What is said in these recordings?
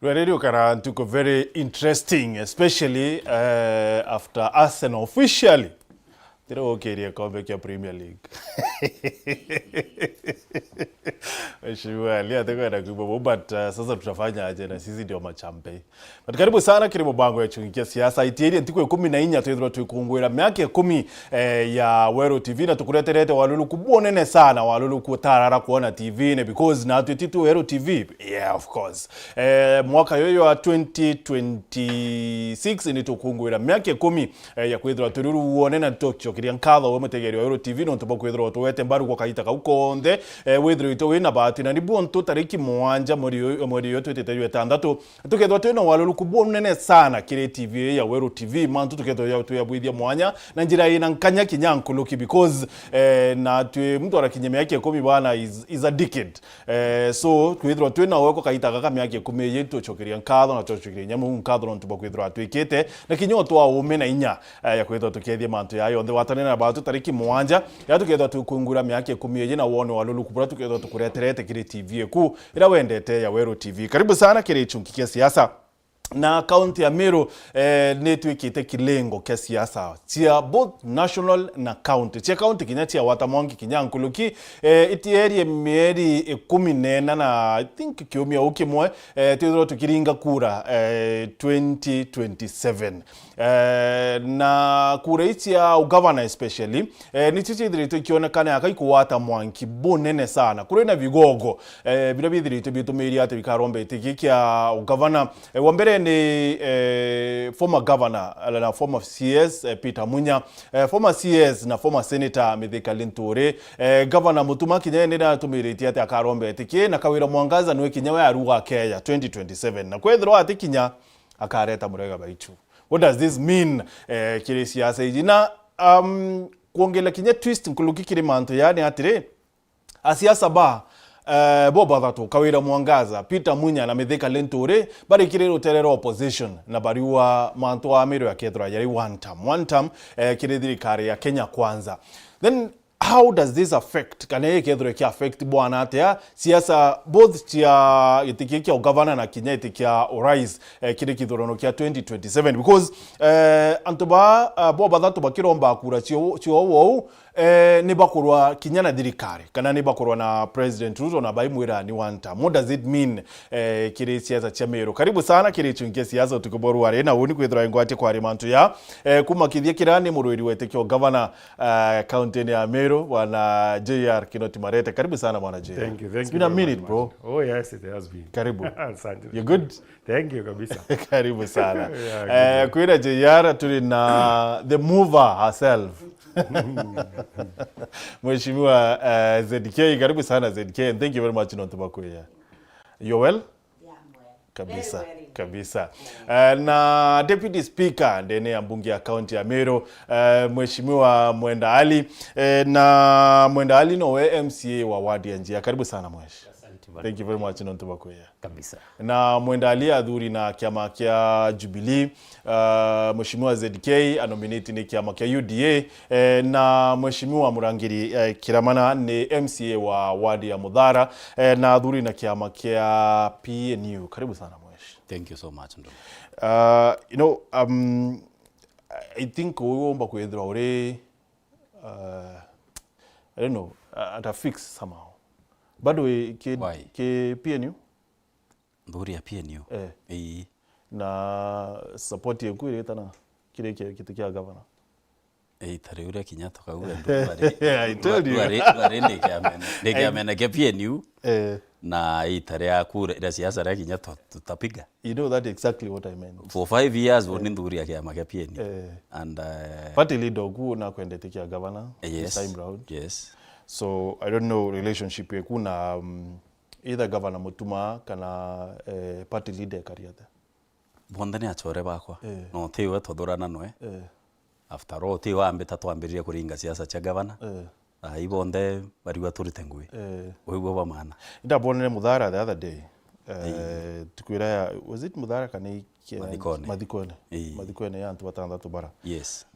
Radio Karan took a very interesting, especially after Arsenal officially. They're okay, come back to Premier League. But sasa tutafanya aje na sisi ndio machampe. But karibu sana kile mbango ya Gichunge siasa itieri ntiko 14 twithirwa twikungwira myaka 10 ya Wero TV na tukureterete walulu kubonene sana walulu kutarara kuona TV ne because na twititu Wero TV. Yeah, of course. Mwaka yoyo wa 2026 ni tukungwira myaka 10 ya kwithirwa twiruru uonena tokyo kiria nkatho we mutegeri wa Wero TV no tubo kwithirwa twete mbaru kwa kaita kaukonde withirwa ito wina bahati na nibu onto tariki mwanja mweri yo twetete wetandatu tukethwa twina walulu kubonene sana kire TV ya Wero TV mantu tukethwa ya tuyabwithia mwanya na njira ina nkanya kinyankuluki because na twe mtu arakinyemea yake 10 bwana is a decade so kwithirwa twina weko kaita kaka myaka 10 yetu chokeria nkatho na chokeria nyamu nkatho no tubo kwithirwa twikete na kinyo twa ume na inya ya kwithirwa tukethia mantu yayo nthe watanena about tariki mwanja ya tukethwa tukungura myaka 10 na wone walulu kubura tukethwa tukureterete kire TV ku ira wendete ya Wero TV. Karibu sana kire Gichunge Cia siasa na county ya Meru netwikite kilengo kia siasa tia both national na county tia county kinya tia Watamongi kinya nkuluki itieri mieri 14 na I think kiumia ukimwe twithirwa tukiringa kura 2027 na kura itia governor especially ni tithirite kionekana akaikuwata mwanki bonene sana kura na vigogo bino bithirite bitumiri ate bikarombe tikikia governor wa mbere ni former governor na former CS Peter Munya, former CS na former senator Mithika Linturi, governor Mutuma Kinyene na tumiriti ate akarombe tiki na Kawira Mwangaza nwe kinyawe aruga Kenya 2027 na kwethirwa ati kinya akareta murega baichu. What does this mean kire siasa iji na kuongela kinya twist nkuluki kire manto yani atire asiasa ba boba thatu Kawira Mwangaza Peter Munya na Mithika Linturi bari kire ruterero opposition na bariwa manto wa Meru ya kethra yari one term kire thirikari ya Kenya Kwanza. Then how does this affect kana kethra ki affect bwana atia siasa both tia itikikia governor na kinya itikia urais kire kithurano kia 2027 because antoba boba thatu bakiromba kura cio wo ni bakurwa kinyana thirikari kana ni bakurwa na President Ruto na baimwira ni one term. What does it mean kire Ciaca Cia Meru? Karibu sana kire Gichunge siasa tukuboru are na uni kwithira ngwate kwa rimantu ya kuma kithia kirani murwiri wetekio governor county ya Meru wana JR Kinoti Marete. Karibu sana bwana JR. Thank you. It's been a minute bro. Oh yes, it has been. Karibu. Asante. You good? Thank you kabisa. Karibu sana. Kwira JR tuli na the mover herself. Mheshimiwa ZK, karibu sana ZK, and thank you very much Nontubakuya. You're well? Yeah, I'm well. Kabisa, very kabisa. Na Deputy Speaker ndene ya mbunge ya county ya Meru, Mheshimiwa Mwenda Ali, na Mwenda Ali no MCA wa wadi ya Njia. Karibu sana mweshi. Thank you very much Nontubakuya. Kabisa. Na Mwenda Ali adhuri na kiama kia Jubilee, Mheshimiwa ZK anominate ni kiama kia UDA, na Mheshimiwa Murangiri Kiramana ni MCA wa wadi ya Mudhara, na adhuri na kiama kia PNU. Karibu sana mweshi. Thank you so much ndo. You know, I think uomba kwethira ore I don't know, at a fix somehow. Bado ke PNU? Nduri ya PNU. Na support yeku ireta na kire kitu kia governor. Tare ure Kenyatta kauga ndo I told you. Ndege amena ke PNU. Na tare ya kura ira siasa ya Kenyatta tutapiga. You know that exactly what I meant. For 5 years woni nduri ya kiama ke PNU. And party leader ku na kwendete kia governor this time round. Yes. So I don't know relationship yeku na either governor Mutuma kana party leader kariata. Bondani achore bakwa. No tiwe todorana noe. After all tiwe ambeta twambirie kuringa siasa cha governor. Ibonde bariwa turite ngui. Oibo ba maana. Ndabonere Mudhara the other day. Tukwira was it Mudhara kana Madhikone ya antu batandatu bara. Yes.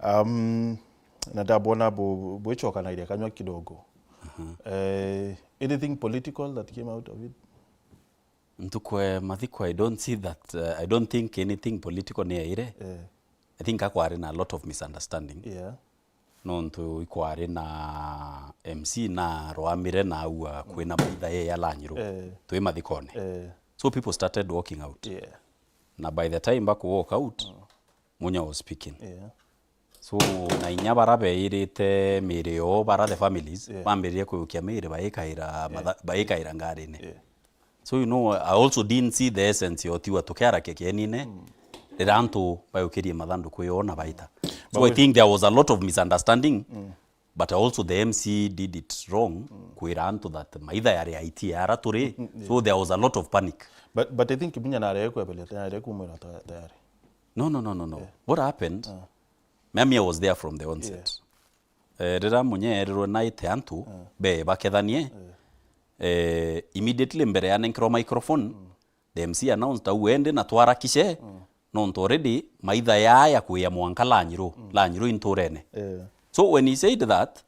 Na ndabona bwechoka na ile kanywa kidogo. Anything political that came out of it? Ntukwe mathiko, I don't see that, I don't think anything political near ire. I think akwari na a lot of misunderstanding. Yeah. No ntu ikwari na MC na roamire na ua kwena maitha ye ya lanyiro. Tui mathikone. So people started walking out. Yeah. Na by the time baku walk out, Munya was speaking. Yeah. So na inya barabe irite mireo bara the families, bambirie kuyukia mire baikaira ngarine. So you know, I also didn't see the essence yotiwa tukera kekenine. Ranto bayukirie mathandu kuyona baita. So I think there was a lot of misunderstanding, but also the MC did it wrong. Kuiranto that maitha yari IT yara turi. So there was a lot of panic. But I think Munya na reku ebele reku mwera tayari. No. What happened? Mami was there from the onset. Rira munye riro naite antu be bakethanie. Immediately mbere ya nenkro microphone, the MC announced that uende na twarakishe. No already maitha ya kuya mwanka lanyiro intorene. So when he said that,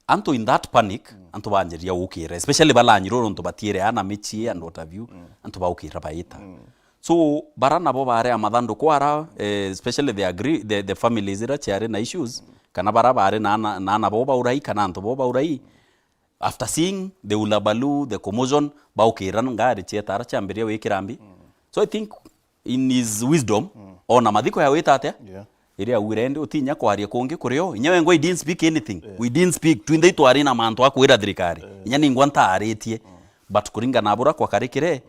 anto in that panic, anto banjiria ukire, especially balanyiro nto batire ana michi and what have you, anto ba ukira baita. So barana bo bare amadhando kwara, especially the families ira chiare na issues, kana bara bare na bo ba urai kana anto bo ba urai. After seeing the ulabalu, the commotion, ba ukira ngari chietara chambiria wekirambi. So I think in his wisdom, ona mathiko ya weta atia. Iria urende utinya kwaria konge kurio. Inyawe ngo I didn't speak anything. We didn't speak. Twinde itwari na mantu akwira thirikari. Inya ni ngwanta aretie. But kuringa nabura kwa karikire.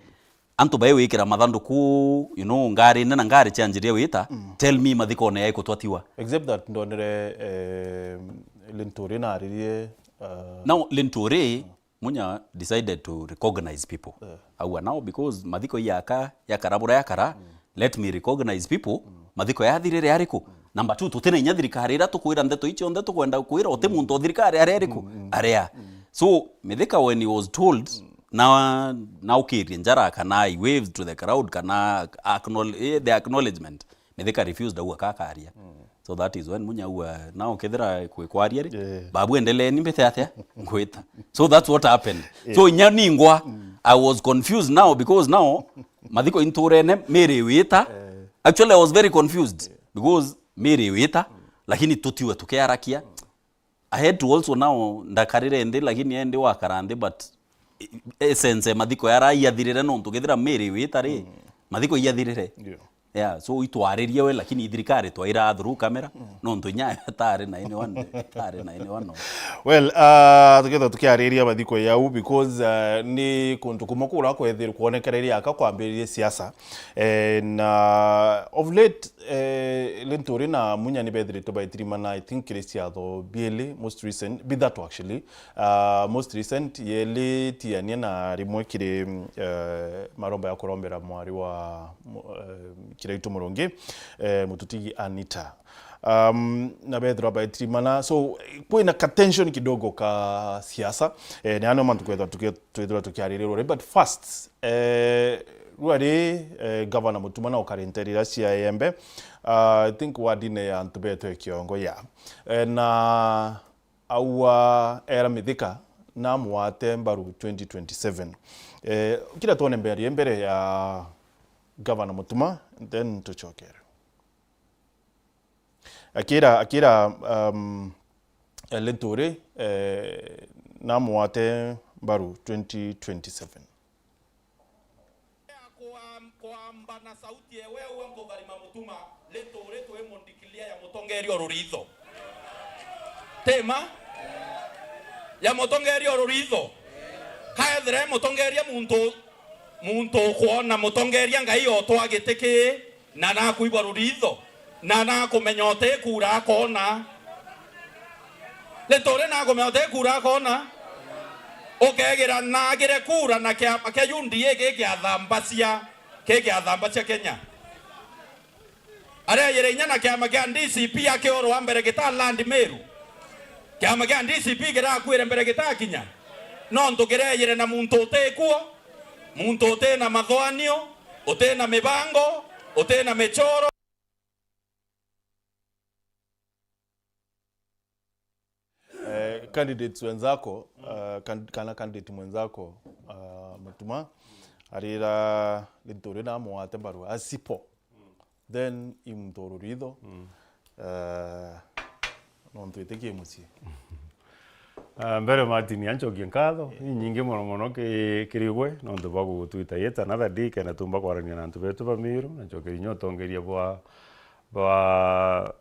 Antu bae wikira mathandu ku, you know, ngari na ngari chanjiria weta. Tell me mathiko ne yaiko twatiwa. Except that ndonere Linturi na aririe. Now Linturi Munya decided to recognize people. Now because mathiko yakarabura yakara, let me recognize people. Mathiko yathirire ariku. Number 2, tutene inya thirikari ira tukwira ndeto icho ndeto kwenda kwira ote muntu thirikari ariku. Area. So Mithika when he was told now ukirie njara kana he waved to the crowd kana acknowledge the acknowledgement. Mithika refused kakaria. So that is when Munya now kethira kwikwaria babu endele ni mbete atia ngwita. So that's what happened. So inya ningwa I was confused now because now mathiko inturene mere wita. Actually I was very confused because mere wita lakini tutiwe tukiarakia. I had to also now ndakarire ende lakini ende wakarande but essence mathiko yara yathirire no tukethira mere wita ri mathiko yathirire. Yeah, so itwaririe we lakini ithirikari twaira through camera no ntunya tare na anyone. Well, tuketha tukiariria mathiko yau because ni kuntu kumakura kwethira kuonekereria akakwambiririe siasa na of late Linturi na Munya ni bethirite by 3 man. I think Christia tho biele most recent be that actually most recent yele tiania na rimwe kire maromba ya kurombera mwari wa kiraitu murongi mututigi Anita na bethira by 3 mana. So kwina ka tension kidogo ka siasa ni ano mantu kwethira tukiaririra but first ruari governor mutumana okarenterira cia Embe I think wadine ya ntubeto kiongo ya na awa era Mithika na mwate mbaru 2027 kila tuone mbere ya governor mutuma then tuchokere akira Linturi na mwate mbaru 2027 kwamba na sauti wewe mtotharima mutuma Linturi twe mundikilia ya mutongerio ruritho tema ya mutongerio ruritho kaethre mutongeria muntu kuona mutongeria ngai otwagitiki na nakuigwa ruritho na nakumenya ote kura kona Linturi na kumenya ote kura kona ukegira nagire kura na kia UNDA gikiathambacia Kenya aria yere nyana kiama kia DCP akioro wa mbere gita land Meru kiama kia DCP gira kwire mbere gita kinya no ndugire yere na muntu utekuo muntu ute na mathwanio ute na mibango ute na michoro candidates wenzako kana candidate mwenzako Mutuma arira litore na mwate baru asipo then imtorurido non tuiteke musi mbere Martin anchokia nkatho nyingi mono kirigwe no ndubagu tuita yet another day kana tumba kwarania na ntu betu bamiru na chokeri nyotongeria bwa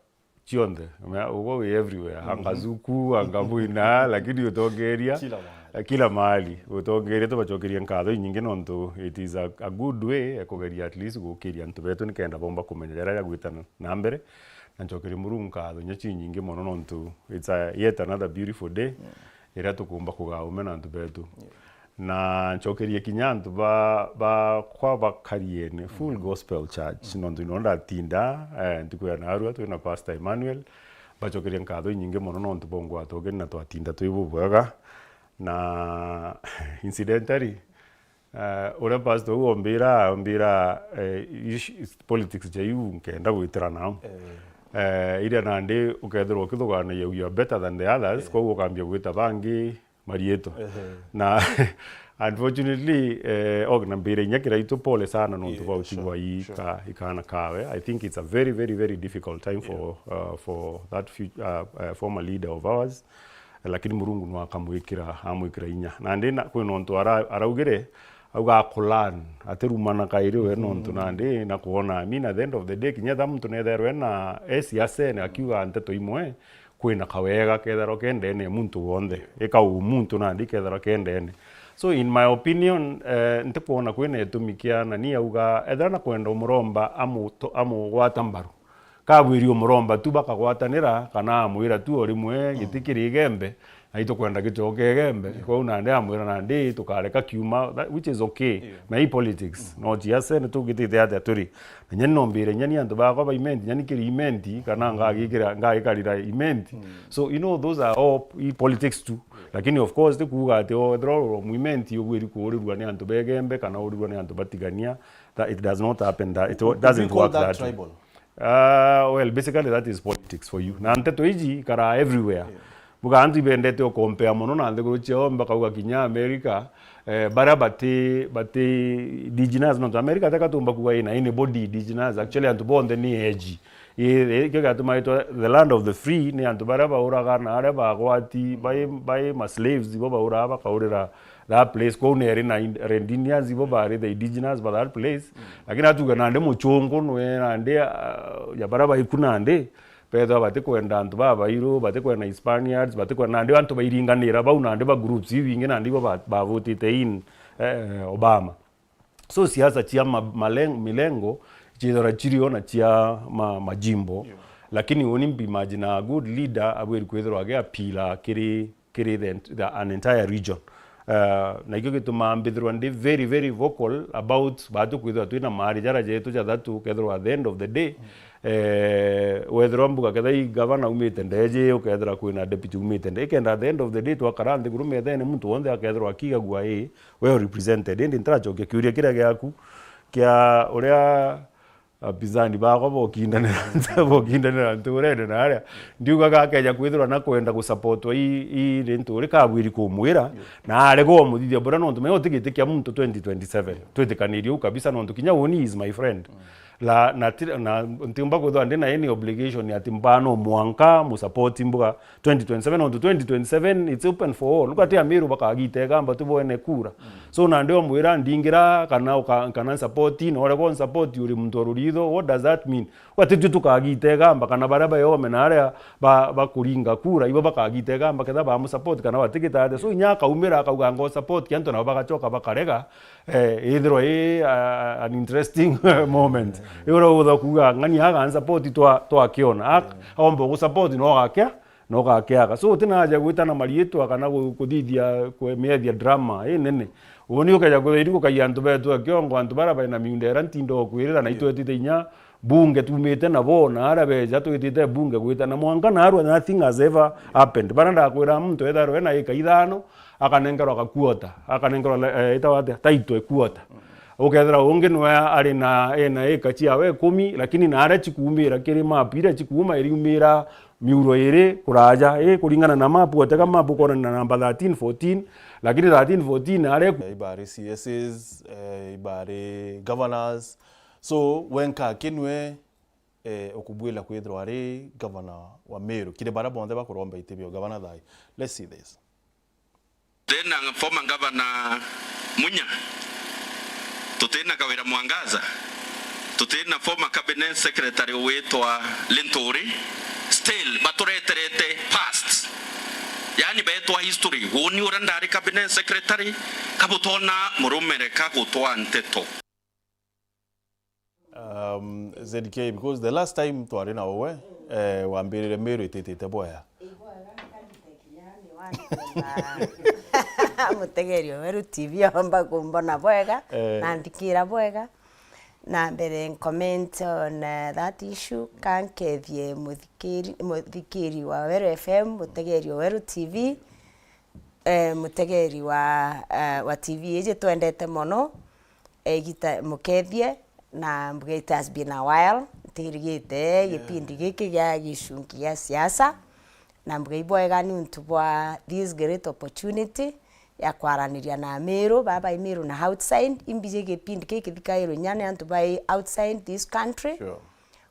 chionde ugo everywhere angazuku angabuina lakini utongeria kila mahali utongeria to bachokeria nkatho nyingi no ntu it is a good way kugeria at least gukiria ntu betu nikenda bomba kumenyera ya gwitana na mbere na nchokeri muru nkatho nyachi nyingi mono no ntu it's yet another beautiful day ira tukumba kugaume na ntu betu na nchokerie kinyantu ba kwa bakariene full gospel church no ntu nonda tinda ndikuya na arua tu na pastor Emmanuel bachokerie nkatho nyingi mono no ntu bongo atogeni na twatinda tuibubwaga na incidentally ora pastor ombira politics jayu nkenda gwitira nao ira nande ukethirwo ukithugana you are better than the others kwa ukambia gwita bangi marieto na unfortunately ognambire nyakira itu pole sana no tuwa utigwa ikana kawe. I think it's a very very difficult time for that former leader of ours, lakini murungu no akamwikira inya nande na kwino ntu araugire auga kulan aterumana kaire we no ntu nande na kuona amina at the end of the day kinyatha mtu netherwe na siasa na akiuga nteto imwe kwina kawega ketharo kendene muntu wonde ekau muntu nandi ketharo kendene. So in my opinion ntikuona kwina etumikia na ni auga ethana kwenda umuromba amu gwatambaru kabwiri umuromba tu bakagwatanira kana amwira tu orimwe gitikiri gembe aito kwenda gitoke gembe kwa unande amwira nandi tukareka kiuma which is okay na politics no jiase ne tugitite ate turi nyene nombire nyani andu bako ba imenti nyani kiri imenti kana ngagikarira imenti. So you know those are all politics too, lakini of course tikuga ate odro imenti ugwiri kuurirwa ni andu begembe kana urirwa ni andu batigania that it does not happen, that it doesn't work that tribal. Well basically that is politics for you na nteto iji kara everywhere buga antu bendete o compare mono na ndego cheo mbaka kinya America bara bate indigenous no America takatumba kuwa ina body indigenous actually antu bonde ni eji kega tumaito the land of the free ni antu bara ba uraga na are ba gwati by my slaves bo ba uraba kaurira that place ko nere na Indians bo ba the indigenous by that place lakini atuga nande muchongo no nande ya bara ba ikunande pedo bate kwenda antu baba iro bate kwenda Hispaniards bate kwenda nande antu bairinganira ba unande ba groups hivi nande ba vote in Obama. So siasa chia milengo chidora chirio na chia majimbo lakini onimbi imagine a good leader abweri kwethero age apila kiri an entire region. Na ikyo gituma mbithirwa ndi very vocal about batu kwithwa twina mari jara jetu ja thatu kethero at the end of the day wethero mbuga kethai governor umite ndeje ukethera kwina deputy umite ndeje kenda at the end of the day twakarande gurume thene muntu wonde akethero akiga gwa well represented ndi ntrachoke kiuria kira gyaku kia uria bizani bako bokindanira nturende na aria ndiuga gakeja kwithirwa na kwenda gusupportwa i nturi kabwiri kumwira na are go muthithia bora no ntume otigitikia muntu 2027 twitikaniriu kabisa no ntukinya woni is my friend la na ntimba ko ndo na any obligation ya timbano mwanka mu support mbuga 2027 on 2027 it's open for all lukati amiru bakagite gamba tubone kura. So na ndio mwira ndingira kana support no ore ko support yuri muntu rurido. What does that mean? Watitu tukagite gamba kana baraba yo menare bakuringa kura ibo bakagite gamba ketha ba mu support kana watikita. So nyaka umira akauga ngo support kyanto na bagachoka bakarega either an interesting moment. Yoro uda kuga ngani aga support to akiona aombo ku support no gakea so tina aja gwitana marietu akana kuthithia kwemethia drama nene woni ukaja kwithiriko kayantu betu akiongo antu baraba na miundera ntindo kwirira na itwetite inya bunge tumite na bona arabeja twitite bunge gwitana mwanka na arwa nothing has ever happened baranda kwira muntu etharo na ikaithano akanengero akakuota akanengero itawate taito ekuota ukethera ungi no ari na eka chiawe 10 lakini na ara chikumira kiri mapira chikuma iriumira miuro ire kuraja kuringana na mapu ataka mapu kona na namba 13 14 lakini 13-14 are ibare CSs ibare governors so wenka kinwe okubwila kwithirwa ari governor wa Meru kire bara bonde bakuromba itebyo governor thai. Let's see this. Tena former governor Munya tutena kawira Mwangaza tutena former cabinet secretary wetwa Lentori still batureterete past yani betwa history woni urandari cabinet secretary kabutona murumere kagutwa nteto. ZK, because the last time twarina owe wambirire Meru itete boya mutegerio Meru TV amba kumbona bwega na ndikira bwega na mbere comment on that issue kankethie muthikiri wa Meru FM mutegerio Meru TV mutegeri wa TV ije twendete mono gita mukethie na it has been a while tirigite gipindi giki gya gichunge gya siasa na mbwega ni untubwa this great opportunity ya kwaraniria na Meru baba Meru na outside imbije gipindi giki thikairo nyane antubai outside this country. Sure.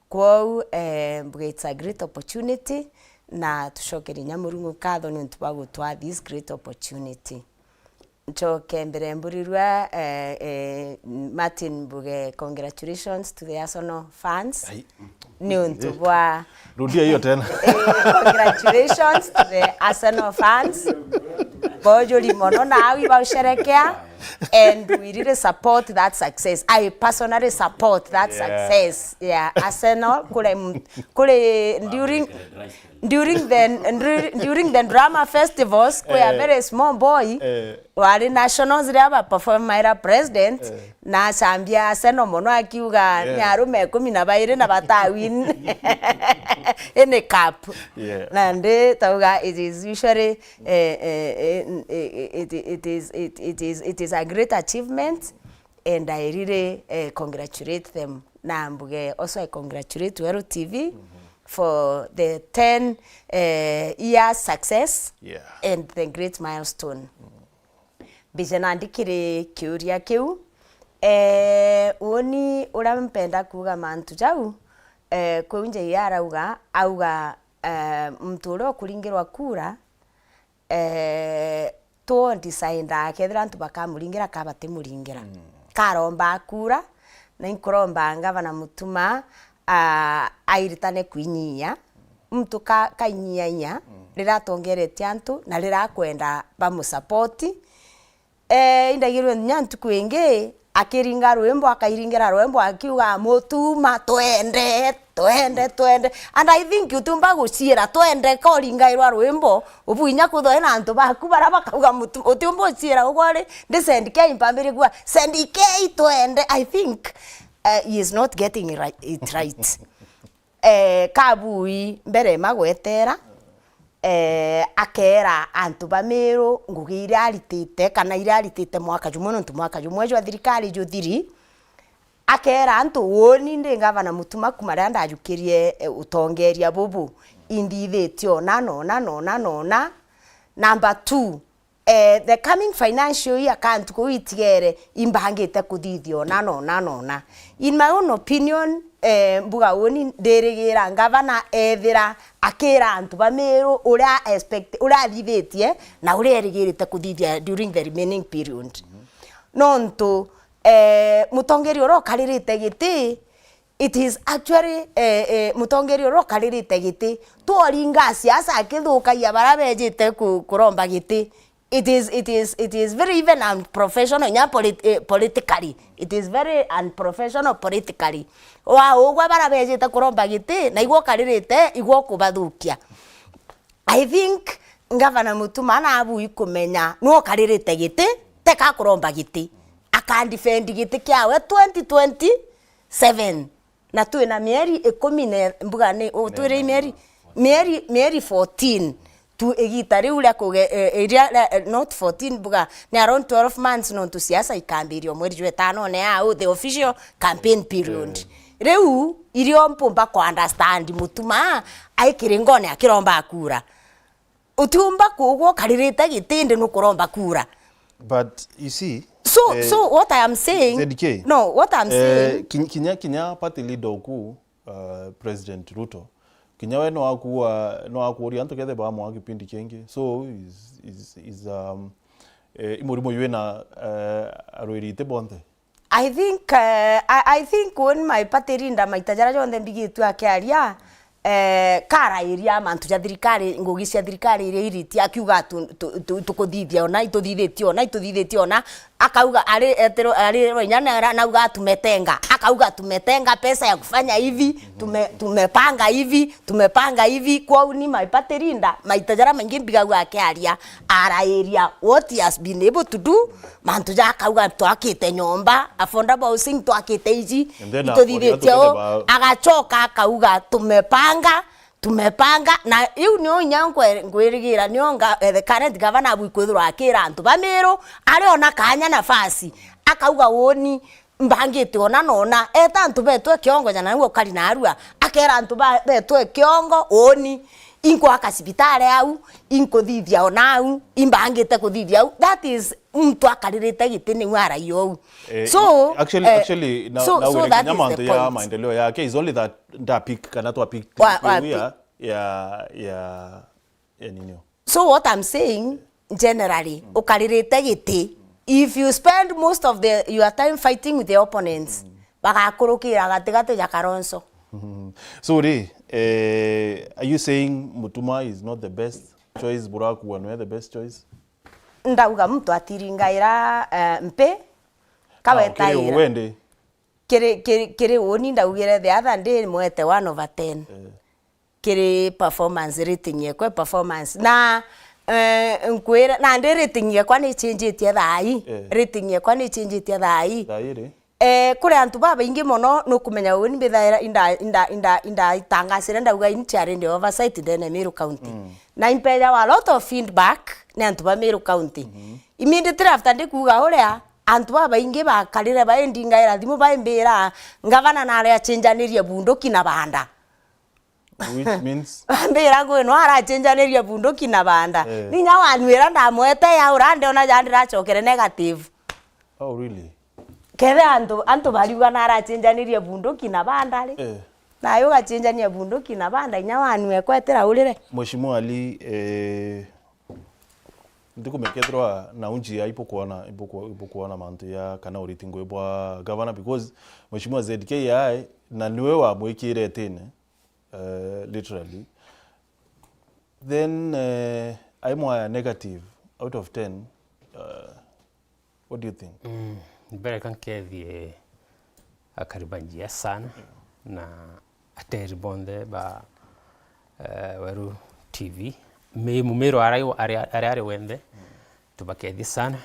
Kwa it's a great opportunity na tushokeri nyamurungu katho ni untubwa gutwa this great opportunity. Nchoke mbere mburirwa Martin Buge, congratulations to the Arsenal fans. Ni untubwa rudia hiyo tena. Congratulations to the Arsenal fans. Bojo limono na awi ba usherekea and we really support that success. I personally support that success. Yeah, Arsenal kule during the drama festivals we are very small boy wali nationals raba perform my president na chambia Arsenal mono akiuga nyarume 12 na batawin in a cup. Na nde tauga it is usually it is a great achievement and I really congratulate them. Na mbuge also I congratulate Meru TV for the 10 years success and the great milestone. Bijana ndikire kiuria kiu woni urampenda kuga mantu jau kunje yarauga auga mturo kuringirwa kura to decide kethira antu bakamuringira kabate muringira karomba kura na inkuromba ngavana mutuma airitane kwinyia mtu kainyia riratongeretie antu na rirakwenda bamusupport indagirwe nyantu kwingi akiringa rwembo akairingira rwembo akiuga mutuma twende and I think utumba gucira twende koringairwa rwembo ubuinya kuthoena antu baku bara bakauga utumba gucira ugwari ndisendike impambire gwa sendike twende. I think he is not getting it right. Kabui mbere magwetera akera antu ba Meru ngugi iraritite kana iraritite mwaka jumono ntu mwaka jumwejo thirikari juthiri akera antu woni ndi ngavana mutuma kumara ndajukirie utongeria bubu indithetio na number 2 the coming financial year can't go itigere imbangite kuthithio na in my own opinion mbuga woni ndirigira ngavana ethira akira antu ba Meru ura expect ura thithetie na ura erigirite kuthithia during the remaining period nonto mutongeri oro karirite giti it is actually mutongeri oro karirite giti tworinga siasa akithukaia barabejite kuromba giti. It is very even unprofessional politically. It is very unprofessional politically. Ugwa barabejite kuromba giti na igwo karirite igwo kubathukia. I think ngavana mutuma na abu ikumenya no karirite giti teka kuromba giti akandifendi giti kiawe 2027 na tuina mieri 10 mbuga ni tuire mieri 14 tu egitari ule not 14 buga ni around 12 months no tu siasa ikambirio mweri jwe 5 ne the official campaign period. Reu irio mpumba ko understand mutuma aikire ngone akiromba akura utiumba kugwo karirite gitinde nukuromba kura. But you see, so what I am saying, ZDK, no, what I'm saying, kinya party leader uku President Ruto, kinya we no akuria anto kethe ba mwa kipindi kenge, so is imurimo yuena aroirite bonde. I think when my party rinda maitajara jonde mbigitu akiaria kara iria mantu ja thirikari ngugi cia thirikari iria iriti akiuga tukuthithia ona ituthithitio ona akauga ari roinyana nauga tumetenga, akauga tumetenga pesa ya kufanya hivi, tumepanga hivi kwa uni my party rinda maitajara maingi mbigaga akiaria area what he has been able to do mantu ja akauga twakite nyomba affordable housing twakite iji ituthithitio agachoka akauga tumepanga na iu nyo nyankwe ngwirigira nyonga the current governor abuikwithiro akira antu bamiro ari ona kanya nafasi akauga woni mbangite ona nona eta antu betwe kiongo jana ngo kali na arua akera antu betwe kiongo oni inko akasibitare au inko thithia ona au imbangite kuthithia au that is mtu akaririte gitini wara yo so actually now nyamanto ya maendeleo yake is only that pick kana to pick ya ninyo. So what I'm saying generally ukaririte giti if you spend most of your time fighting with the opponents bagakurukira gatigate ya Karonso. So are you saying Mutuma is not the best choice, Buraku Wanwe the best choice? Ndauga mtu atiringaira mpe kawetaira wende kere woni ndaugire the other day mwete 1/10 kere performance rating yekwe performance na nkwera na ndi rating yekwa ni change tie thai rating yekwa ni change tie thai kure antu baba ingi mono no kumenya woni bithaira inda itangasire ndauga intiare ndi oversight then Meru County na impeja wa lot of feedback na antu ba Meru County immediately after ndikuga uria antu baba ingi bakarire baendingaira thimu baimbira ngavana na aria changeanirie bunduki na banda which means mbira ngo no ara changeanirie bunduki na banda ninya wanwira ndamwete ya urande ona jandira chokere negative. Oh really? Keve antu bariuga na arachenjanirie bunduki na banda ri na yo gachenjania bunduki na banda inya wanwe kwetera urire Mheshimiwa Ali ndikumekethwa na unji ya ipokuona mantu ya kana uritingo bwa governor because Mheshimiwa ZDK na niwe wa mwikire tene literally then I'm a negative out of 10 what do you think? Mbere kankethie akaribanjia sana na ateri bonde ba Weru TV mumero ari wende tubakethi sana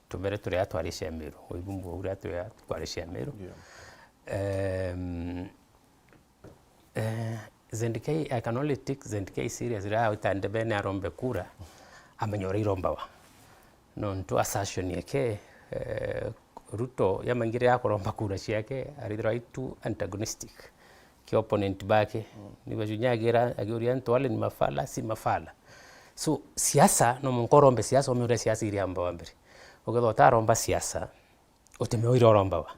tubere turi atwari Cia Meru oibumbu uri atwari Cia Meru ZDK I can only take ZDK serious ra utande bene arombe kura amanyora irombawa non to assertion yake Ruto yamangire yakoromba kura ciake ari right to antagonistic ki opponent bake ni bajunyagira agiori antwale ni mafala si mafala so siasa no munkorombe siasa omure siasa iri amba wambere ogathota romba siasa otemeoira romba wa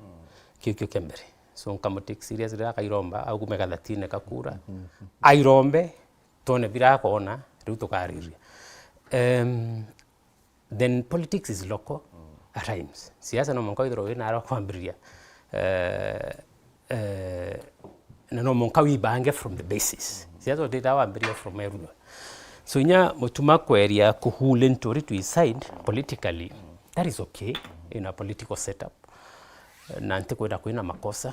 kikyo kembere so nkamutik serious ra kairomba au kumeka 13 kakura airombe tone bira kona Ruto kariria then politics is local at times. Siasa no monka idro na ro kwambiria na no monka wi bange from the basis. Siasa data wambiria from everywhere. So nya Mutuma kweria kuhule ntori to his side politically that is okay in a political setup. Na nte kwenda kuina makosa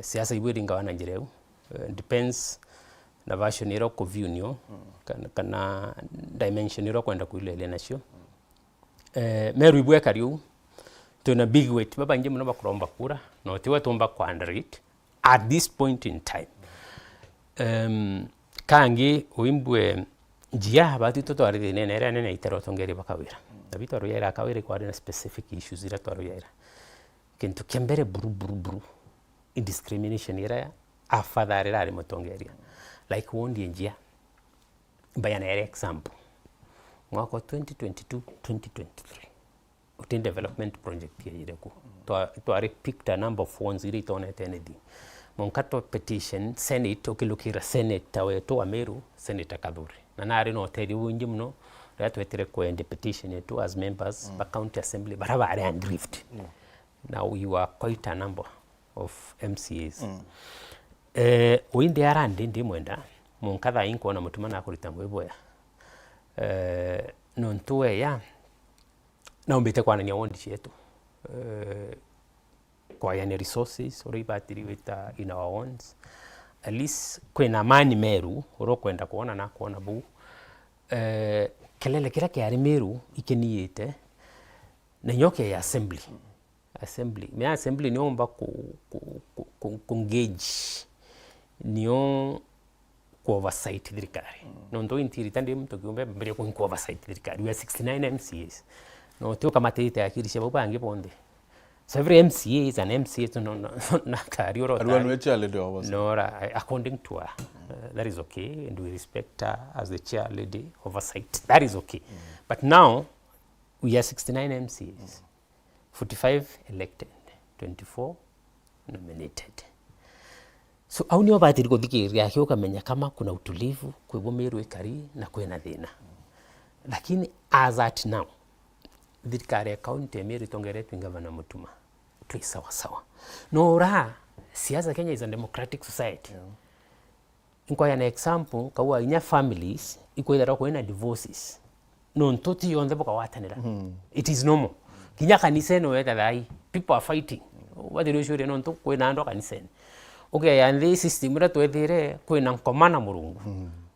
siasa ibweringa wana njireu depends na version iro ko view nyo kana dimension iro kwenda kuile nacio Meru ibwe kariu tuna big weight baba nje muno bakuromba kura no tiwe tumba kwa underrate at this point in time kangi uimbwe njia batu toto ari nene itero tongeri bakawira dabito aro yera akawire kwa na specific issues ira to aro yera kintu kembere buru indiscrimination ira afadhali rari motongeria like wondi njia Bayana example. Mwaka 2022-2023. Utin development project ya ireku. To picked a number of funds ili tone tenedi. Monkato petition Senate okilukira Senate tawe to Meru Senator Kaduri. Na nari no tedi wingi mno that wetere kwende petition yetu as members ba county assembly baraba are and drift. Now you are quite a number of MCAs. Windi arandi ndi mwenda monkatha inko na mutumana kuritamwe boya. Nontuwe ya na umbite kwa nanya wondi chetu. Kwa yani resources ori batiri wita in our ones at least kwena mani Meru oro kwenda kuona na kuona bu kelele kira kiari Meru ikeniete na nyoke ya assembly me assembly ni omba ku engage niyo ku oversight dirikari no ndo intiri tande mto kiombe mbere ku oversight dirikari we are 69 MCAs no tio kama tete akirisha babange bonde. So every MCA is an MCA no career. No, according to her, that is okay, and we respect her as the chair lady oversight. That is okay. But now we are 69 MCAs, 45 elected, 24 nominated. So auni wabati kodiki ya kioka menya kama kuna utulivu kwa Meru ekari na kwena thina. Lakini as at now, thirikari county Meru tongeretu ingavana mutuma tui sawa. No ra siasa Kenya is a democratic society. Inko ya example kawa inya families iko ida ko ina divorces. No ntoti yonde boka watanira. It is normal. Kinya kanise no eta dai people are fighting. What do you sure no nto ko ina ndo kanise. Okay and this system ra to edire ko ina komana murungu.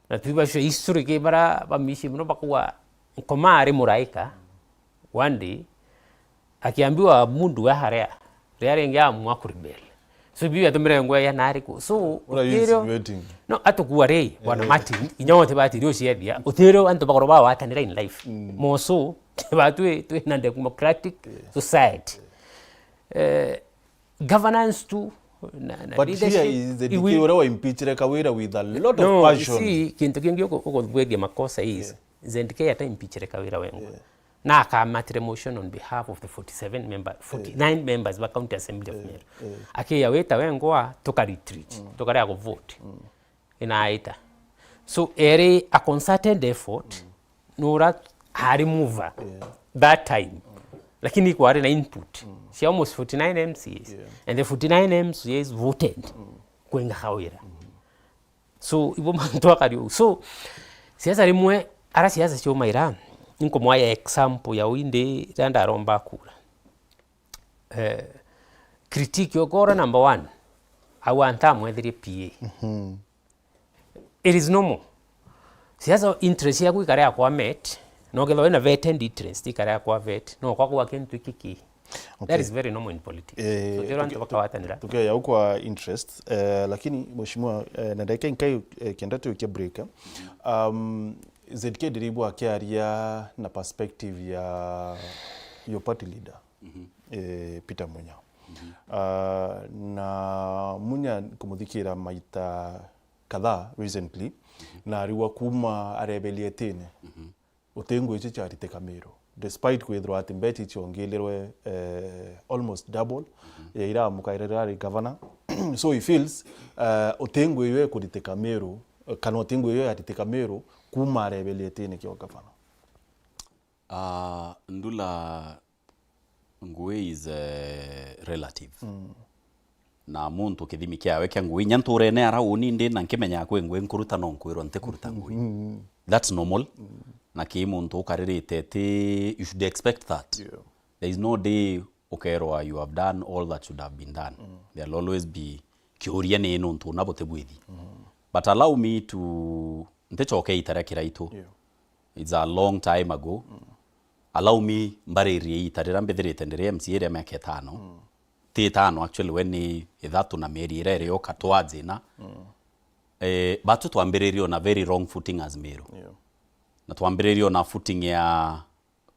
Na tuba sho history ke bara ba mishi mno bakwa komare muraika. One day akiambiwa mundu wa harea ngia mwakuribel so bibi atumire ngwa ya nariko so no atukuwa rei bwana Martin inyote bati rio shedia utero anto bakoroba watanira in life mo so batu tu na democratic society governance to but here is the dictator wa impeach Kawira with a lot of passion. See kintu kingi uko bwege makosa is zendike ata impeach Kawira wengo na akamatre motion on behalf of the 49 members of the county assembly of Meru. Akiya weta wengoa toka retreat, toka ya vote. Inaita. So ere a concerted effort nora remove that time. Lakini kwa na input. She almost 49 MCAs and the 49 MCAs voted kwenga Kawira. So ibo mantoa kariu. So siasa rimwe ara siasa sio maira. Inko mwaya example ya winde tanda romba kura. Critique yokora number 1. Awanta mwethiri PA. It is normal. Siasa interest ya kuikare ya kwa met. No kelo ina vetted interest ikare ya kwa vet. No kwa kentu kiki. That is very normal in politics. So jero anto bakawatanira. Tukia ya kwa interest. Lakini mheshimiwa na dakika inkai kienda tuweke break. ZK diribu akiaria na perspective ya your party leader Peter Munya. Na Munya kumuthikira maita kadhaa recently na ariwa kuma arebelie tene utengo ichi charite Meru despite kwithirwa ati mbeti chongelirwe almost double ya ira mukairari governor so he feels utengo iwe kudite Meru kana utengo iwe atite Meru kuma arebelie tene kio governor. Ndula ngui is relative. Na muntu kithimi kiawe kia ngui nyanture ne ara uni ndi na nkimenya kwe ngui nkuruta no nkwiro nte kuruta ngui. That's normal. Na ki muntu ukaririte ti you should expect that. There is no day ukerwa you have done all that should have been done. There will always be kiuria ne nuntu na bote bwithi. But allow me to ntechoke itara kiraitu. It's a long time ago. Allow me mbaririe itarira mbethirite ndire MCA miaka 5. Ti 5 actually when ni ithatu na meri irere yo katwaje na batu twambiririo na very wrong footing as Meru. Na twambiririo na footing ya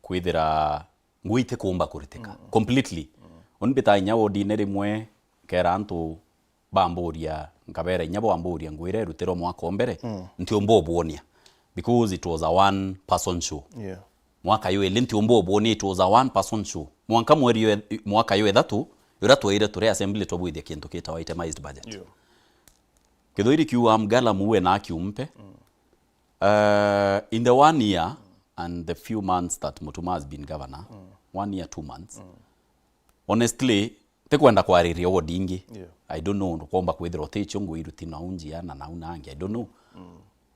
kwithira nguite kumba kuriteka completely. Onbita nya ordinary mwe kera antu bamburia nkabera nyabo amburia ngwire rutero mwako mbere ntio mbobuonia because it was a one person show. Yeah. Mwaka yu elinti umbo boni, it was a one person show. Mwaka yu edatu, yuratu waire ture assembly tobu idhi kintu kita wa itemized budget. Yeah. Kidhoiri kiwa mgala muwe na aki umpe. In the 1 year and the few months that Mutuma has been governor, 1 year, 2 months, honestly, tekwenda kwa riria wodingi. Yeah. I don't know, kwamba kwethira te chungu iruti na unjia na naunangi, I don't know.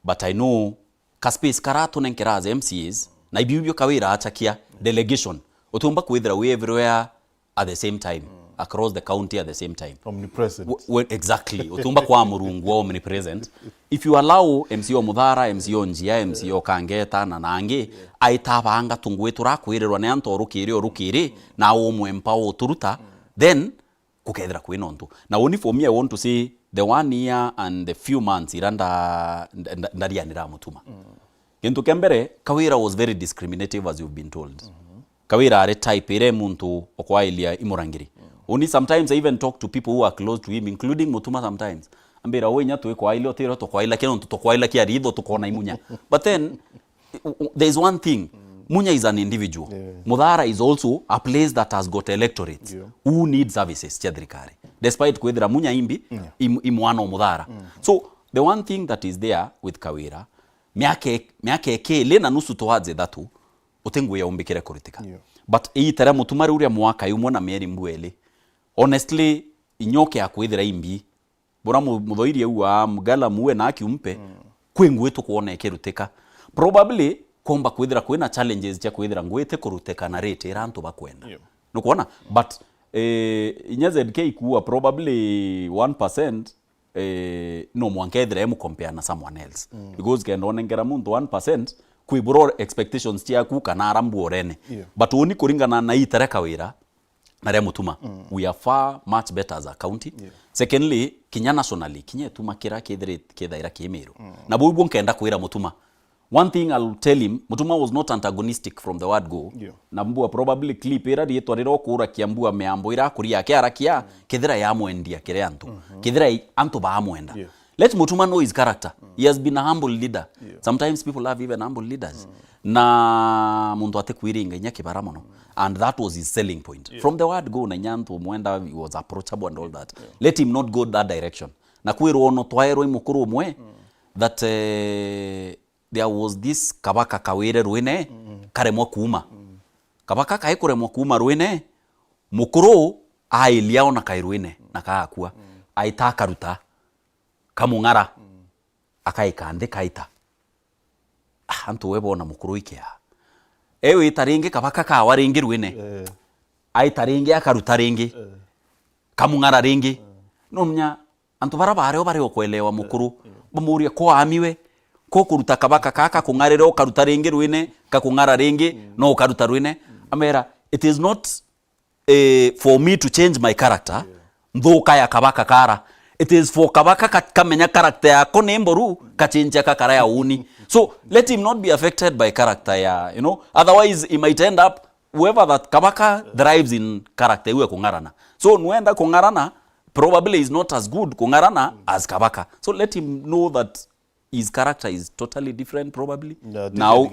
But I know, kaspace karatu nenkeraza MCAs, na ibibyo kawira achakia delegation. Utumba kwethira we everywhere at the same time. Across the county at the same time. Omnipresent. Exactly. Utumba kwa murungu omnipresent. If you allow MCO Muthara, MCO Njia, MCO Kangeta na nange, aitabanga tungwetu rakwirerwa ne anto rukiri na omwempa oturuta, then kukethira kwinontu. Na only for me I want to say the 1 year and the few months iranda ndarianira Mutuma. Kintu kembere Kawira was very discriminative as you've been told. Kawira are type ire muntu okwailia imurangiri. Only sometimes I even talk to people who are close to him, including Mutuma sometimes. Ambira we nyatu kwa ile otero to kwa ile kino to kwa ile kia ridho to kona imunya. But then there is one thing. Munya is an individual. Yeah. Muthara is also a place that has got electorates who need services chadrikari. Despite kwethira munya imbi imwana Muthara. So the one thing that is there with Kawira, miake ke lena nusu towadze dhatu utengu ya umbikire kuritika. But hii tere Mutumari uria mwaka yumona mieri mbwele. Honestly, inyoke akwithira imbi bora muthoirie uwa mgala muwe na akiumpe kwengwetu kuona ekeruteka probably komba kwithira kwina challenges cha kwithira ngwete kuruteka na rate irantu bakwenda no kuona but inyazedk kuwa probably 1% no mwankethira emu compare na someone else because kendo nengera muntu 1% kwiburo expectations tia ku kana arambu orene but oni kuringana na itare Kawira na Mutuma we are far much better as a county. Secondly, kinya nationally kinye tuma kira kethaira Meru na boy bonkenda kwira Mutuma. One thing I'll tell him, Mutuma was not antagonistic from the word go. Na mbua probably clip era rietwarira kura kiambua meambo ira kuria kiarakia kethira yamwendia kire antu kethira antu baamwenda. Let Mutuma know his character. He has been a humble leader. Sometimes people have even humble leaders. Na muntu atekwiringa inya kibara mono. And that was his selling point. From the word go na nyantu mwenda, he was approachable and all that. Let him not go that direction. Na kwiro ono twaero imukuru mwe that there was this kabaka kawire ruine karemwa kuuma. Kabaka kaikuremwa kuuma ruine mukuru ailiao na kairuine na kaakua. Aitaka ruta kamungara akaikande kaita. Antu webo na mukuru ikea. Ewe itaringi kabaka kawa ringi ruine. Aitaringi akaruta ringi. Kamungara ringi. Nomnya antu barabare obare okwelewa mukuru. Bamuria ko amiwe. Ko kuruta kabaka kaka kungarero karuta ringi ruine, kakungara ringi no karuta ruine. Amera it is not for me to change my character. Ndo kaya kabaka kara. It is for kabaka kamenya character yako nemboru kachinja kakara ya uni. So let him not be affected by character ya, you know. Otherwise he might end up whoever that kabaka drives in character uwe kungarana. So nuenda kungarana probably is not as good kungarana as kabaka. So let him know that his character is totally different probably. Yeah, now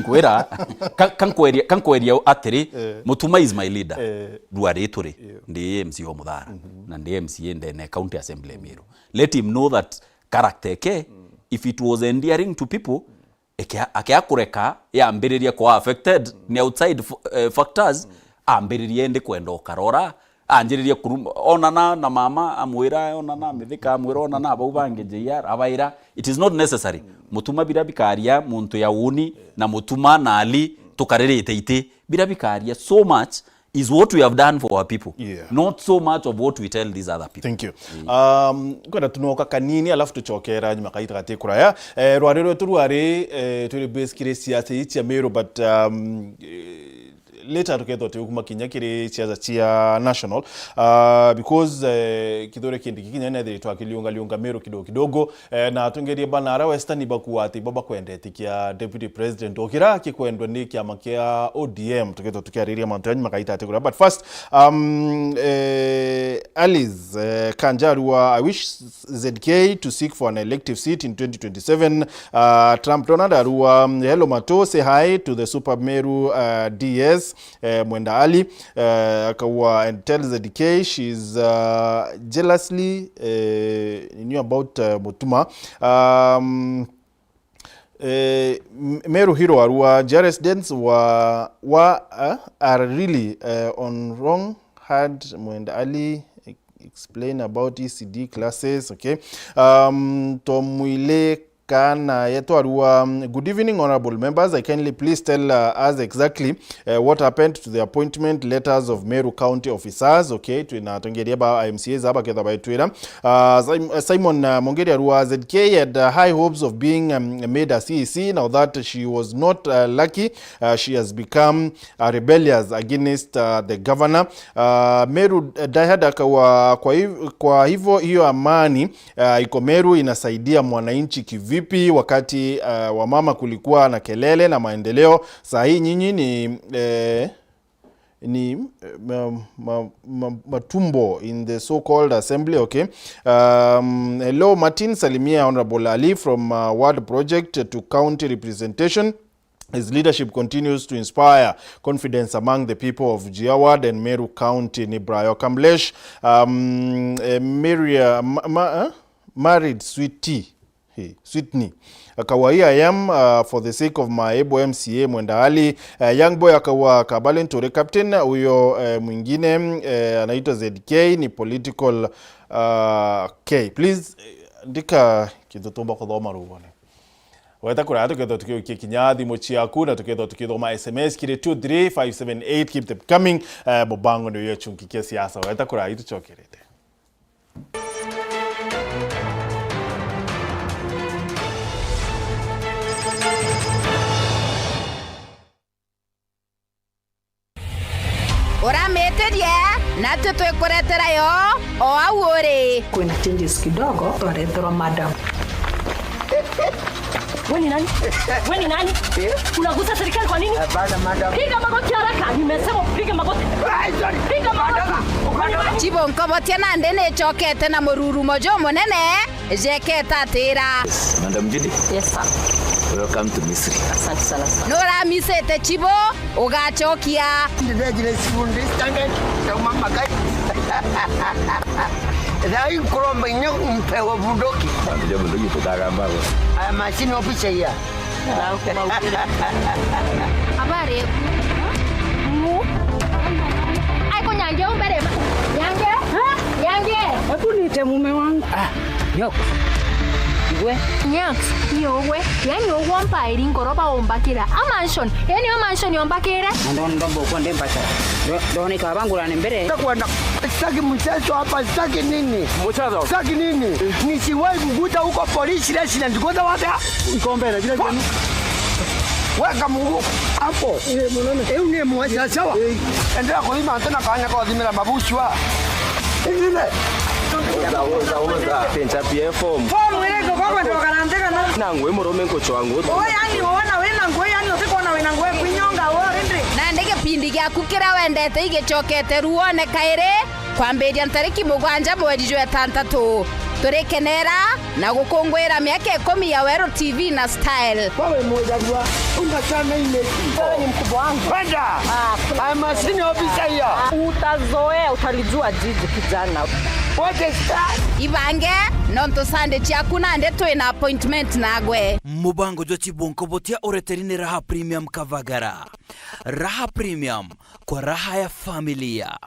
kwera kankweria atiri Mutuma is my leader. Duare turi ndi MCO Muthara na ndi MCA ndene county assembly Meru. Let him know that character ke if it was endearing to people akiakureka ya ambiriria kwa affected ni outside factors ambiriria ende kwenda karora anjiriria onana na mama amwira onana mithika amwira onana abaubange JR abaira it is not necessary. Mutuma birabikaria muntu ya uni na Mutuma na Ali tukarerete ite birabikaria so much is what we have done for our people, not so much of what we tell these other people. Thank you. Kwenda tunoka kanini alafu tuchokera nyuma kaita kate kuraya rwarero turuare tuli base kire Ciaca Cia Meru but later tuketho tukuma kinya kiri Ciaca Cia National because kidore kindi kikinya na thiri twakiliunga Meru kidogo na tungerie banara western bakuati baba kwendete kia deputy president okira kikwendwa ni kiama kia ODM tuketho tukiariria mantanyi makaita ategura. But first Alice Kanjarua, I wish ZK to seek for an elective seat in 2027. Trump Donald Arua, hello Mato, say hi to the Super Meru DS Mwenda Ali akawa and tell ZK she's jealously knew about Mutuma. Meru Hero Arua, residents are really on wrong. Had Mwenda Ali explain about ECD classes, okay. Tomwile Kana yeto Arua, good evening honorable members. I kindly please tell us exactly what happened to the appointment letters of Meru County officers, okay. Tuinatongeria ba IMCA zaba ketha ba Twitter. Simon Mongeri Arua, ZK had high hopes of being made a CEC. Now that she was not lucky, she has become rebellious against the governor. Meru Dayad kwa hivyo hiyo amani iko Meru inasaidia mwananchi kivipi wakati wamama kulikuwa na kelele na maendeleo. Saa hii nyinyi ni matumbo in the so-called assembly, okay. Hello Martin Salimia Honorable Ali from Ward Project to County Representation. His leadership continues to inspire confidence among the people of Giawad and Meru County. Nibrayo Kamlesh, married Sweetney. Akawa I am for the sake of my Ebo MCA Mwenda Ali. Young boy akawa Kabalen Tore captain. Uyo mwingine anaitwa ZK ni political K. Please ndika kidotomba kodoma rubone. Weta kura tuketho tukiukia kinyathi mochiaku na tuketho tukithoma SMS kire 23578. Keep them coming. Mubango ndio chunkikia siasa. Weta kura ituchokerete. Ora meterie na tutuekuretera yo o au uri kuna changes kidogo tuaretera madam. Wewe ni nani? Wewe ni nani? Unagusa serikali kwa nini? Bana madam. Piga magoti haraka. Nimesema piga magoti. Piga magoti. Chibo nkobotia na ndene chokete na mururu mojo monene jeketa tira. Madam Judy. Yes sir. Welcome to Misri. Asante sana sana. Nora misete chibo ugachokia. Ndejile sifundi standard ya mama kai. Dai kuromba inyo mpewa bundoki. Ndio bundoki kutaka mbao. Aya machine office ya. Habari. Mu. Aiko nyange umbere. Nyange? Nyange. Hebu niite mume wangu. Yoko. Iwe. Nyange. Niwe. Yani uwompa iringoroba ombakira. A mansion. Yani a mansion yombakira. Ndombo kwa ndemba cha. Ndoni kabangula mbere. Takwenda. Sitaki mchezo hapa, sitaki nini? Mchezo. Sitaki nini? Nisiwahi kukuta huko polisi resident. Ngoja wapi? Iko mbele vile vile. Weka Mungu hapo. Ni mmoja sawa. Endelea kulima tena kaanya kwa dhimira babushwa. Ile. Pencha pia form. Form ile kwa ndio kanandeka na. Na ngwe morome nkocho wangu. Yani uona wena ngwe yani utikona wena ngwe kwinyonga wori ndi. Na ndege pindi gyaku kira wendete igicokete ruone kaire kwambiria ntariki mugwanja mweri jwa 6 turikenera na gukungwira miaka 10 ya Wero TV na Style. Wewe mmoja kwa unasema ile. Ni mkubwa wangu. Kwenda. I'm a senior officer here. Utazoea utalijua jiji kijana. What is that? Ibange nonto sande chiakuna nde twina appointment nagwe. Mubango jwa chibonko botia URETERI ni raha premium Kavagara. Raha premium kwa raha ya familia.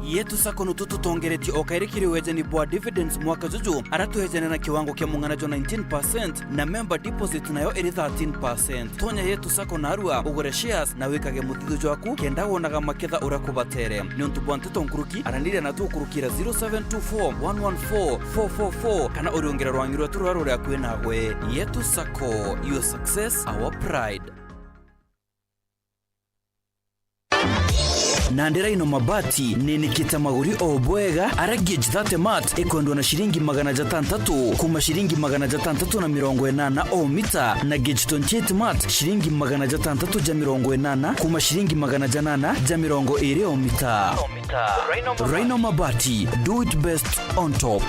yetu sako nututu tongereti okairikiri wejeni bwa dividends mwaka juju aratu hejene na kiwango kia mungana jo 19% na member deposit nayo eri 13%. Tonya yetu sako narua ugore shares na wikage muthido jwaku kenda wonaga maketha urakubatere niontu bwantito nkuruki aranire na tu kurukira 0724114444 kana oriongera rwangirwa turaro rya kwenagwe. Yetu sako, your success our pride. Nandera ino mabati nini kita maguri obwega ara gauge 30 mat ekondo na shilingi 600 kuma shilingi 680 o mita na gauge 28 mat shilingi 680 kuma shilingi 820 o mita. Raino mabati, do it best on top.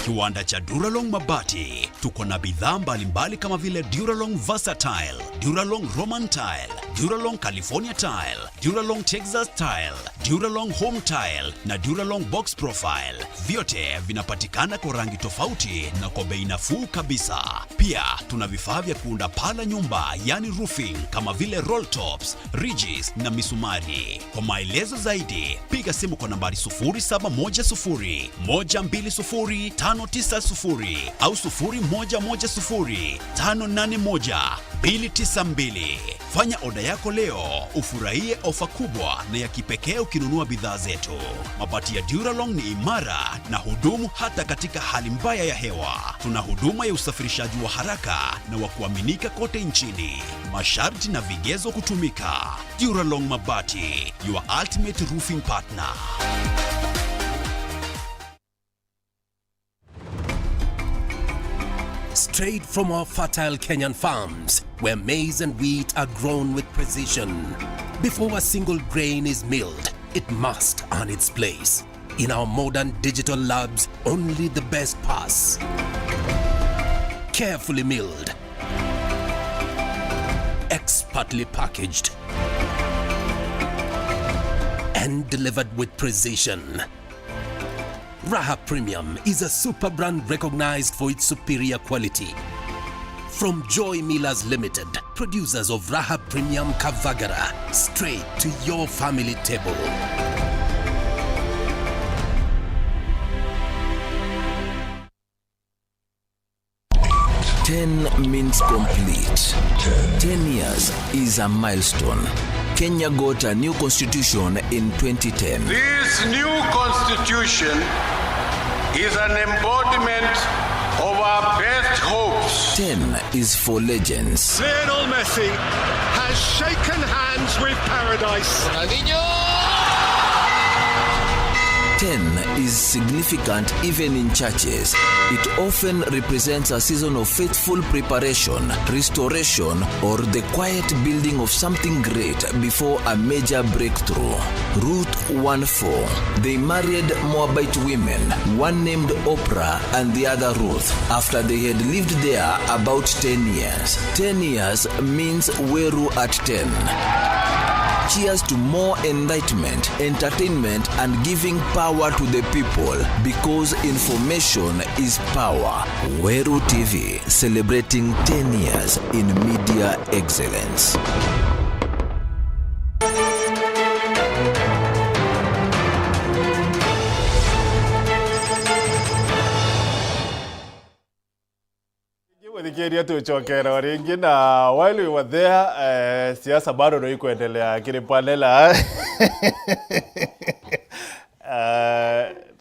Kiwanda cha Duralong Mabati, tuko na bidhaa mbalimbali kama vile Duralong Versatile, Duralong Roman Tile, Duralong California Tile, Duralong Texas Tile, Duralong Home Tile na Duralong Box Profile. Vyote vinapatikana kwa rangi tofauti na kwa bei nafuu kabisa. Pia tuna vifaa vya kuunda pala nyumba, yani roofing, kama vile roll tops, ridges na misumari. Kwa maelezo zaidi, piga simu kwa nambari 0710 120 590 au 0110 581 292. Fanya oda yako leo, ufurahie ofa kubwa na ya kipekee ukinunua bidhaa zetu. Mabati ya Duralong ni imara na hudumu hata katika hali mbaya ya hewa. Tuna huduma ya usafirishaji wa haraka na wa kuaminika kote nchini. Masharti na vigezo kutumika. Duralong Mabati, your ultimate roofing partner. Straight from our fertile Kenyan farms, where maize and wheat are grown with precision. Before a single grain is milled, it must earn its place. In our modern digital labs, only the best pass. Carefully milled, expertly packaged, and delivered with precision. Raha Premium is a super brand recognized for its superior quality. From Joy Millers Limited, producers of Raha Premium Kavagara, straight to your family table. Ten means complete. 10 years is a milestone. Kenya got a new constitution in 2010. This new constitution is an embodiment of our best hopes. 10 is for legends. Lionel Messi has shaken hands with paradise. Ronaldinho! 10 is significant even in churches. It often represents a season of faithful preparation, restoration, or the quiet building of something great before a major breakthrough. Ruth 1:4. They married Moabite women, one named Oprah and the other Ruth, after they had lived there about 10 years. 10 years means Weru at 10. Cheers to more enlightenment, entertainment, and giving power to the people, because information is power. Weru TV, celebrating 10 years in media excellence. Nikiria tuchokera ringi na while we were there, siasa bado ndio ikuendelea kilipanela.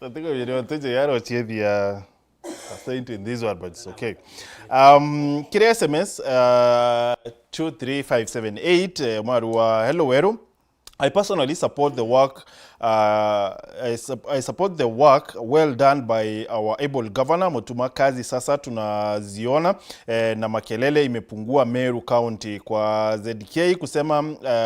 Tatiko video tuje yaro chebia saying in this one, but it's okay. Kile SMS 23578 Marua, hello Weru. I personally support the work. I support the work well done by our able governor. Mutuma kazi sasa tunaziona na makelele imepungua Meru County. Kwa ZK kusema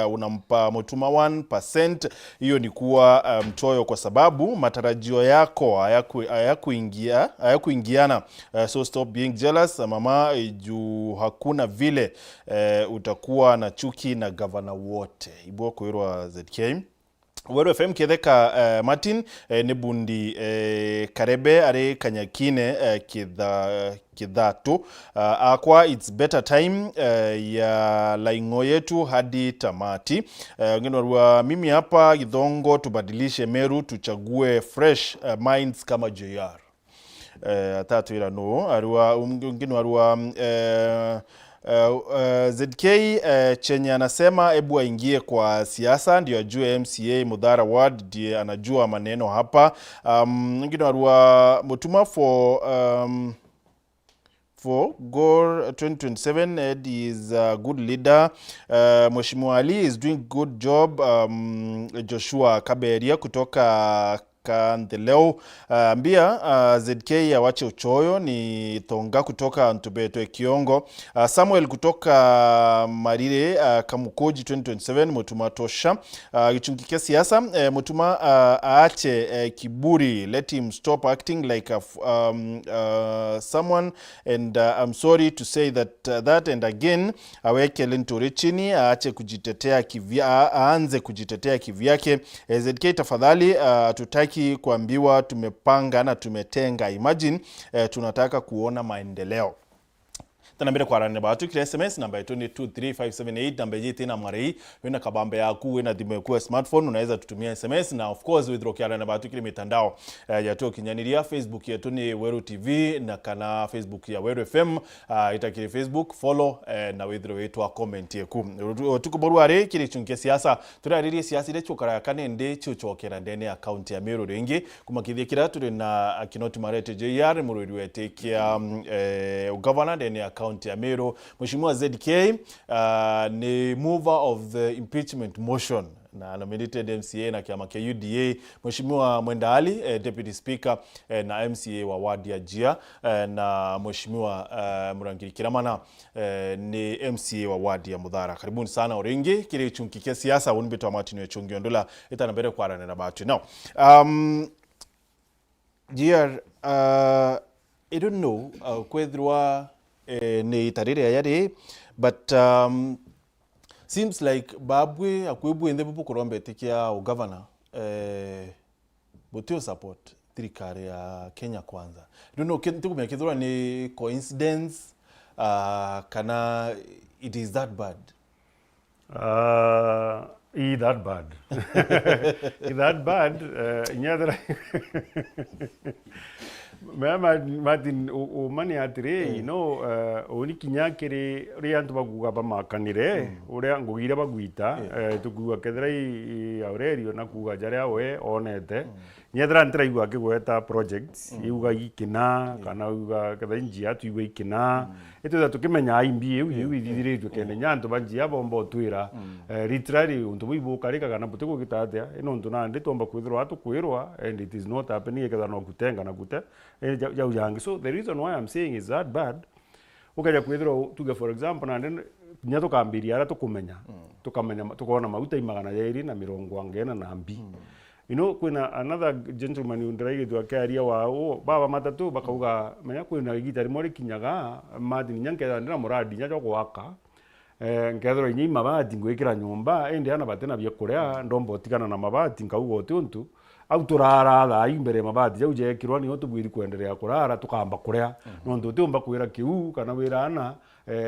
unampa Mutuma 1%, hiyo ni kuwa mchoyo, kwa sababu matarajio yako hayakuingiana. So stop being jealous mama, juu hakuna vile utakuwa na chuki na governor wote. Ibo kuirwa ZK. Wero FM ketheka Martin ni bundi karebe are kanyakine kidhatu akwa it's better time ya laingo yetu hadi tamati. Ngine warua mimi hapa Githongo tubadilishe Meru tuchague fresh minds kama JR. Tatu ila no arua ngine warua ZK chenye anasema ebu aingie kwa siasa ndio ajue MCA Mudhara Ward ndiye anajua maneno hapa. Ngine warua mutuma for Gore 2027. Ed is a good leader. Mheshimiwa Ali is doing good job. Joshua Kaberia kutoka Kandeleo ambia ZK awache uchoyo. Ni Thonga kutoka Ntubeto Kiongo. Samuel kutoka Marire Kamukoji 2027 mutuma tosha. Gichunge siasa mutuma aache kiburi, let him stop acting like someone, and I'm sorry to say that and again aweke Linturi chini, aache kujitetea aanze kujitetea kivyake. ZK tafadhali tutaki kuambiwa tumepanga na tumetenga. Imagine tunataka kuona maendeleo. Tanambira kwa rane batu kile SMS namba yetu ni 23578 namba yetu na marei wena kabambe yaku wena dimekuwa smartphone unaweza tutumia SMS na of course withdraw kia rane batu kile mitandao ya tuo kinyaniria. Facebook yetu ni Weru TV na kana Facebook ya Weru FM itakiri Facebook follow na withdraw yetu wa comment yeku tukuboru are kile chunke siasa turariri siasa ile chukara kane nde chuchokera ndene account ya Meru rengi kumakithikira turi na Akinoti Marete JR mururi wetekia governor ndene account ya Meru. Mheshimiwa ZK ni mover of the impeachment motion na nominated MCA na kiama kia UDA. Mheshimiwa Mwenda Ali deputy speaker na MCA wa ward ya Jia na Mheshimiwa Murangiri Kiramana ni MCA wa ward ya Mudhara. Karibuni sana Oringi kile chunkikia siasa unbeto wa Martin Wechungi Ondula ita mbere kwa rane na batu. Now JR I don't know kwethwa ni tarire yari but seems like babwe akwebwe ende bubu kurombe tikia o governor botio support trikare ya Kenya Kwanza. I don't know ntikumya kithura ni coincidence kana it is that bad. That bad. That bad nyadra Martin o mani atire you know oni kinyakire ri antu baguga bamakanire uri ngugire bagwita tukuga kethira I Aurelio na kuga jare we onete nyedra ntira igwa kigweta projects iuga ikina kana uga ketha njia tu igwa ikina ito tukimenya imbi iu ithithiritwe kende nyantu banjia bombo twira literally untu bibu karika kana butiko gitatia ino untu na nditomba kwithirwa atukwirwa and it is not happening ketha no kutenga na gute jau yangi. So the reason why I'm saying is that bad ukaja kwithirwa tuge for example na nyato kambiria ara tukumenya tukamenya tukona mauta imagana yairi na mirongo angena na mbi. You know, kuna another gentleman undraige tu akaria wa baba matatu bakauga menya kuna gitari mori kinyaga madi nyanke ndira muradi nyacho gwaka ngethero nyi mabati ngwikira nyumba ende ana batena bya kurea ndombo tikana na mabati ngaugo tuntu au turara tha imbere mabati jau je kirwa ni otubwiri kwendelea kurara tukamba kurea no ndotumba kwira kiu kana wira ana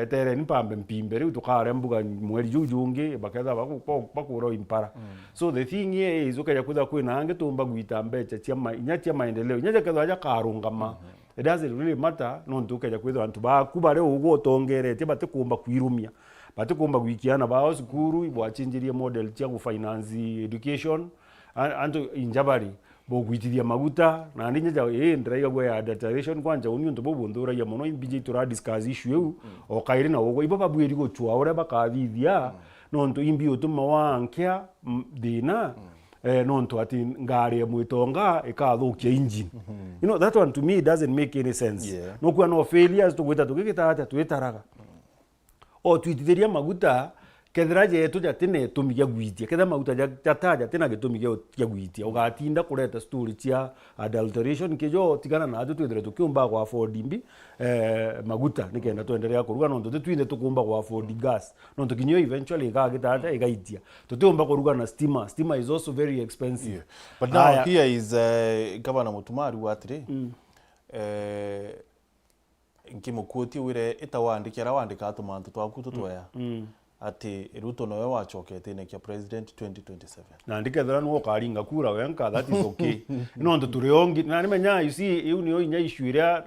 tere ni pambe mpimbe riu tukare mbuga mweri jujungi baketha bakuro impara. So the thing here is ukaya kuda kwina ange tumba gwita mbecha cia maendeleo nyaja ketha ja karungama. It doesn't really matter no ntukaja kwitha antu ba kubare ugo tongerete batikumba kwirumia batikumba gwikiana ba sukuru ibwachinjirie model cia ku finance education antu injabari bo gwitithia maguta na ndinya ja ndiraiga gwe ya declaration kwanja uni untu bobu ndura ya mono imbije tura discuss issue eu o kaire na ugo ibo babwiri go chwa ore bakathithia no ntu imbi utuma wankia dina no ntu ati ngari mwitonga ikathukia engine. You know that one to me doesn't make any sense. No kwa no failures to gwita tukigita ata twitaraga o twitithiria maguta kethira yetu jatine tumige gwitia ketha mauta jataja tena gitumige gwitia ugatinda kureta story cia adulteration kijo tigana na atu twithire tukiumba kwa afford imbi maguta nikenda twendelea kuruga no twinde tukumba kwa afford gas no tukinyo eventually igagitata igaitia tutiumba kuruga na steamer is also very expensive. Yeah. But now here is Governor Mutumari watire nkimukoti wire itawandikira wandika atumantu twaku tutwaya ati Ruto nowe wachokete ne kia president 2027 na ndikethera no karinga kura wenka that is okay no ndo turiongi na nimenya you see iu niyo inya ishuiria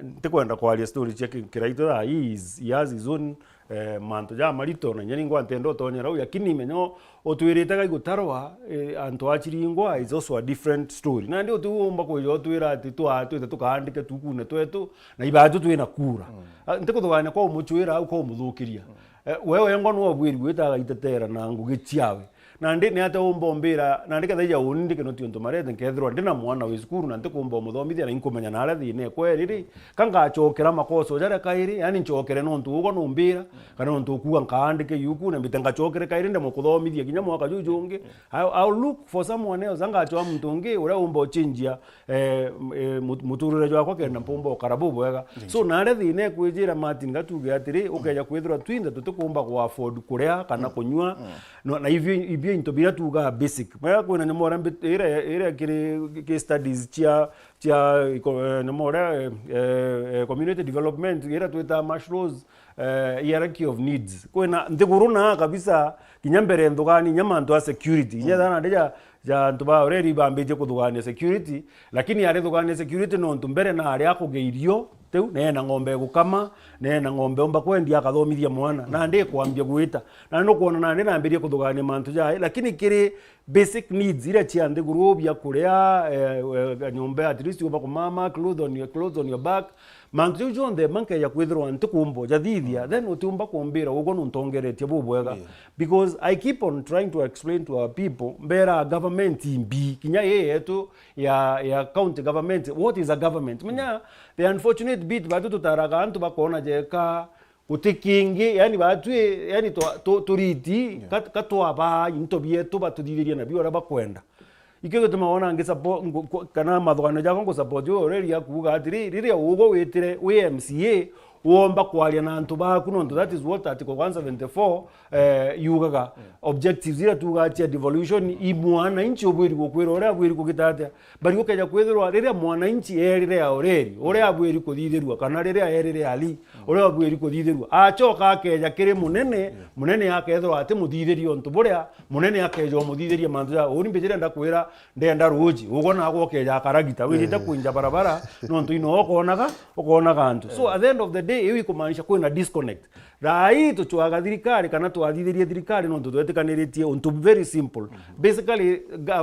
ndikwenda kwaria story cia kiraito tha he has his own manto ja marito na nyeni ngwa ntendo tonyera u yakini menyo otwiritaga igutarwa anto achiringwa is also a different story na ndio tuumba ko twira ati twete tukandike tukune twetu na ibatu twina kura ndikuthugania kwa umuchwira au kwa umuthukiria wewe ngo no bwiri gwitaga itetera na ngugi ciawe na ndi ni ate umbombira na ndike thaija unindike no tionto marete nkethirwa ndina mwana we skuru na ndikumba muthomithia na inkumenya na arathi ne kweriri kanga chokera makoso jara kairi yani nchokere no ntugo no mbira kana no ntukuga nkandike yuku na mbitenga chokere kairi ndemo kuthomithia kinya mwaka jujungi I'll look for someone else anga chwa mtungi ura umbo chinjia muturure jwa kwa kenda mpombo karabubu wega so na arathi ne kwijira matinga tuge atiri ukeja kwithirwa twinde tutukumba kwa afford kurea kana kunywa na hivyo into bila tuga basic maya kwena ni mora ira kire studies chia ni mora community development ira tuita mushrooms hierarchy of needs kwena ndiguruna kabisa kinyambere ndogani nyamanto a security nyadana deja ja ntuba already bambeje kuthugania security lakini ari thugania security no ntumbere na ari akugeirio teu nena ng'ombe gukama nena ng'ombe omba kwendia akathomithia mwana na ndi kwambia gwita na no kuona na ndi nambirie kuthugania mantu jai lakini kiri basic needs ira cia ndi gurubia kuria nyombe at least uba kumama clothes on your back mantu jonde manke ya kwithirwa ntukumbo jathithia then utumba kumbira ugo nuntongeretie bubwega because I keep on trying to explain to our people mbera government imbi kinya yetu ya county government what is a government menya the unfortunate bit batu tutaraga antu bakona jeka utikingi yani batu yani turiti katwa into bietu batudithiria na biora bakwenda ikyo tumaona ngisa kana mathogano jako ngo support yo already akuga atiri riria ugo witire we MCA uomba kwaria na antu baku no that is what article 174 yugaga objectives ira tugatia devolution imwana inchi obwiri gukwira ora abwiri kugitata bari ukeja kwithirwa riria mwana inchi erire ya oreri ore abwiri kuthithirwa kana riria erire ali ore abwiri kuthithirwa achoka akeja kiri munene akethirwa ati muthithirio ntu buria munene akeja muthithiria mantu ya uri mbijire ndakwira ndenda ruji ugo na agokeja akaragita wirite kuinja barabara no ntu ino okonaga antu so at the end of the day iwi kumaanisha kwina disconnect rai tuchwaga thirikari kana twathithirie thirikari no tutwetikaniretie unto very simple basically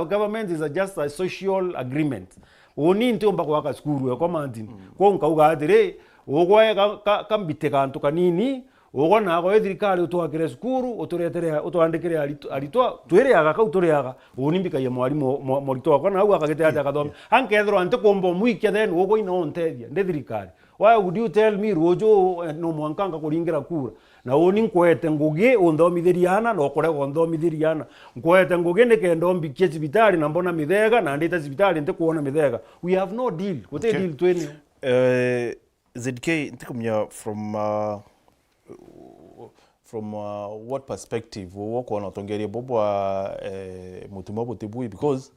government is just a social agreement oni ntiomba kwa skuru kwa mandini kwa nkauga atire ugwe kambite kantu kanini ugo nago thirikari utwakire skuru uturetere utwandikire aritwa twiriaga kau turiaga unimbikaye mwarimu morito kwa na au akagite ati akathoma ankethro ante kombo muikia then ugo ina ontethia ndi thirikari why would you tell me rojo no mwankanga kuringira kura na oni nkwete ngugi undhomithiriana no kore undhomithiriana nkwete ngugi nikenda ombikie cibitari na mbona mithega na ndita cibitari nte kuona mithega we have no deal kote deal twene ZK ntikumya from what perspective woko na tongeria bobwa mutumo botibui because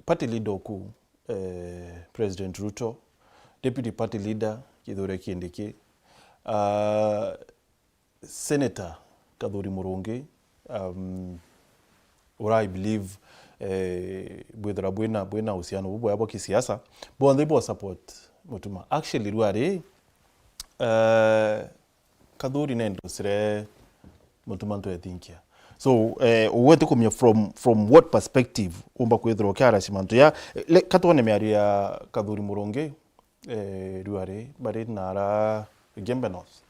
party leader ku President Ruto, Deputy Party Leader Kithure Kindiki, Senator Kadhuri Murungi, or I believe bwethera bwina usiano bubwa yabo kisiasa bonde bo support mutuma actually ruare Kadhuri nendo sire mutuma nto ethinkia so uwete kumya from what perspective umba kwethera kyara simanto ya katone meari ya Kadhuri Murungi ruare bare nara gembenos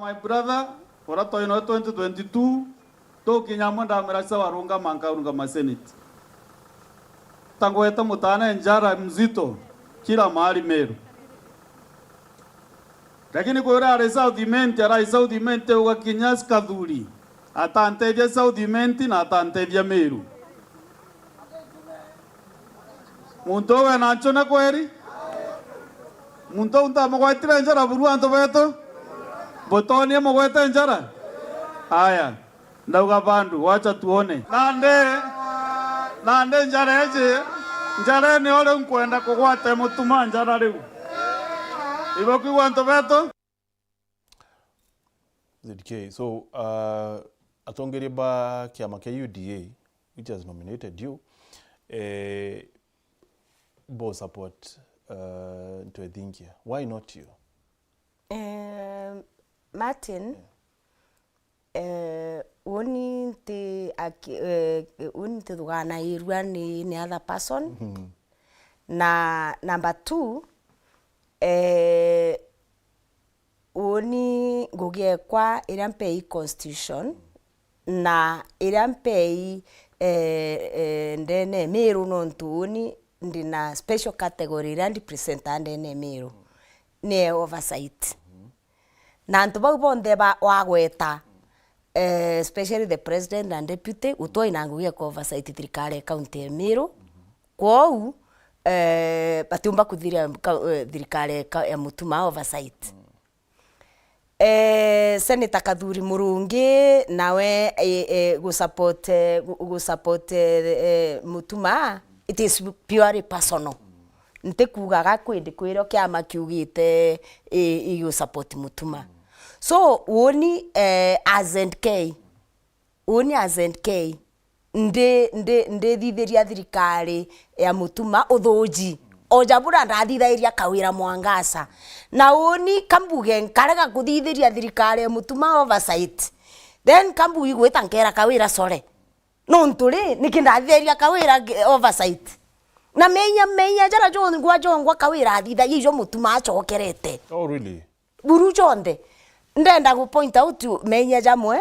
my brother ora toino 2022 to kinyamanda mirasa warunga manka urunga masenate tangweta mutana njara mzito kila mahali Meru. Lakini kwa ura South Imenti ugakinyas kadhuri. Atantedia South Imenti na atantedia Meru. Muntu we nachona kweri? Muntu unta mugwetira njara buruanto beto? Botoni mugweta njara? Haya. Ndauga bandu wacha tuone. Nande njara eje. Njara ni ole nkwenda kugwate mutuma njara riu. Ibo kigwanto beto? ZK. So, atongerie ba kiama kia UDA, which has nominated you, bo support to Edingia. Why not you? Martin, uni te dugana irua ni other person. Na number 2, uni ngugie kwa irampei constitution na irampei ndene Meru nontuni ndina special category randi present ndene Meru ne oversight na ntuba bonde ba wagweta especially the president and deputy utoi na ngugie kwa oversight thirikari county ya Meru kwou batumba kuthiria thirikari ya mutuma oversight. Senator Kadhuri Murungi nawe go support mutuma, it is purely personal. Nte kugaga kwende kwiro kiama kiugite go support mutuma. So woni azentk nde thithiria thirikari ya mutuma uthoji ojabura ndathithairia kawira Mwangasa na woni kambuge nkarega kuthithiria thirikari ya mutuma oversight then kambugi gwita nkera kawira sore no nturi nikindathithairia kawira oversight na menya jara jongwa kawira thitha yijo mutuma achokerete. Oh really? Buru jonde ndenda ku point out menya jamwe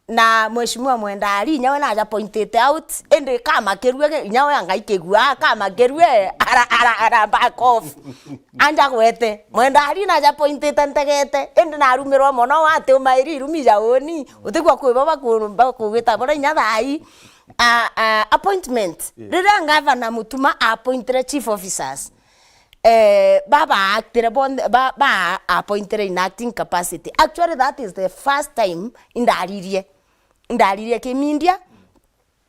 na mheshimiwa Mwendari nyawe na aja pointed out ende kama kerwe nyawe angaikegua kama kerwe ara back off anja gwete Mwendari na aja pointed ntegete ende na rumirwa mono wate umairi rumija oni utegwa kweba bakugita bora nyathai appointment rira ngava na mutuma appointed chief officers baba acted ba appointed in acting capacity. Actually that is the first time in the ndaririe kimindia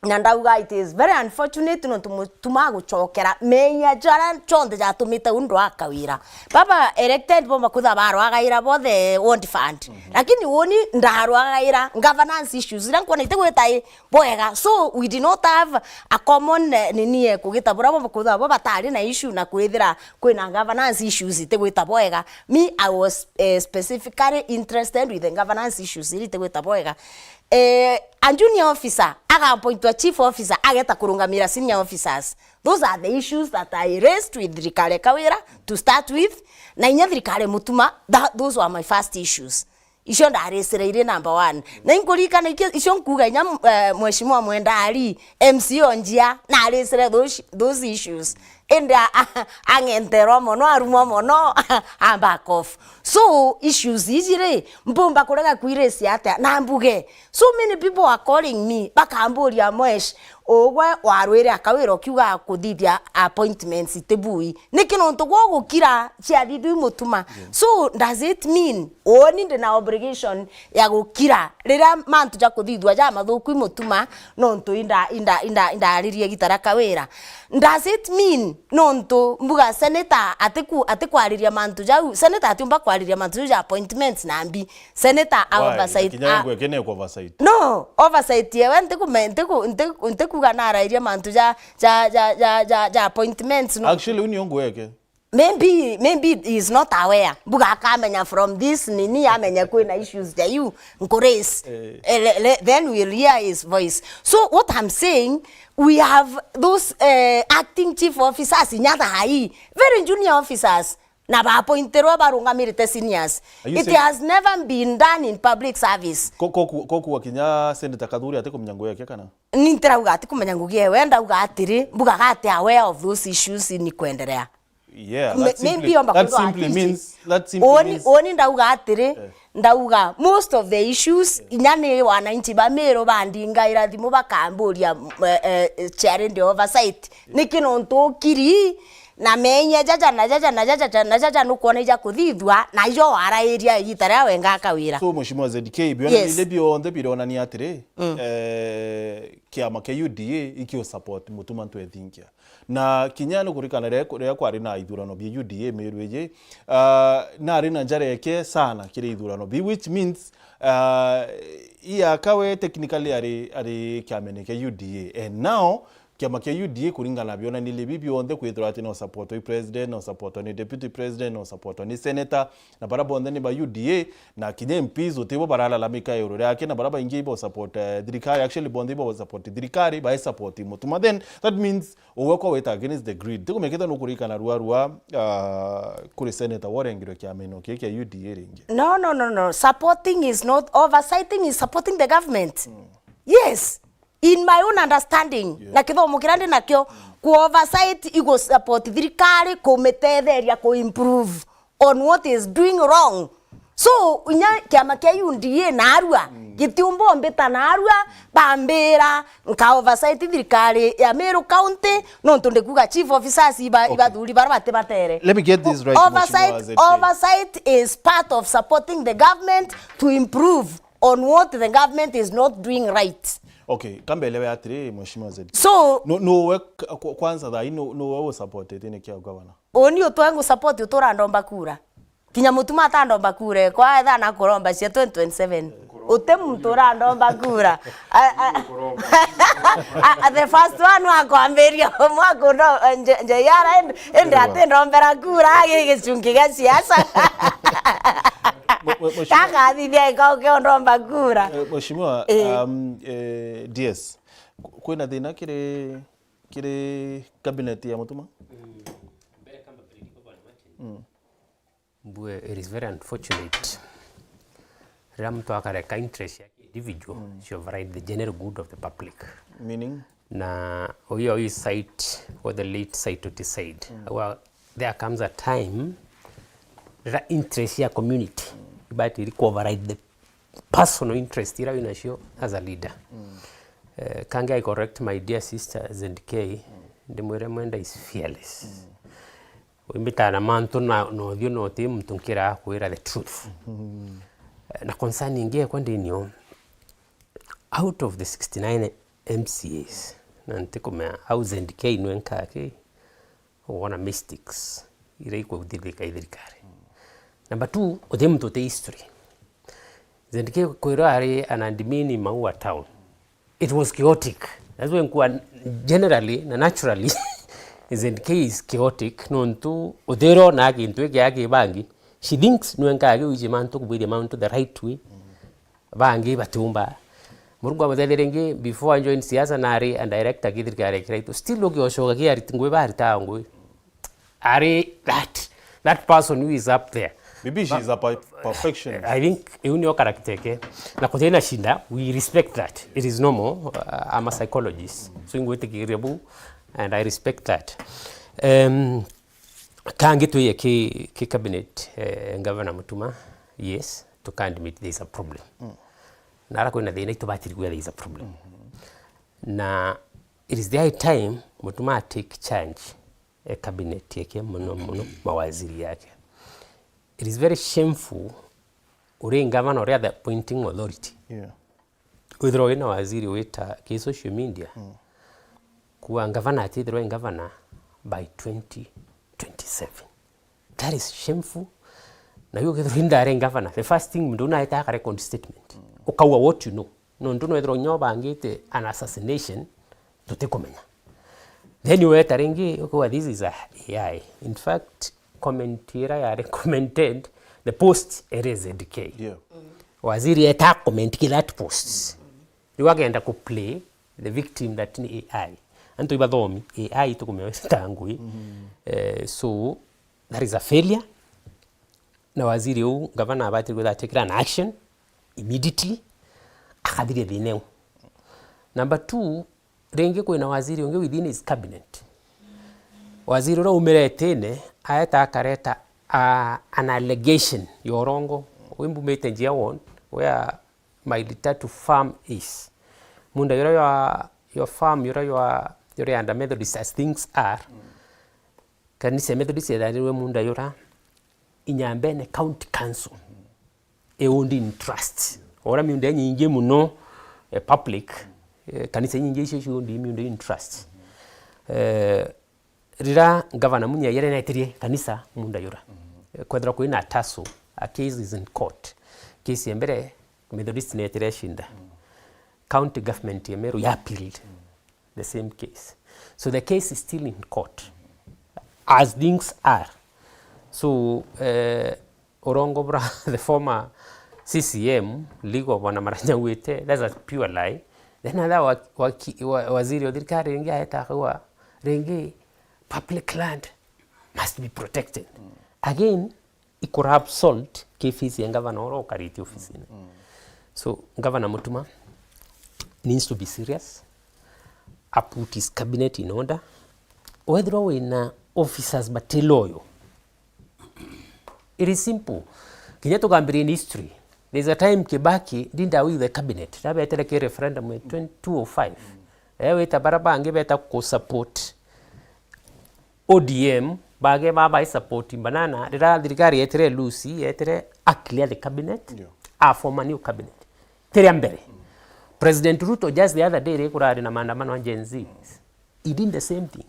na ndauga it is very unfortunate no tuma guchokera menya jara chonde jatumite undu akawira baba elected bomba kutha baro agaira bothe want fund lakini woni ndaro agaira governance issues rankona itegwetai boega so we did not have a common nini kugita bora bomba kutha baba tari na issue na kwithira kwina governance issues itegweta boega. Me I was specifically interested with the governance issues itegweta boega. A junior officer aga appointwa chief officer ageta kurungamira senior officers. Those are the issues that I raised with thirikari kawira to start with na inya thirikari mutuma. Those were my first issues. Isho ndaresereire number 1 na inkurikana isho nkuga inya mheshimiwa Mwendari MC onjia na aresere those issues and angentero mono arumo mono back off. So issues izire mbomba kurega kuiresi ata na mbuge. So many people are calling me bakamburia mwesh ogwe warwere akawira kiuga kuthithia appointments itebui nikino ntogwo gukira cia thithu mutuma. So does it mean oni ndina obligation ya gukira rira mantu ja kuthithwa ja mathuku mutuma no ntu inda aririe gitara kawira? Does it mean no ntu mbuga senator atikwariria mantu jau senator atumba kwariria mantu ja appointments na mbi senator oversight no oversight yewe ntiku kugana rairia mantu ja appointments no. Actually uniongo yake maybe he is not aware buga akamenya from this nini amenya kwina issues that you raise then we'll hear his voice. So what I'm saying, we have those acting chief officers in Nyata Hai, very junior officers na bapointerwa barungamirite seniors. It has never been done in public service. Koku wakinya Senator Kadhuri ate kumenya ngugi yake kana nintirauga ati kumenya ngugi ye wenda uga atiri mbuga gate aware of those issues ni kuendelea. Yeah, that simply means oni ndauga atiri ndauga most of the issues inyane wananchi ba Meru bandinga irathimo bakamburia charity oversight nikino ntokiri na menye jaja nukuona ija kuthithwa na ijo wara area itara wenga kawira. So Mheshimiwa ZK biona ile bionde birona ni atire kiama ke UDA ikio support mutuma ntwe thinkia na kinyano kurikana ria kwari na ithurano bi UDA Meru eje na rina njareke sana kire ithurano bi which means iya kawe technically ari kiamene ke UDA and now kiama kia UDA kuringana biona ni lebi bionde kwithira ati no support o president no support ni deputy president no support ni senator na baraba onde ni ba UDA na kinye MPs otebo barala la mika euro yake na baraba ingi bo support dirikari actually bonde bo support dirikari ba support mutuma then that means oweko weta against the grid tiko meketa no kurikana ruarua kuri senator warengiro kia meno kia UDA ringi. No, supporting is not oversighting, is supporting the government. Yes, in my own understanding, na kithomo kirandi nakyo ku oversight igo support thirikari kumetetheria ku improve on what is doing wrong. So inya kiama kia UDA na arua gitiumbo mbeta na arua bambera nka oversight thirikari ya Meru County no ntonde kuga chief officers iba thuri barabate batere. Let me get this right. Oversight is part of supporting the government to improve on what the government is not doing right. Okay, kambelewe atire Mheshimiwa ZK. So no kwanza dai no wewe support ene kia governor. Oni otwangu support utora ndomba kura. Kinya mutuma atandomba kura kwa etha na kuromba cia 2027. Ute mutora ndomba kura. The first one wakwamberia mwako ndo nje yara ende atendombera kura agigicungi gia siasa. Kaka thithia ikao ndomba kura. Mheshimiwa DS kwina thina kire cabinet ya mutuma? It is very unfortunate. Ramto akareka interest ya individual she override the general good of the public. Meaning? Na oyo site or the late site to decide. Well, there comes a time that interest ya community but it override the personal interest ira inasho as a leader. Kange I correct my dear sister ZK, ndimwire mwenda is fearless. Wimbita na mantu na no dio no team tunkira kuira the truth. Na concerning ngie kwende nyo out of the 69 MCAs na ntikomea au ZK nwenka ke wana mystics ira iko kudilika idhirikari. Number 2 odem to the history. ZK kuira ari anandimini Maua town. It was chaotic. That's when generally na naturally ZK is chaotic nontu odero na kintu yake bangi she thinks nwenka age uji mantu kubidi mantu the right way bangi batumba murugwa muthelerenge before I join siasa nari and director githirikare kiraitu still logi oshoga ki ari ngwe bari tangwe ari that person who is up there maybe she is a perfectionist. I think unio character ke na kutena shinda we respect that it is normal. I'm a psychologist so ngwe tikirebu and I respect that. Kange to ye ke cabinet governor mutuma yes to can't admit there is a problem. Nara ko na thina to batiri where there is a problem. Na it is the high time mutuma take charge cabinet yake muno mawaziri yake. It is very shameful ure governor or the appointing authority. Yeah. Withdraw na waziri weta ke social media. Kuwa governor atithirwa governor by 2027. That is shameful. Na you get indirect governor. The first thing mnduna ita record statement. Ukawa what you know. No nduno edro nyoba ngite an assassination to tekomenya. Then you wait arengi ukawa this is a AI. In fact, commentira ya recommended the post RZK. Yeah. Waziri eta comment that posts. You wagenda ku play the victim that ni AI. Anto ibadhomi AI tukumeweza tangui. So that is a failure na waziri huu gavana abati gwetha take an action immediately akathire thine. Number 2, ringi kwina waziri ungi within his cabinet. Waziri ura umiretene aeta akareta an allegation yorongo wimbumete njia won where my little farm is. Munda yura your farm yura under Methodist as things are. Kanisa Methodist yadariwe munda yura inyambene county council owned in trust. Ora miunda nyingi muno public kanisa nyingi isho owned miunda in trust. Rira governor munya yere naitirie kanisa munda yura. Kwethra kwina ataso a case is in court. Case yembere Methodist naitirie shinda. County government ya Meru ya appealed the same case. So the case is still in court as things are. So Orongo Bra, the former CCM legal bwana Maranya Wete, that's a pure lie. Then another waziri odirikari rengi aeta kwa rengi public land must be protected. Again, it could have solved kefisi ya governor oro kariti office. So Governor Mutuma needs to be serious. Put his cabinet in order. Whether we na officers bateloyo. It is simple. Kinyato gambiri in history. There's a time Kibaki didn't with the cabinet. Rabe atereke referendum in 2005. Ewe tabaraba ange beta ko support ODM bage baba support banana. Dira dirigari etere Lucy etere clear the cabinet. Form a new cabinet. Teriambere. President Ruto just the other day rekurari na maandamano ya Gen Z. He did the same thing.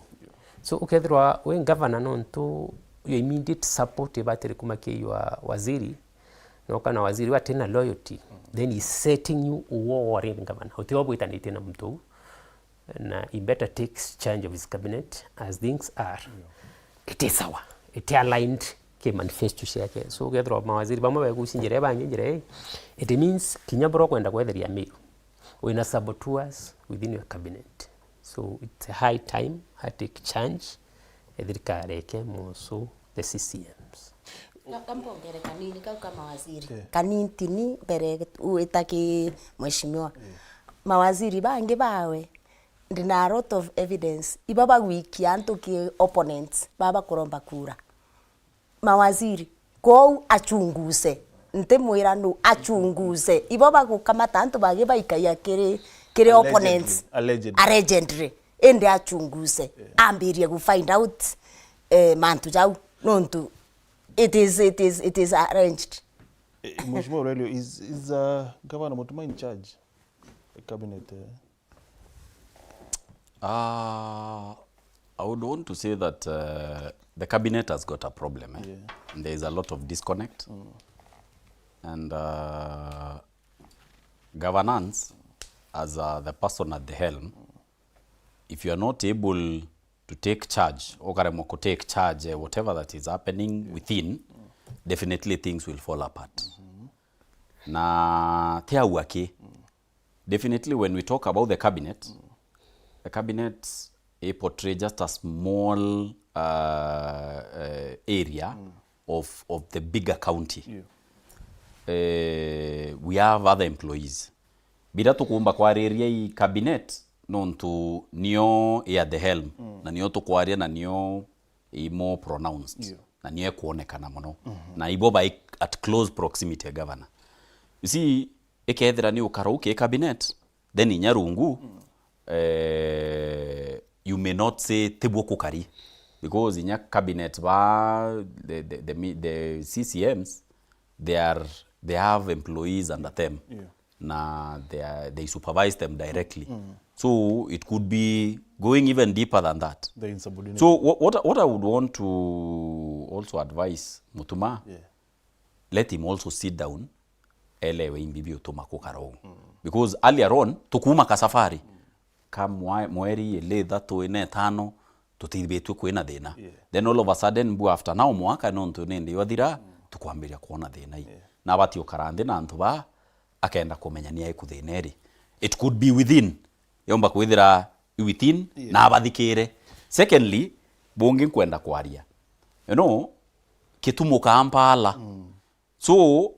So ukethirwa when governor nonto your immediate support bateri kumake your waziri no kana waziri wa tena loyalty then he's setting you war in governor. Utiwabu itanite na mtu na he better takes charge of his cabinet as things are. It is our. It aligned ke manifesto yake. So ukethirwa mawaziri bamwe bagusinjire banjire it means kinyaboro kwenda kwetheria Meru. We na saboteurs within your cabinet. So it's a high time I take change. Edrikareke moso the CCMs. Kampongere kanini kama waziri. Kanintini bere uitaki mheshimiwa. Mawaziri bange bawe. Ndina a lot of evidence. Ibaba wiki anto ki opponents baba kuromba kura. Mawaziri go achunguse. Ntemwira no achunguze ibaba kukamata antu bage baikaya kere opponents allegedly ende achunguze ambirie ku find out mantu jau nontu it is arranged. Mheshimiwa Aurelio, is Governor Mutuma in charge the cabinet? I would want to say that the cabinet has got a problem. And there is a lot of disconnect. And governance, as the person at the helm, if you are not able to take charge, or take charge, whatever that is happening within, definitely things will fall apart. Na tea wake, definitely when we talk about the cabinet portrays just a small area of the bigger county. We have other employees. Bida tukuumba kwa area hii cabinet nontu nio at the helm na nio tukwaria na nio more pronounced na nio kuonekana muno na ibo by at close proximity governor. You see ekethira ni ukarauke cabinet then inyarungu you may not say tebwo kukari because in your cabinet the CCMs they have employees under them. Na they supervise them directly. So it could be going even deeper than that. So what I would want to also advise Mutuma, let him also sit down elewe imbibio tumakukarao. Because earlier on tukuma kasafari kama mweri ele thato ine tano tutibetwe kwena thina. Then all of a sudden after now mwaka nonto nende wathira tukwambiria kuona thina hii. Na bati ukarande na ntuba akaenda kumenyania ikuthineri. It could be within. Yomba kwithira within na abathikire. Secondly, bonge kwenda kwaria. You know, kitumo Kampala So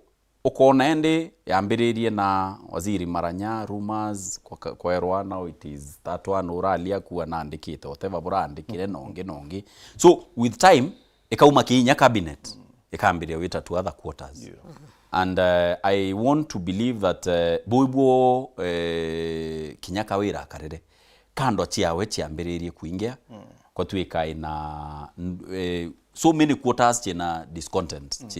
ukona ende yambiririe na waziri Maranya rumors kwa erwa now it is that one uralia kuwa na andikite whatever bora andikire nonge so with time ikauma kinya cabinet ikambiria wita to other quarters and I want to believe that boibo kinyaka wira karere kando chiawe chiambiririe kuingia kwa tuika ina so many quarters chena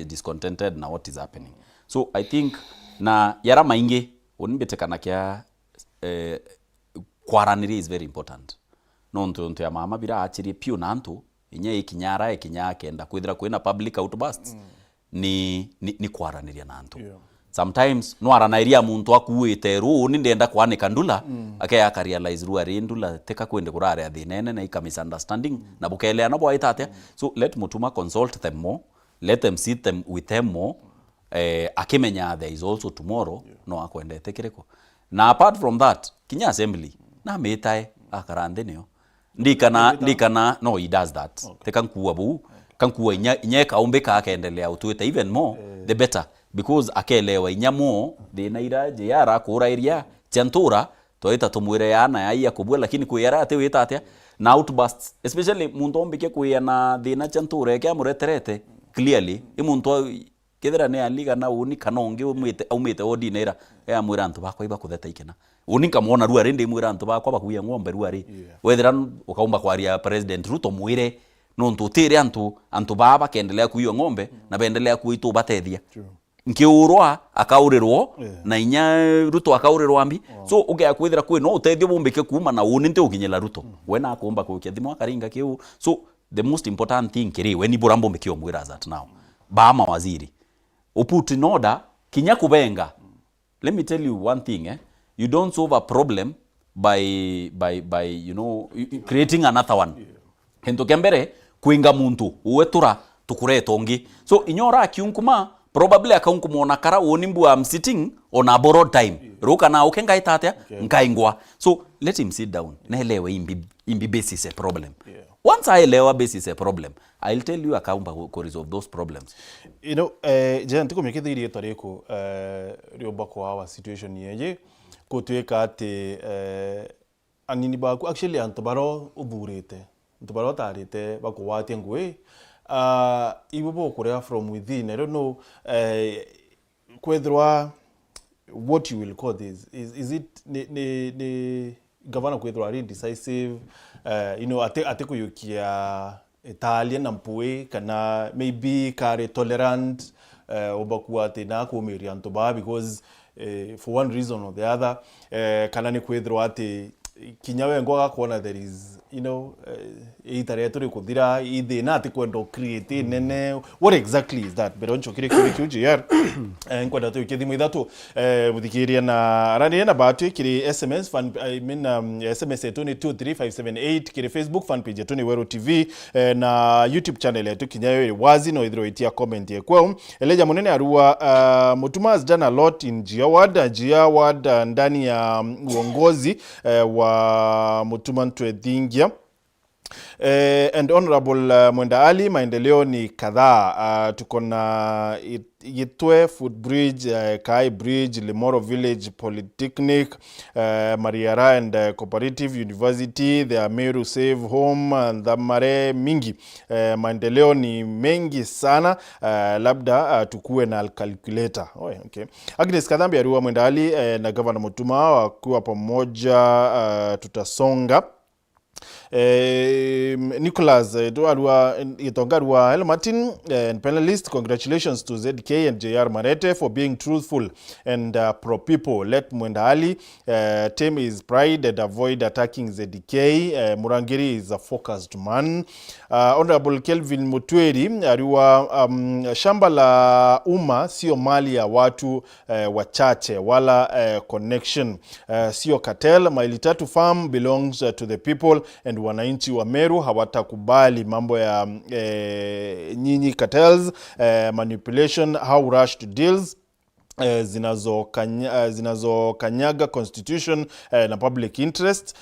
discontented na what is happening. So I think na yara maingi unibetekana kia kwaraniri is very important. Nonto ya mama bira achiri pio nanto inye ikinyara kenda kwithira kwina public outbursts ni kwaraniria nanto. Sometimes no aranairia muntu akuite ru ni ndenda kwanika ndula akaya ka realize ru ari ndula teka kwende kurare athinene na ika misunderstanding na bukelea na boita atia. So let mutuma consult them more, let them sit them with them more. Akimenya there is also tomorrow no akwendete kireko na apart from that kinya assembly na metae akarande neo ndikana no he does that tekankuwa bu kankuwa inya kaumbe ka akaendelea utueta even more the better because akelewa inya more de naira je yara kura area chantura toita tumwire yana ya kubwa lakini kuyara ate weta atia na outbursts especially muntu ombike kuyana thina chantura yake amureterete clearly imuntu kethera ne aliga na uni kanonge umite ordinera ya mwira antu bakwa iba kutheta ikena uni kamona ruari ndi mwira antu bakwa bakuya ngombe ruari wethera ukaumba kwaria president Ruto mwire nontu tire antu baba kendelea kuyo ngombe na bendelea kuitu batethia nkiurwa akaurirwo na inya Ruto akaurirwa ambi so uge akwithira kwi no utethio bumbike kuma na uni nti ukinyela Ruto wena akumba kukia thimu akaringa kiu so the most important thing kiri weni burambo mbikio mwira that now ba mawaziri put in order kinya kubenga. Let me tell you one thing you don't solve a problem by you know creating another one. Hento kembere kuinga muntu uwetura tukure tongi so inyora kiunkuma probably akaunkumona kara onimbu am sitting on a borrowed time ruka na ukenga itatia nkaingwa so let him sit down naelewe imbi basis a problem. Once I elewa basis a problem, I'll tell you akaumba ko resolve those problems. You know, jana tiko mekithiri tareko rioba kwa our situation yeje ko tweka ate anini ba actually antobaro uburete. Antobaro tarete bako wate ngwe ibobo korea from within. I don't know kwethwa what you will call this is it the governor kwethwa indecisive you know ate kuyukia Italian na mpue kana maybe kare tolerant obakuwa tena kumiri antoba because for one reason or the other kana ni kwethwa ate kinyawe ngoga kuona there is you know itaretori kuthira ithina ati kwendo create nene what exactly is that but oncho kire kiuji yar nkwenda tu kithimu ithatu muthikiria na arani na batu kiri SMS fan I mean SMS yetu ni 23578 kiri Facebook fan page yetu ni Wero TV na YouTube channel yetu kinyayo wazi no ithiro itia comment yekwa eleja munene arua mutumas done a lot in Giawad ndani ya uongozi wa Mutuman Twethingia and honorable Mwenda Ali maendeleo ni kadhaa tuko na Yitwe Footbridge Kai Bridge Limoro Village Polytechnic Mariara and Cooperative University the Meru Save Home and the Mare mingi maendeleo ni mengi sana labda tukue na calculator okay. Agnes Kadhambi arua Mwenda Ali na Governor Mutuma wakiwa pamoja tutasonga Nicholas Eduardo Itongarua Hello Martin and panelist congratulations to ZK and JR Marete for being truthful and pro people. Let Mwenda Ali tame his pride and avoid attacking ZK. Murangiri is a focused man. Honorable Kelvin Mutweri ariwa shamba la umma sio mali ya watu wachache wala connection sio cartel. Maili Tatu farm belongs to the people and wananchi wa Meru hawatakubali mambo ya nyinyi cartels manipulation how rushed deals zinazokanyaga constitution na public interest.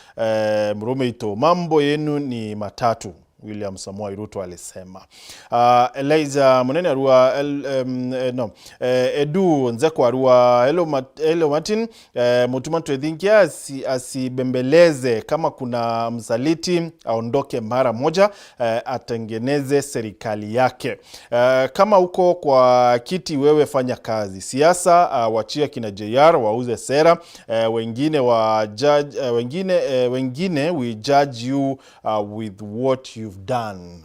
Mrume ito mambo yenu ni matatu William Samoei Ruto alisema. Eliza Munene Arua Edu Nzeko Arua hello Martin Mutuma tuedhinkia asibembeleze kama kuna msaliti aondoke mara moja, atengeneze serikali yake. Kama uko kwa kiti wewe fanya kazi. Siasa wachia kina JR wauze sera, wengine wa judge wengine we judge you with what you've done.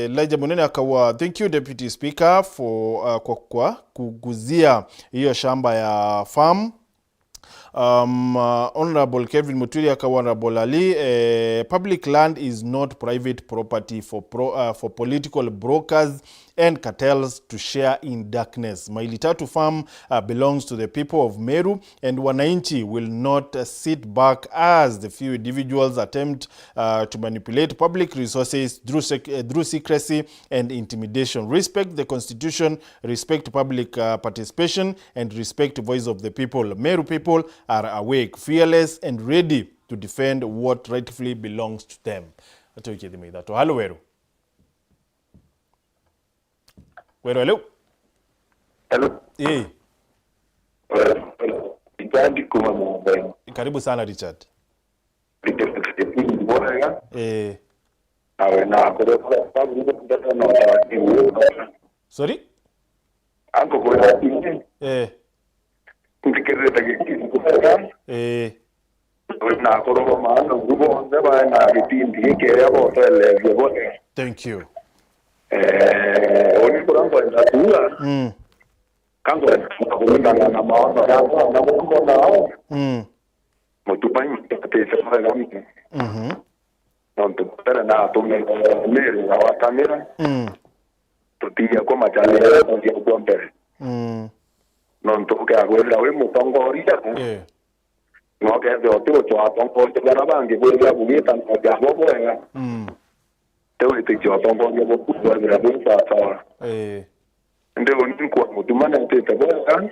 Laija Munene akawa, thank you Deputy Speaker for kwa kuguzia hiyo shamba ya farm. Honorable Kevin Muturi akawa, Honorable Ali, public land is not private property for political brokers and cartels to share in darkness. Maili Tatu farm belongs to the people of Meru, and wananchi will not sit back as the few individuals attempt to manipulate public resources through secrecy and intimidation. Respect the constitution, respect public participation, and respect the voice of the people. Meru people are awake, fearless, and ready to defend what rightfully belongs to them. Hello, Weru. Hello. Hello. Eh. Richard kuma mwanzo. Karibu sana Richard. Awe na kwa sababu na taratibu. Sorry? Anko kwa taratibu. Ndikereta kitu. Na kwa maana nguvu nzaba na vipindi kile hapo hotel vyo. Thank you. Oni kurango ndatua. Kango kuenda na maono yangu na mungu nao. Mutupanyi tete sana mimi. Nonto pera na tume mere na wakamera. Tutia kwa machale ya kwa mbele. Nonto kwa kwenda we mutongo orija. No ke de otro cho atongo de barabange bwela bugeta no ya boboenga. Tewe ticho atongo ya bokuwa de rabunsa sawa. Ndio ni kwa mutumana tete bwela.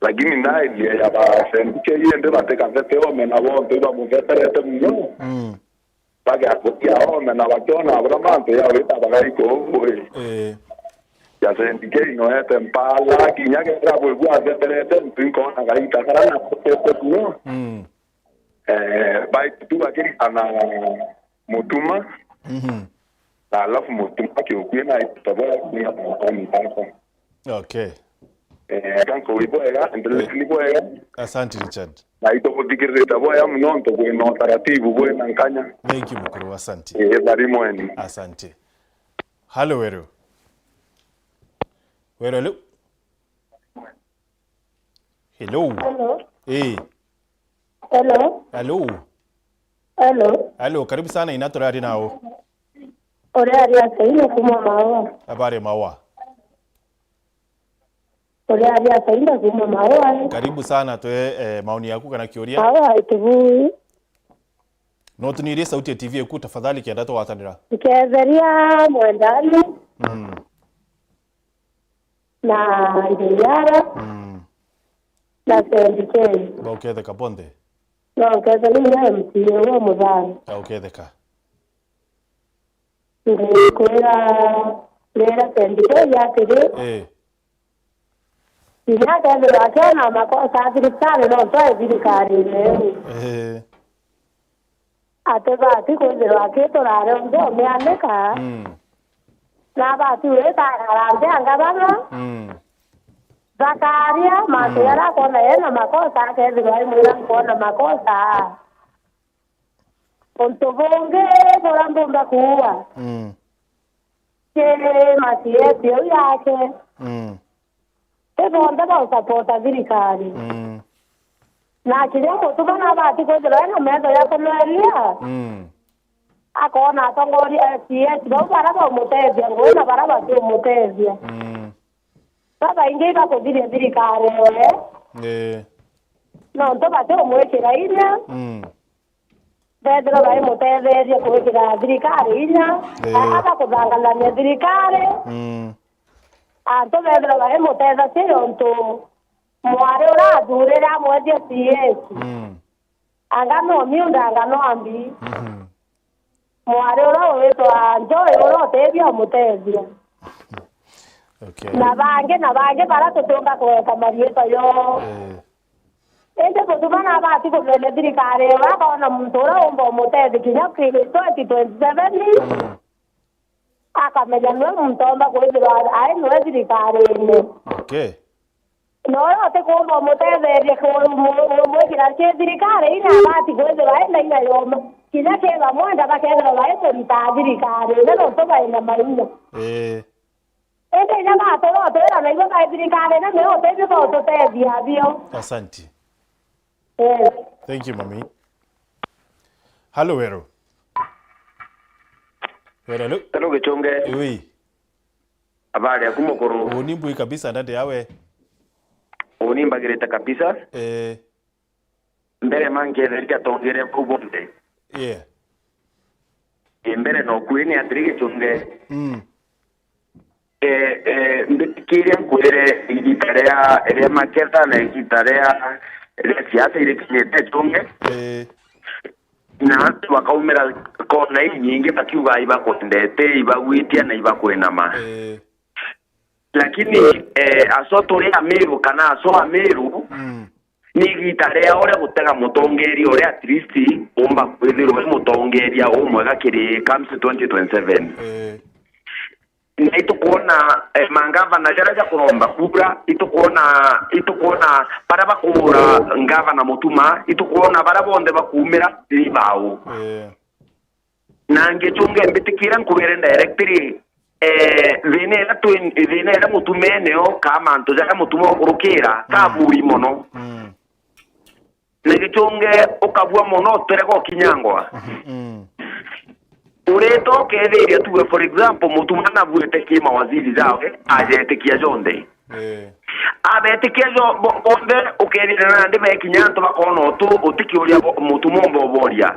Lakini naye ya ba sente yende bateka veteo mena bonto ba muveterete mno. Paga kotia o mena batona abramante ya beta bagaiko. Ya sente no ete mpala kinya ke trabo gua veterete mpinko na gaita karana kote no. Bai tu bakiri ana mutuma. Alafu mutuma kiukwena itaboa ni hapo ni hapo. Okay. Kanko wiboega endelea wiboega. Asante Richard. Na ito kutikireta boya mnonto kweno taratibu kwena nkanya. Thank you mkuru, asante. Bari mweni. Asante. Hello Weru. Hello. Hello. Hello. Hello. Hello. Hello. Hello, karibu sana inatorari nao. Orari asaina kuma mawa. Habari mawa. Orari asaina kuma mawa. Karibu sana toe maoni yako kana kioria. Mawa itubui. No tunire sauti ya TV ku tafadhali kienda to watanira. Ikezaria mwendani. Na ndiyara. Na sendike. Ba ukethe kabonde. No kezani na mtiyo wa mudhani. Uketheka. Lera sendike ya tede. Sinya kaza wakena makosa adirikane no toa dirikari ne. Ateba atiko zirwake to rare ndo meaneka. Na ba tuwe ta arande angabana. Zakaria matera kona yana makosa kaza wai mura kona makosa. Ontobonge borambo mbakuwa. Ke masieti yake. Ebo ndaba usapota dirikari. Na kile mtu bana bati ko jelo na medo ya komelia. Akona atongori CS ba baraba mutezi ngona baraba tu mutezi. Baba inge ba ko dirikari no ndo ba to mwekera ina. Pedro ba mutezi ya ko dirikari ina. Aba ko dangala dirikari. Anto Pedro ba mutezi sironto. Mware ora durera mwezi CS. Angano miunda angano ambi. mwari ora wetwa Joy ora tebia mutebia Okay. na bange para tutunga kweka marieta yo ende kutubana bati ko vele dirikare wakaona muntu ora ombo mutebe kinya kile 2027 akamenya nwe mtomba kwithira ai nwe dirikare ni Okay. no te ko mutebe ko mo kira che dirikare ina bati kwithira ai na ina yo kinya che ba mwenda bakendra ba eto dirikare no to ba ina mainya ende ina to era na iba dirikare na me te to te dia. Asante. Thank you, Mami. Hello, Wero. Hello. Hello, Gichunge. Oui. Habari ya kumokoro. Unimbui kabisa ndande yawe. Unimbagireta kabisa. Mbere manke derika tongere kubonde. Yeah. Mbere no kuini atrige Gichunge. Mbitikire nkuere igitarea ere maketa na igitarea ere siasa ire kinyete Gichunge. Na wakaumera kona nyingi bakiuga iba kondete iba witia na iba kwenama. Lakini asotori Ameru kana aso Ameru ni gitarea ore gutega mutongeri ore at least omba kwithirwe mutongeria umwega kiri comes 2027. Na itukuona mangava na jaraja kuromba kura itukuona para bakura ngava na mutuma itukuona bara bonde bakumira libao na Gichunge mbitikira nkubere directly venera mutumeneo kama ntoja mutuma kurukira kaburi mono na Gichunge ukabua mono terego kinyangwa ureto kederia tuwe for example mutumana vuete kima waziri zao ajete kia jonde abete kia jonde ukedira nande me kinyanto bakono tu utikiuria mutumombo boria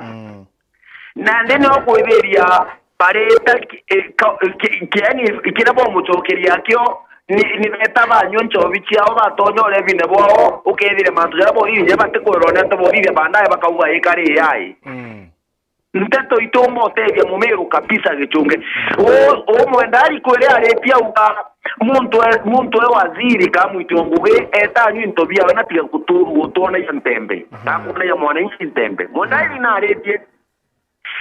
nande no kwederia pareta kiani ikirabo muchokeria kyo ni betaba nyoncho bichiao batonyore bine bo ukedire mantu jabo iri bate korona to bodire bandaye bakauga ikari yai nteto itomo tebia Mumeru kabisa Gichunge o mwendari kwere arepia uka muntu waziri kama itonguge etanyu ntobia wana pia kuturu utona ya mpembe takuna ya mwana inchi mpembe mwendari na arepia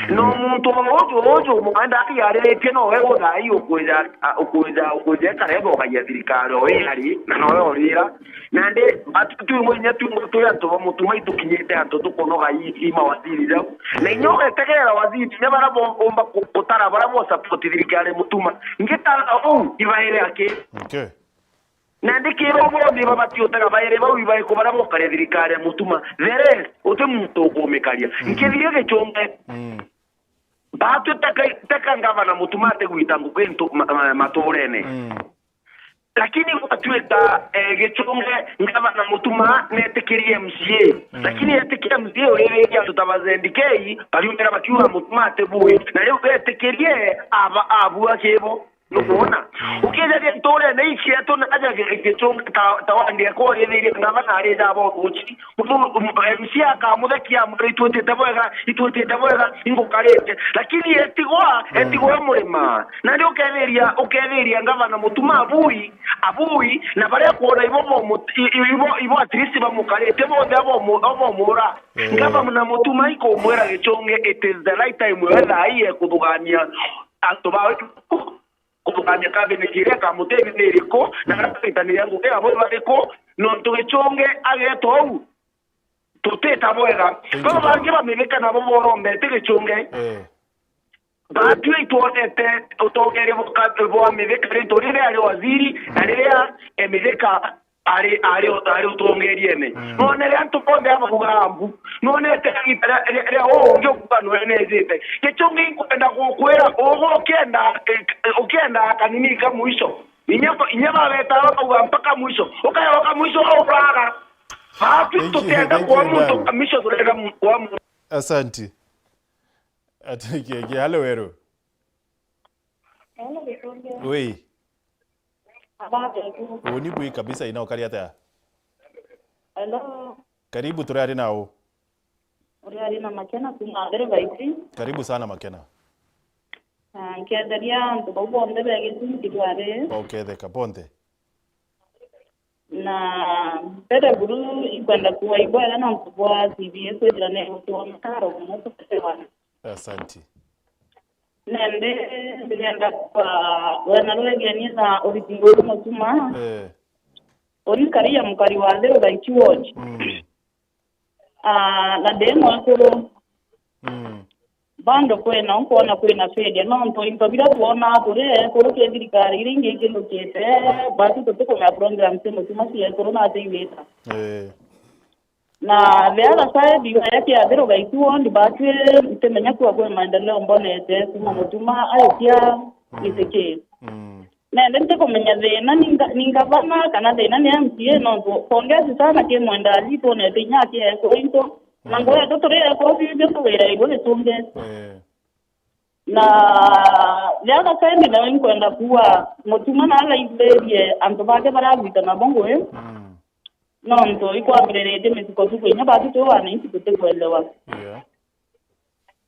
no muntu ojo mwendari arepia no wewe dai okuja karebo kaya dirikaro oyari na no orira nande atutu mwenye tu ya to mutuma itukinyete atoto konoga ima waziri zao na nyoke tegera waziri ne barabo omba kutara barabo support dirikare mutuma ngeta ibaire yake okay nande kero bondi babati otaka baire bau ibaye ko barabo kare dirikare mutuma vere ote muntu komekaria ngedire Gichunge batu taka ngava na mutuma te guitangu kwento matorene lakini watueta Gichunge ngava na mutuma netekirie MCA lakini yetekiria MCA urebe ya tutabazendikei paliumera bakiwa mutuma tebuwe na leo yetekirie abu akebo nubona ukija ntore na ichi eto na aja Gichunge tawandi ko yebe ngava na areza abo uchi MCA akamuthekia muri 20 ingo karete lakini etigwa murema na ndio uketheria ngava na mutuma abui na bare kuona ibo atrisi bamukarete bonde abo mura ngava na mutuma iko mwera Gichunge it is the right time whether aiye kudugania atoba kudugania kabe nikiria kamutebe neriko na kapitani yangu ke abo bariko no Gichunge ageto tuteta bwega kwa bangi bamebeka nabo borombe Gichunge batu ituonete utogere bo amebeka ritorire ari waziri aria emebeka ari utongeriene none rantu ponde aba kugambu none tekitara ngyo kubano enezete Gichunge kwenda kukwera ukenda kanini kama mwisho inyama beta mpaka mwisho ukaya mwisho obraga Asante. Atake hello Wero. Hello Gichunge. Oui. Habari. Unibui kabisa inaokali hata. Hello. Karibu turari nao. Uri na Makena kuna mbere baiti. Karibu sana Makena. Nkienderia ntu bonde bege tuntitware Okay, the kaponte. na pere guru ikwenda kuwa ibora na mkubwa TV kwenda ne kuona karo mmoto kusewa. Asante. Nende nilienda kwa wana lwegeni na original mutuma. Ori kariya mukari wa leo like watch. Na demo akoro. Bando kwena unkona kwena fede no nto intobira tuona tore koro ke dirikari ringe ke lokete batu to ko ma program se mutuma si corona te weta. Na lea side yake ya dero gaituo ndi batwe mtemenya kwa maendeleo mbonete kuma mutuma ayokia iteke na ndente komenya thina ningavana kana thina ni MCA no pongezi sana ke mwenda alipo na tinya ke ko into nangoya totore ko bibyo tuwera igone tunge na lea side na wenkwenda kuwa mutuma na ala iberie antobake baravita na bongo nonto ikwambirerete misiko tukwenya batu to wana insipute kwelewa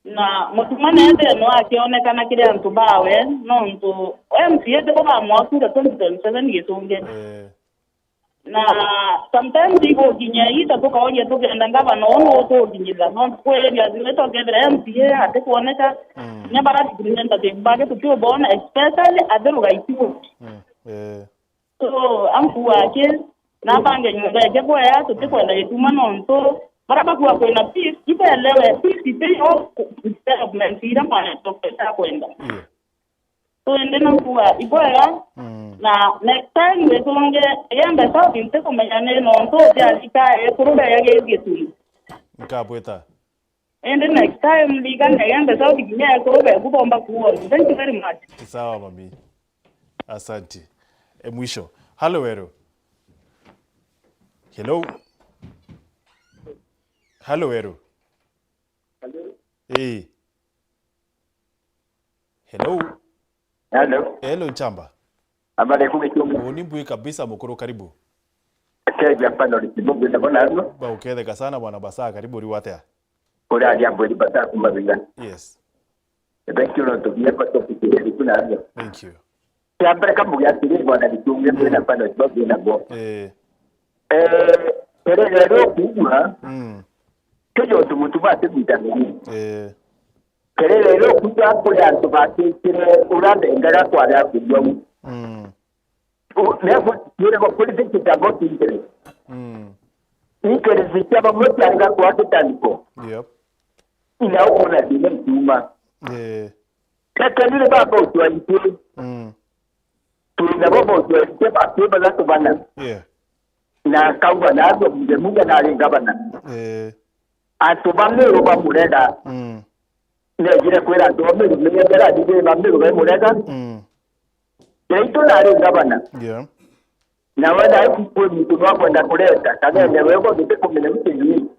na mutuma nende no akionekana kile antu bawe nonto MCA te baba mwakura 2027 gitunge na sometimes iko kinyaita to kaoje to kenda ngaba no to kinyiza no kweli azimeto kedra MCA ate kuoneka nyabara tikrinenda te bage to bona especially adero gaitiwo so amfu wake na bange nyumba je boya to te kwenda yetuma nonto baraba kuwa kwenda peace ipelewe peace ipeo development ira mana to kwenda so endena kuwa iboya na next time we tunge yanda sawa binte komenya nonto jalika kuruda yage getu nkabweta and the next time ligana yanda sawa binya kuruda kubomba kuwa. Thank you very much. Sawa mami, asante. Mwisho halo wero. Hello, Eru. Hey. Hello, Chamba. Habari kumichunga. Unimbui kabisa mukuru karibu. Kaya pano lisibugu na bonano. Ba uketheka sana bwana Basa karibu riwatea. Ora ali ambo li Basa kumabinga. Yes. Thank you to be able to be kuna hapo. Thank you. Siambere kama ya tiri bwana litunge na pano sibugu na bo. Pero lero kuwa. Kejo tumutubate bitangani. Kere lero kuja kula tubate kire urande ngara kwa ya kujwa. Never you have politics about interest. Interest is about what I got what taniko. Yep. Ina ukona dile tuma. Kaka nile baba tu aitu. Tuna baba tu aitu basi bala tu bana. Na kawa na ndo munga na ringa bana. Atubamne roba mureda. Ne jira kwera ndo mbe ngera dile bamne roba mureda. Yaito na ringa bana. Yeah. Na wada ipo mtu wako nda kuleta kana ne wewe ndio kumene mtini.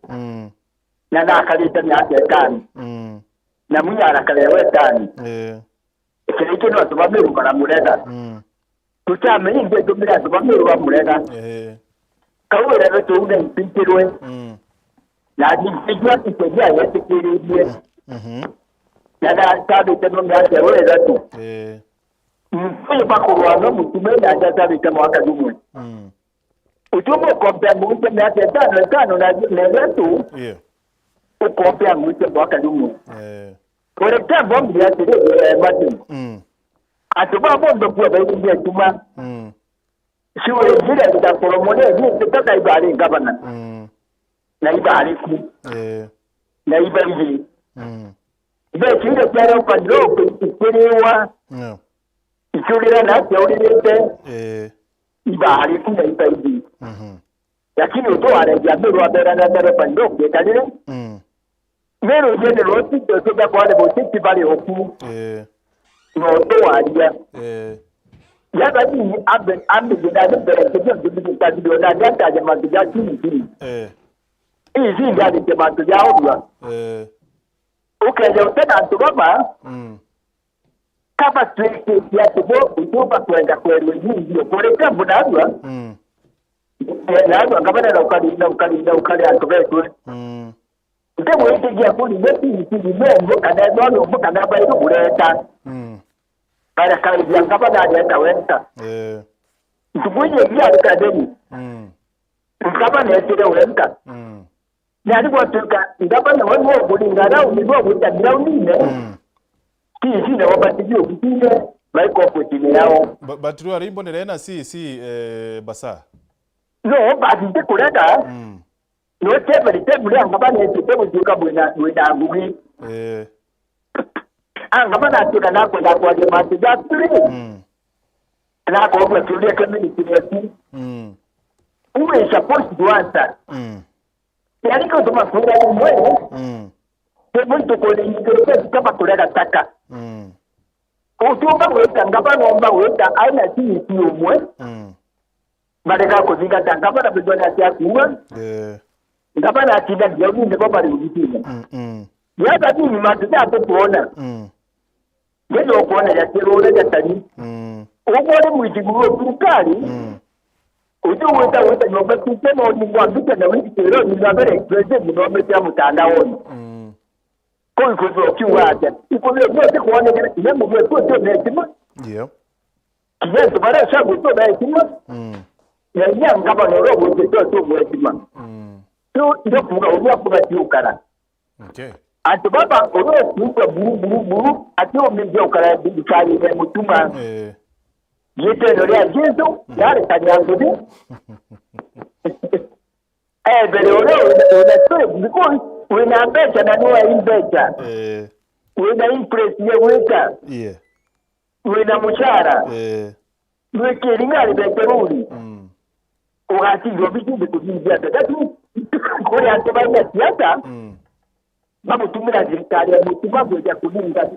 Na nakalita myake tani. Na munyara kale we tani. Kirito no tubamne rukara mureda. Tutamenye nge tumira tubamne ruba mureda. Kawera beto ude mpintirwe. Na dijwa kitejia yete kiribie. Na tabi teno myake we zatu. Mfanye pakurwano mutumeni ajata bita mwaka jumwe. Utumo kompea mwite miaka tano na nevetu. Ukompea mwite mwaka jumwe. Kwa example bombi ya tere Martin. Atuba bombo kwa bayi ndia tuma. Shule zile za koromone ni kutoka ibari gavana. Na ibari ku. Na ibari. Ibe kile kile kwa drop kuelewa. Ichulira na teorite ibari kuna itaidi lakini uto anaja Meru abera na dare pandoke kadire Meru jene roti to kwa wale botiki bali hoku no to aja ya badi ambe gidade bere kije bibi tadido na data ya maduja chini hizi ndio ni maduja odwa ukaja utana ntubaba kama tuweke ya tubo utuba kwenda kweli ndio kwa example nadwa nadwa kama na ukali atobetu ndio wete ya kuli beti ni bongo kada dono mbuka na ba ito kuleta para kazi ya ngaba na ya tawenta tukunye bya kadeni ngaba na yete wenta na ndi kwatuka ngaba na wao kulingana ulizo kutagira unine kisi na wabati ukitine maiko kutine yao batru arimbo nerena si basa no bati kuleta no tebuli ngaba na yete bujuka bwena ngugi ngaba na tuka na kwenda kwa jamii za tuli na kwa kwa tulia community yetu uwe supposed to answer yani kwa tuma kwa mwe muito kulingiza kama kuleta taka utuomba weta ngaba naomba weta aina si umwe badaka kuzinga ngaba na bidona ya kuwa ngaba na tinda ndio ndio kwa bali ujitina yaba ni matuta hapo tuona ndio kuona ya kirole ya tani ubole mwijiguo tukali weta nyomba kusema ni mwambika na wiki kero ni ngabere president ni mwambika mtandaoni kwa hivyo kiwaje iko leo yote kuona ile mwe kwa netima kiasi bara shabu to na netima ya nyanga ngaba robo to netima ndio kuga unakuga tiukara ati baba uno kuga buru ati omejia ukara bikali ya mutuma yete ndio ya Yesu yale tanyangude bele una because wena becha na noa imbecha wena impress ye weka wena mushara weke lingari beteruli wakati yobitu bikujia tatu kule atebanya siasa babu tumira serikali ya mutima kwa kulinda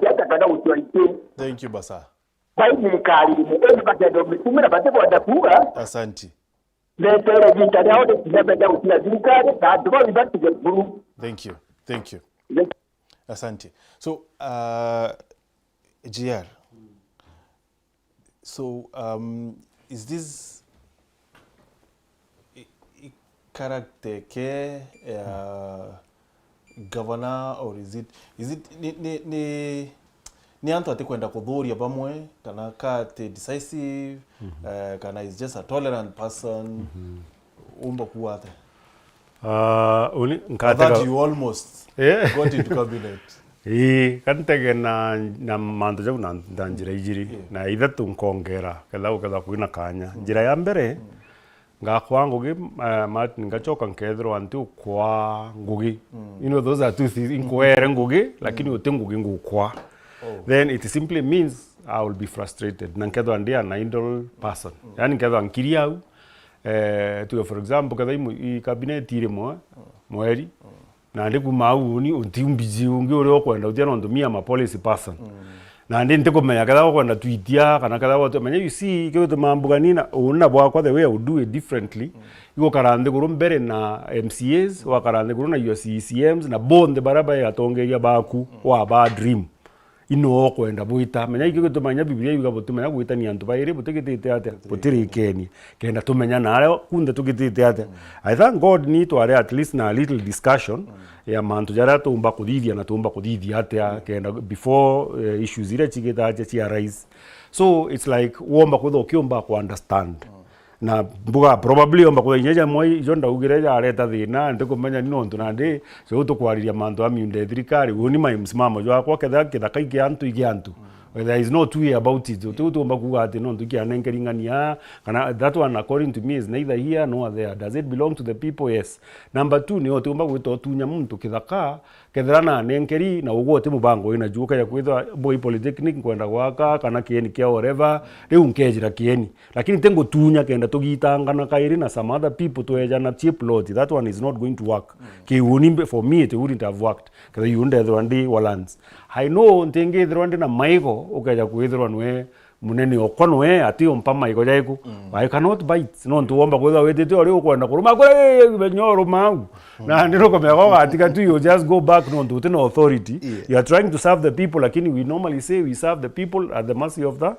siasa kana utwaite. Thank you basa. Kwa hiyo kali ni bakado mutumira bateko adakuga. Asante. Letera jitani hao tunabenda utilazikare na ndio bibati guru. Thank you. Asante. So GR. So is this character ke governor or is it ni antu ati kwenda kudhuria bamwe kana kate decisive kana is just a tolerant person umba kuwate uni nkatega that you almost got into cabinet kantege na manto jagu na njira ijiri na ithatu nkongera ketha kuina kanya njira ya mbere ngakwa ngugi ngachoka nkethro antu kwa ngugi those are two things inkwere ngugi lakini uti ngugi ngukwa then it simply means I will be frustrated na nkethro andia an idle person yani nkethro nkiriau for example kadha i cabinet ire mweri na ndi kumau ni untiumbiji ungi uri okwenda utia ndo mia ma policy person na ndi ntikumenya kadha kwenda tweetia kana kadha watu menya you see kitu mambuganina una bwakwa the way I would do it differently iko karande guru mbere na MCAs wa karande guru na UCCMs na bonde baraba ya tongeria baku wa ba dream ino kwenda buita menya kitu tumanya biblia yuga butumenya guita ni antu baire butegete ate butiri keni kenda tumenya naro kunde tugitite ate I thank God ni to at least na a little discussion ya mantu jara tumba kudithia na tumba kudithia ate kenda before issues ile chigeta ate chia rise so it's like womba kudho kiomba ku understand na mbuga probably omba kwa nyeja moi jonda ugireja areta thina ndikumenya ni nontu nandi so tukwariria mantu amiunde thirikari uni mai msimamo jwa kwa ketha kaiki antu igiantu there is no two way about it tu omba kuga ati nontu kianengeringania kana that one according to me is neither here nor there. Does it belong to the people? Yes. Number 2 ni otu omba gwito tunya muntu kithaka ketherana nenkeri na ugo ti mubango ina juka ya kwitha boy polytechnic kwenda gwaka kana kieni kia whatever riu nkejira kieni lakini tengo tunya kenda tugitangana kairi na some other people to ejana cheap lot that one is not going to work kiuni for me it wouldn't have worked because you under the walans I know ntenge the na maigo ukaja kwithirwa nwe munene okonwe ati ompa maigo jaiku I cannot bite no ntuomba kwitha wetete ori ukwenda kuruma kure benyoro mau na ndiro komego atika tu you just go back no ntu no authority you are trying to serve the people lakini we normally say we serve the people at the mercy of the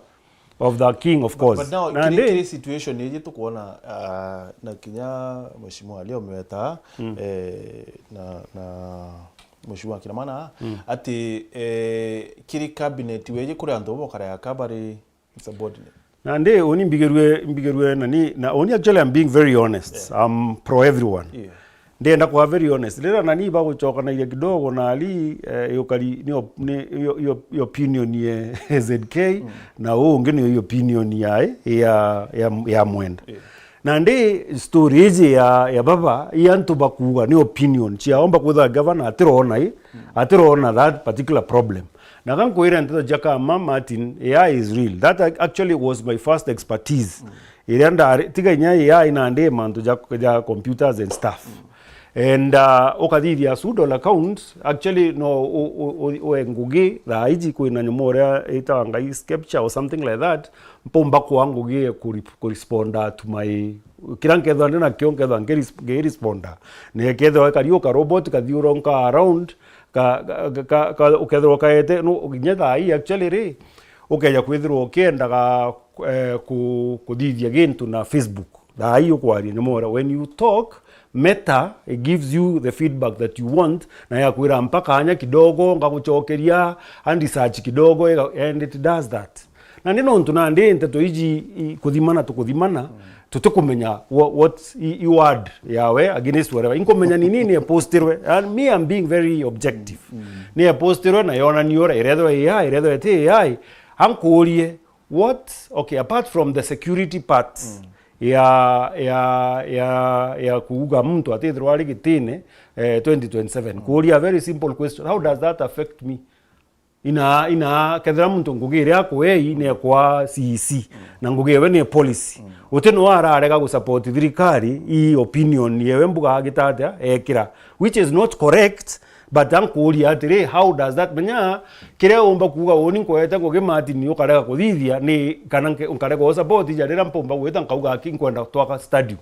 of the king, of course. But now, kile situation ni tu kuona na kinya mheshimiwa leo ameweta na mheshimiwa kina maana ati kiri cabinet weje kuri andu bokara ya kabari subordinate. Na nde oni mbigerwe nani na oni actually I'm being very honest. I'm pro everyone. Nde ndakwa very honest. Lera nani ba guchoka na ile kidogo na ali yokali ni opinion ye ZK na ngene yo opinion ya mwenda. Na nde storage ya baba yantu bakuga ni opinion chiaomba kutha governor atirona that particular problem. Na kan koira nto jaka Martin AI is real. That actually was my first expertise. Iranda tiga nya AI na nde manto ja computers and stuff. And okadidi ya sudo account actually no ngugi la iji ko na nyomora eta ngai capture or something like that mpomba ko ngugi corresponda to my kiranke ndo na kionke ndo ngeri responda ne kedo kariyo ka robot ka diuronka around ka ukedro ka ete no nyeda ai actually re okeja kwithro kenda ka kudidi again to na Facebook da hiyo kwa nyomora when you talk Meta, it gives you the feedback that you want na ya kuira mpaka anya kidogo ngakuchokeria and research kidogo and it does that. Na nino ntuna ndi nteto iji kudhimana tutukumenya what you word yawe against whatever inkomenya nini ya postirwe and me I'm being very objective. Ni ya postirwe na yona niora iredo ete AI ankolie what okay apart from the security parts ya kuuga mtu atithirwa ari gitine 2027 kuria a very simple question, how does that affect me ina kethira mtu ngugire akwe ine kwa CEC na ngugiwe ni policy uteno ararega gusupport thirikari i opinion yewe mbuga agitate ekira which is not correct. But ankuria atire how does that menya kire umba kuga woni kweta ko Martin yo karega kuthithia ni kana unkarega o support jarira mpomba gweta nkauga kinkwenda twaka stadium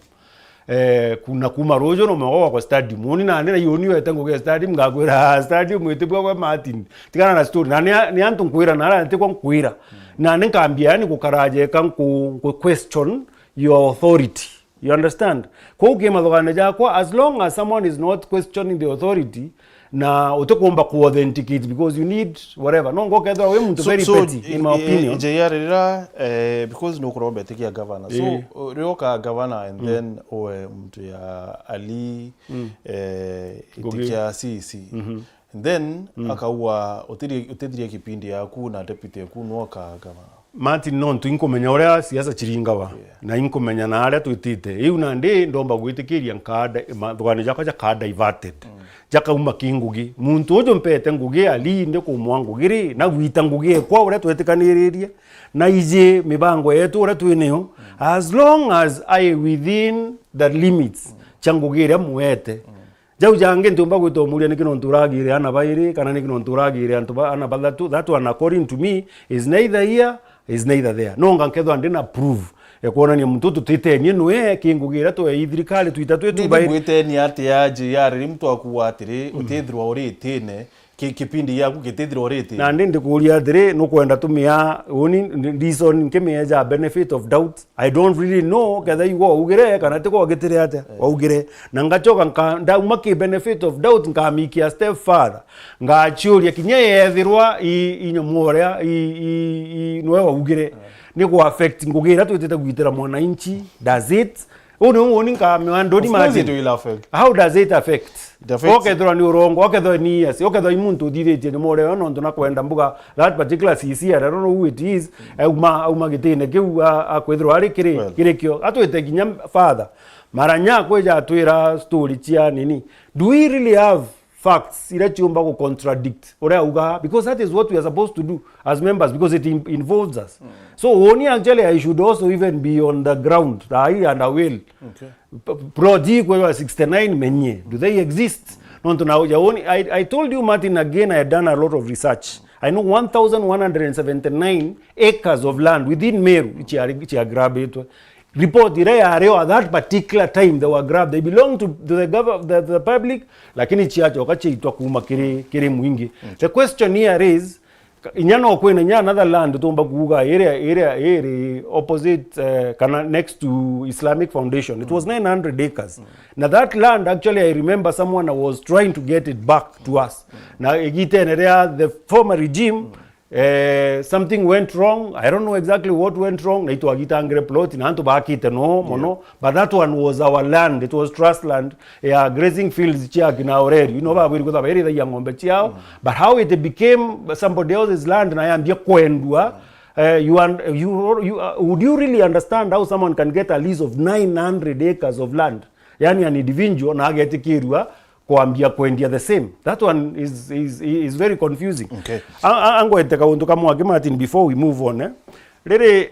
kuna kuma rojo no mago kwa stadium woni na nena yoni weta ngo stadium ngagwira stadium itibwa kwa Martin tikana na story na ni antu nkwira na ara ntikwa nkwira na nkambia ni kukaraje kan ku question your authority. You understand? Kwa ukema thogane jakwa as long as someone is not questioning the authority na utokomba ku authenticate because you need whatever no ngo kedwa we muntu very petty in my opinion JR because no kurombe tikia governor so rioka governor and then owe mtu ya ali tikia CC and then akawa utediria kipindi yaku na deputy yaku no ka governor Martin non tu inkomenya oria siasa chiringawa na inkomenya na aria twitite iu na ndi ndomba gwitikiria nkada thogane jakwa ja diverted jaka umakingugi muntu ujo mpete ngugi ali inde ku mwangugiri na gwita ngugi kwa uria twetikanirie na ije mibango yetu uria twineo as long as I within the limits changugire muete jau jange ntumba gwitomuria nikino nturagire ana bairi kana nikino nturagire antuba ana badatu that one according to me is neither here is neither there no ngankethwa ndina prove kuona ni mtu tutitenie noe kingugira to ithirikali tuita twetu bairi gwiteni ati ya JR mtu akuwatire utithirwa uritine kipindi yaku gitithirwa uritine na ndi kuria atire no kwenda tumia oni reason nkemeja benefit of doubt I don't really know kada igo ugire kana tiko gitire ate ugire na ngachoka nda umaki benefit of doubt ngamikia step further ngachuria kinye yethirwa inyomoria noe ugire ni ku affect ngugira twitete gwitira mwana inchi does it oni nkamwa ndoni maji how does it affect okay throw ni urongo okay throw ni yes okay throw imuntu dithetie ni more no ndo nakwenda mbuga that particular CC I don't know who it is uma gitine kiu akwithirwa ari kirikio atwite ginya father maranya kweja atwira story chia nini do we really have facts ira chiomba ko contradict ora uga because that is what we are supposed to do as members because it involves us so only actually I should also even be on the ground I and I will prodi kwa 69 menye do they exist not now I told you Martin again I had done a lot of research I know 1179 acres of land within Meru which are grabbed report area at that particular time they were grabbed they belong to the public lakini chiacho kachiitwa kuma kiri mwingi the question here is inyano kwena nya another land tumba kuga area opposite kana next to Islamic Foundation. It was 900 acres. Now that land, actually, I remember someone was trying to get it back to us. Now the former regime, something went wrong. I don't know exactly what went wrong. But that one was our land. It was trust land. Grazing fields, you know, but how it became somebody else's land, would you really understand how someone can get a lease of 900 acres of land? Yani an individual na get kirua kuambia kwendia the same. That one is very confusing. Okay. Ango eteka untuka mwake Martin before we move on. Lere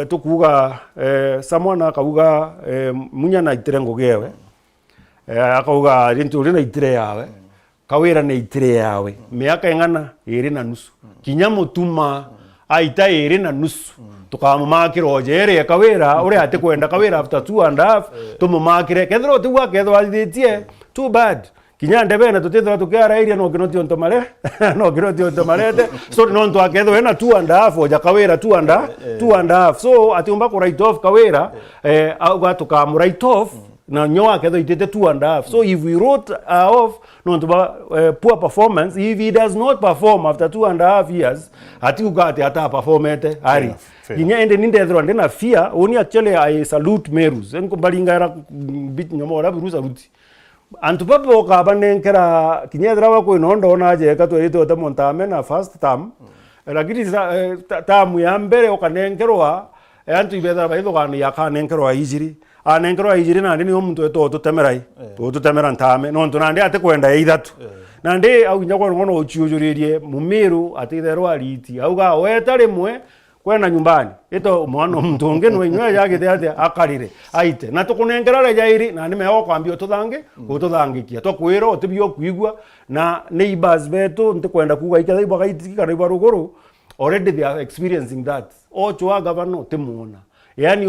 tukuga someone akauga munya na itirengo gewe. Akauga rintu rina itire yawe. Kawira na itire yawe. Miaka engana 2.5. Kinyamo tuma aita 2.5. Tukamumakira ojere kawira uri ate kwenda kawira after 2.5 tumumakire kethro tuwa kethwa thitie too bad kinyande bena tutethwa tukara area no kinoti ontomale no kinoti ontomalete so no ntwa kethwa ena 2.5 oja kawira 2.5 so atiumba ku write off kawira auga tukamu write off na nyoa kethwa itete 2.5 so if we wrote off no ntwa poor performance if he does not perform after 2.5 years atiuga ata performete ari Ginya ende ninde thro ndena fear oni actually I salute Merus enko balinga bit nyamora birusa ruti antu papo ka banenkera kinyedra wako inondo naje katwa ito tamontame na first term lakini tamu ya mbere okanenkerwa antu ibethara baitho kana yakanenkerwa ijiri anenkerwa ijiri na ndini omuntu eto tutemerai tutemera ntame no ntunande ate kwenda ithatu nande au nyakwa ngono ochiujuririe mumiru atitherwa riti auga weta rimwe kwena nyumbani ito mwana mtunge no inywa yake ate akarire aite na tukunengerara jairi na nimeo kwambio tuthange ututhangikia twakwira otibio kuigwa na neighbors betu ntikwenda kuga ikatha ibaka itikana ibaruguru already they are experiencing that ocho governor timuona yani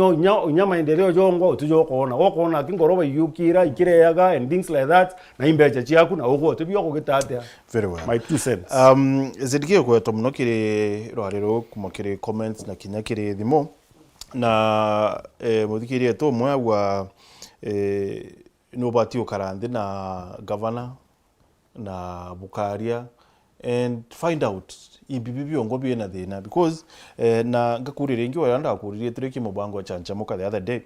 nyama endeleo jongo tujokona okona kingoroba yukira ikireyaga and things like that na imbeje chiaku na ugo tibio kugitatia very well my 2 cents zidikio kweto muno kiri rwariro kumakiri comments na kinya kiri thimo na muthikirie to mwagwa no batio karande na governor na bukaria and find out ibibibio ngobi na thina because na ngakurire ingi wanda akuririe treki mubango chancha muka the other day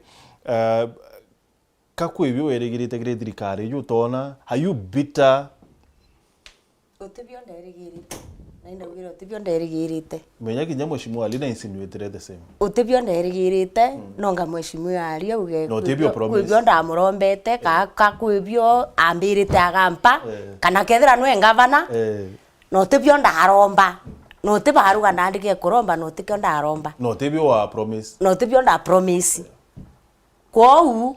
kakwibio weregirite thirikari yutona are you bitter otibio nderigirite nainda ugira otibio nderigirite menya kinya mheshimiwa ali na insinuate the same otibio nderigirite nonga mheshimiwa ali uge no otibio promise kwibio ndamurombete ka kwibio ambirite agampa kana kethira no engavana no tibio ndaromba no tibaruga ndandike kuromba no tikio ndaromba no tibio wa promise no tibio nda promise kwou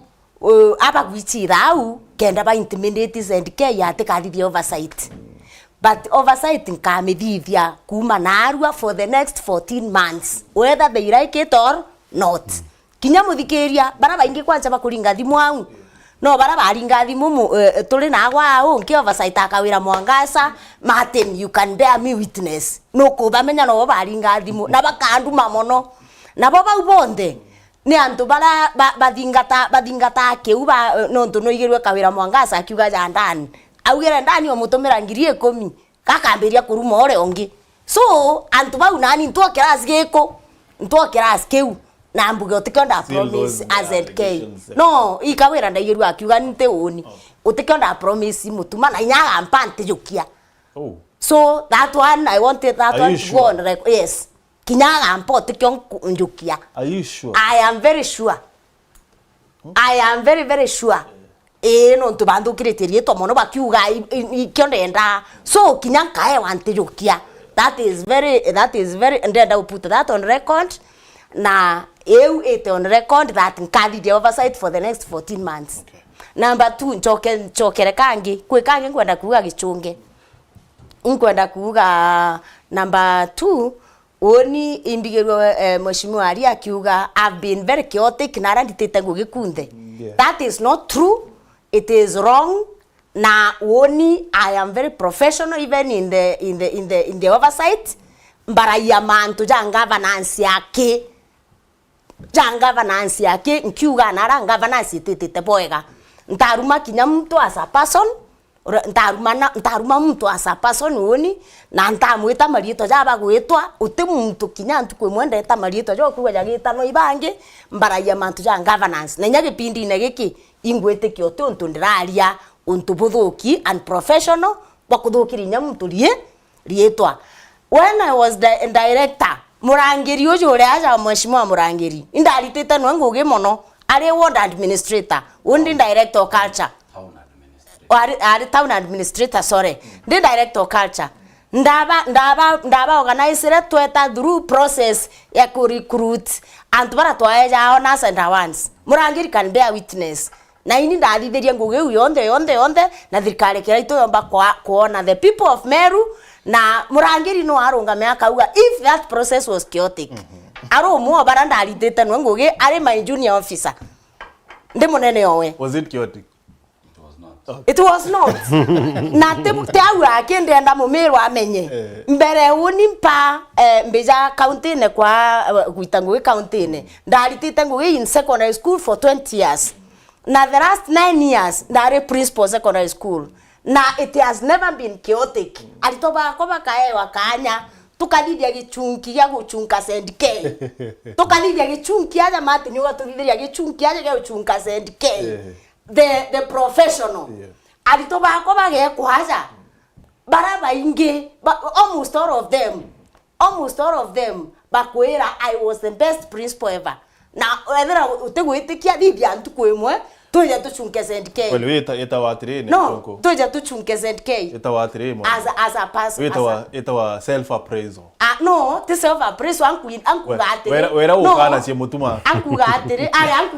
aba gwichirau kenda ba intimidates and care yate kadi oversight but oversight nkamithithia kuma narua for the next 14 months whether they like it or not kinya muthikiria bara baingi kwanza bakuringa thimu au no bara baringa thimu tuli na gwao nki oversight akawira mwangasa Martin you can bear me witness no ko bamenya no baringa thimu na bakandu mamono na baba ubonde ni antu bara badingata keuba no ntu no igirwe kawira mwangasa akiuga jandani augire ndani omutumira ngiri 10 kakambiria kuruma ore ongi so antu bau nani ntu class giko ntu class keu na mbuge utikonda promise azk no ikawira ndaigirwe akiuga nte oni utikonda promise mutuma na nyaga mpante jukia so that one I wanted that one to go on record yes kinyaga mpote kyon njukia are you sure I am very sure I am very very sure no ntubandu kiretirie to mono bakiuga ikyondenda so kinyanka e wantejukia that is very and I will put that on record na eu it on record that nkadi the oversight for the next 14 months okay. Number 2 chokere kangi kwekangi kwenda kuuga gichunge nkwenda kuuga number 2 oni imbigirwe mheshimiwa ali akiuga I've been very chaotic na randitete ngugikunde that is not true. It is wrong. Na oni I am very professional even in the oversight mbaraia mantu ja governance yake nkiuga nara governance ititite boega ntaruma kinya mtu as a person ntaruma mtu as a person woni na ntamwita marito jaba gwitwa uti muntu kinya ntu kwe mwenda eta marito jo kuwa jagita no ibange mbaraia mantu ja governance na nyage pindi ne giki ingwete kyo tonto ndiraria untu buthuki and professional bakuthukiri nya muntu rietwa. When I was the director murangiri uju uri aja mheshimiwa murangiri indaritite no ngugi mono ari ward administrator undi director of culture ari town administrator sorry the director of culture ndaba organize tweta through process ya ku recruit and bara twaeja honors and awards murangiri can bear witness na ini ndathithirie ngugi yonde na thirikari kira itoyomba kuona the people of Meru na murangiri no arungame akauga if that process was chaotic aro mu bara ndaritite no ngugi ari my junior officer ndi munene owe. Was it chaotic? It was not. Na te awa kendenda mu Meru amenye mbere uni mpa mbeja county ne kwa guitangu county ne ndaritite ngugi in secondary school for 20 years na the last 9 years ndare principal secondary school na it has never been chaotic. Alitoba ko bakae wakanya tukadidia gichunki ya guchunka sendike tukadidia gichunki ya mate nyuga tudidia gichunki ya guchunka sendike the professional alitoba ko bage kwaza baraba inge almost all of them bakwera I was the best principal ever na wethera utegwitikia thibia ntukwemwe tuja tuchunke sendike well eta watire ne no tuja tuchunke sendike eta watire mo as a person eta wa self appraisal no te self appraisal anku gatire wera ukana sie mutuma anku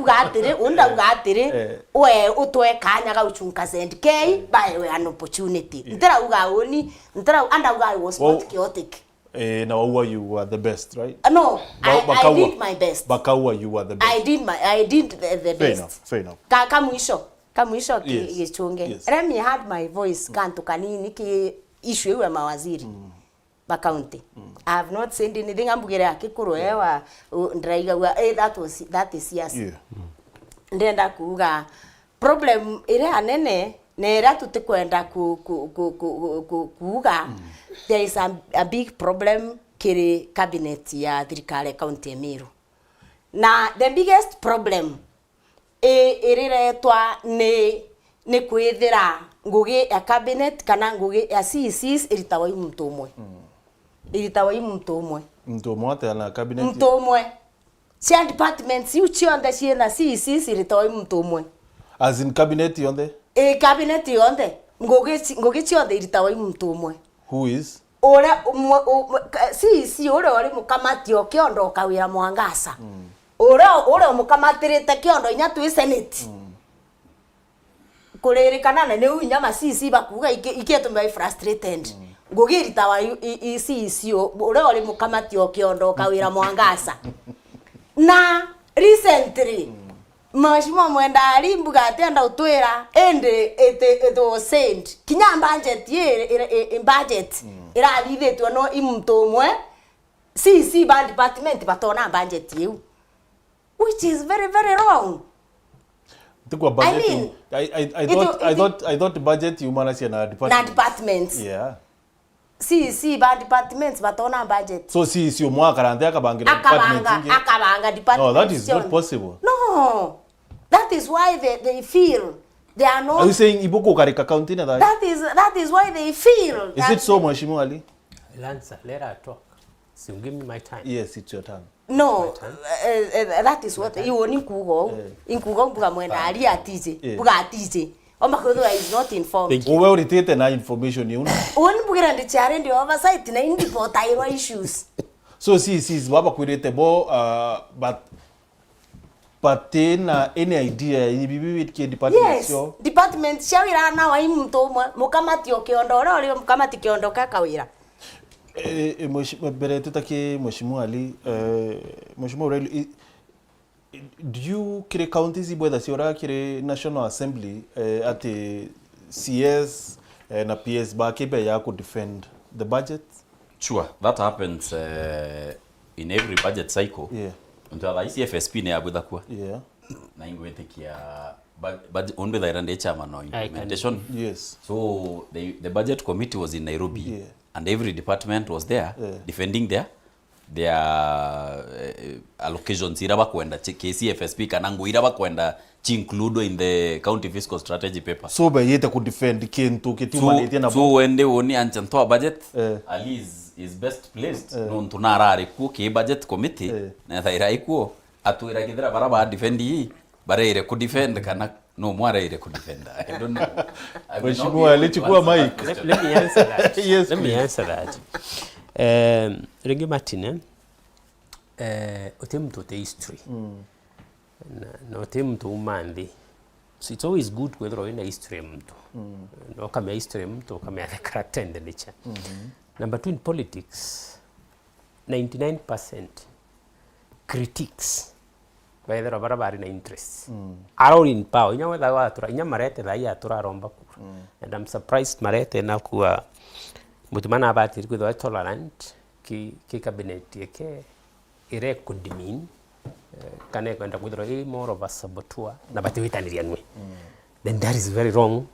gatire unda gatire we utwe kanya ga uchunka sendike by we an opportunity ndira uga oni ndira anda uga was not chaotic. Now you were the best, right? No, I did my best. Bakawa, you were the best. I did the best. Fair enough. Kamuisho gichunge. Yes. Let me had my voice kantu kanini ki issue ya mawaziri. Ba county. I have not said anything ambugere akikuru ewa ndraiga that is yes. Yeah. Ndenda kuga problem ire anene nera tutikwenda kuuga there is a big problem kiri cabinet ya thirikari county Meru na the biggest problem iriretwa ni kwithira ngugi ya cabinet kana ngugi ya CECs iritawa muntu umwe ate na cabinet muntu umwe cia departments uchionda ciena CECs iritawa muntu umwe as in cabinet yonde cabinet yonde ngugi ciothe iritawa muntu umwe. Who is ora si ora wari mukamatio kiondo kawira mwangasa ora mukamatirite kiondo inya tu senate kuririkana na ne unya masisi bakuga iketumba frustrated ngugi iritawa isi ora wari mukamatio kiondo kawira mwangasa na recently mheshimiwa mwendari mbuga atenda utwira ende it was sent kinya budget budget irathithitwe no imuntu umwe CC band department batona budget yu which is very very wrong. Budget I thought budget you manage na departments. Yeah. CC band departments batona budget. So CC umwaka rande akabangira department. Akabanga department. No, that is not possible. No. That is why they feel they are not. Are you saying Ibuko Karika County na that? That is why they feel. Is it so, Mheshimiwa Ali? Lanza, let her talk. So give me my time. Yes, it's your turn. No, that is what you want inkugo. Inkugo buga mwenda ali atije. Buga atije. Omakodo is not informed. Uwe uritete na information yuna. Oni bugira ndi chare ndi oversight na indi potairwa issues. So see baba kwirete bo but then any idea ibibi ke department yo? Yes, department shawira na wa imuntu mukamati okiondo ori mukamati kiondo kakawira. Bere tutake Mheshimiwa Ali, Mheshimiwa Aurelio, do you kire counties ibweda siora kire National Assembly at the CS na PS ba kebe ya could defend the budget? Sure, that happens in every budget cycle. Yeah. Until ICFSP ne abudha kwa. Yeah. Na ingwetikia but only the rande chairman no implementation. Yes. So the budget committee was in Nairobi. Yeah. And every department was there defending their allocations iraba kwenda KCFSP kanangu iraba kwenda include in the county fiscal strategy paper. So by yete ku defend kintu kitimanete na so when they oni anchanto budget Ali is best placed no tunarare ku ke budget committee na thaira ikuo atuira kithira baraba defend yi barere ku defend kana no mwaraire ku defend. I don't know. Mheshimiwa alichukua mic. Let me answer that. Yes, let me answer that. Rengi Martin utemtu te history. Na utemtu umandi. So it's always good whether in a history mtu. No kama history mtu kama the character and the nature. Number 2 in politics 99% critiques by the barabara na interest. Are in power. Inya whether watura inya marete da ya tura romba kura. And I'm surprised marete na kuwa mutumana abati kuwa tolerant ki cabinet yake ire kudimin kane kwenda kudro more of a sabotua na bati witaniriya nwe. Then that is very wrong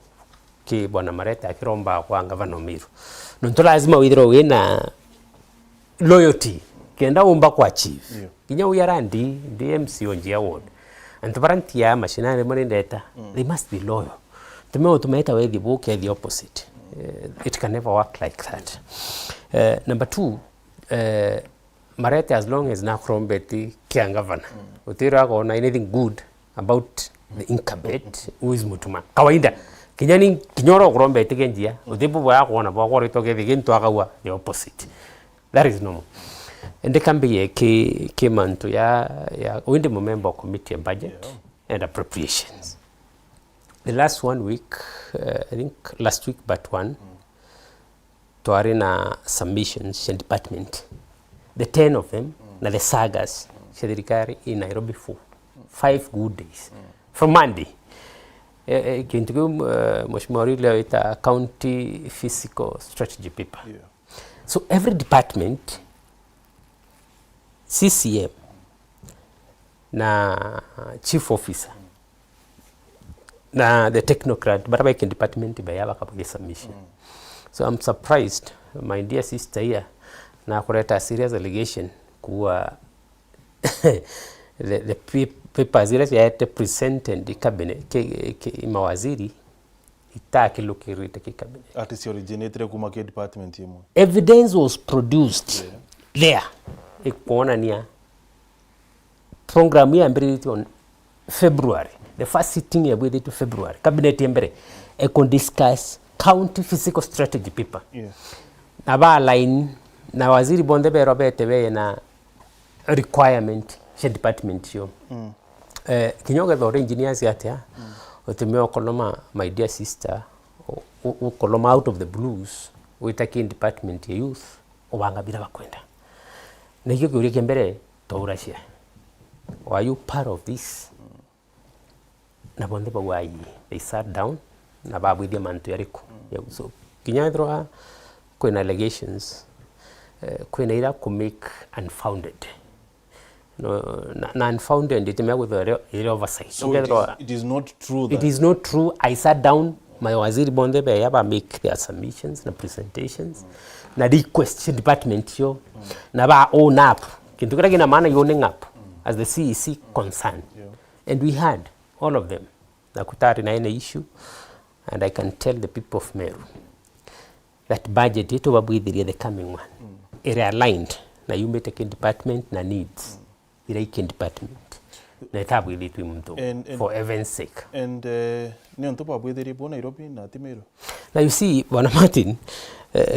ki bwana marete akiromba kwa gavana Miru. Nonto lazima withdraw wina loyalty kenda umba kwa chief. Kinya uyarandi DMC onjia ward. Antabarantia mashinare muri ndeta. They must be loyal. Tumeita we the book the opposite. It can never work like that. Number 2, Marete as long as na krombeti kia governor. Utira ko na anything good about the incumbent who is mutuma. Kawaida kinyani kinyoro krombeti kenjia. Utibu wa ko na ba ko ritoke diginto akawa the opposite. That is normal. And they can be ke mantu ya windi member committee budget and appropriations. The last 1 week, I think last week but one, to arena submissions in department. The 10 of them, na the sagas, Shedirikari in Nairobi for 5 good days. From Monday, kintugu Mheshimiwa leo ita county fiscal strategy paper. So every department, CCM, na chief officer, na the technocrat baraba in department bayaba kapage submission. So I'm surprised my dear sister here na kuleta serious allegation kuwa the papers zile presented the cabinet mawaziri itaki lokirite ki cabinet ati si originated kuma ke department yemo. Evidence was produced there ikuona nia program ya mbere on February. The first sitting ya bwede to February. Cabinet yembere eko discuss county physical strategy paper. Na ba line na waziri bonde be robete be na requirement she department yo. Kinyoga the engineers yate otemeo koloma my dear sister o koloma out of the blues we take in department ya youth obanga bila bakwenda. Na hiyo gure kembere tourashia. Were you part of this? Na bonde ba wai they sat down na babu dia mantu yariko. So kinyadroa kwena allegations kwena ira ku make unfounded. No na unfounded itemea with the oversight. So it is not true that it is not true. I sat down my waziri bonde be yaba make their submissions na presentations na request department yo na ba own up kintu kira kina maana owning up as the CEC concerned. And we had all of them. Nakutari na any issue, and I can tell the people of Meru that budget ito wabwithiria the coming one. It aligned na you may take department na needs. Iraike department. Na itabwithiri tu mtu for heaven's sake. And ni onto wabwithiria bo Nairobi na Meru. Now you see, Bwana Martin,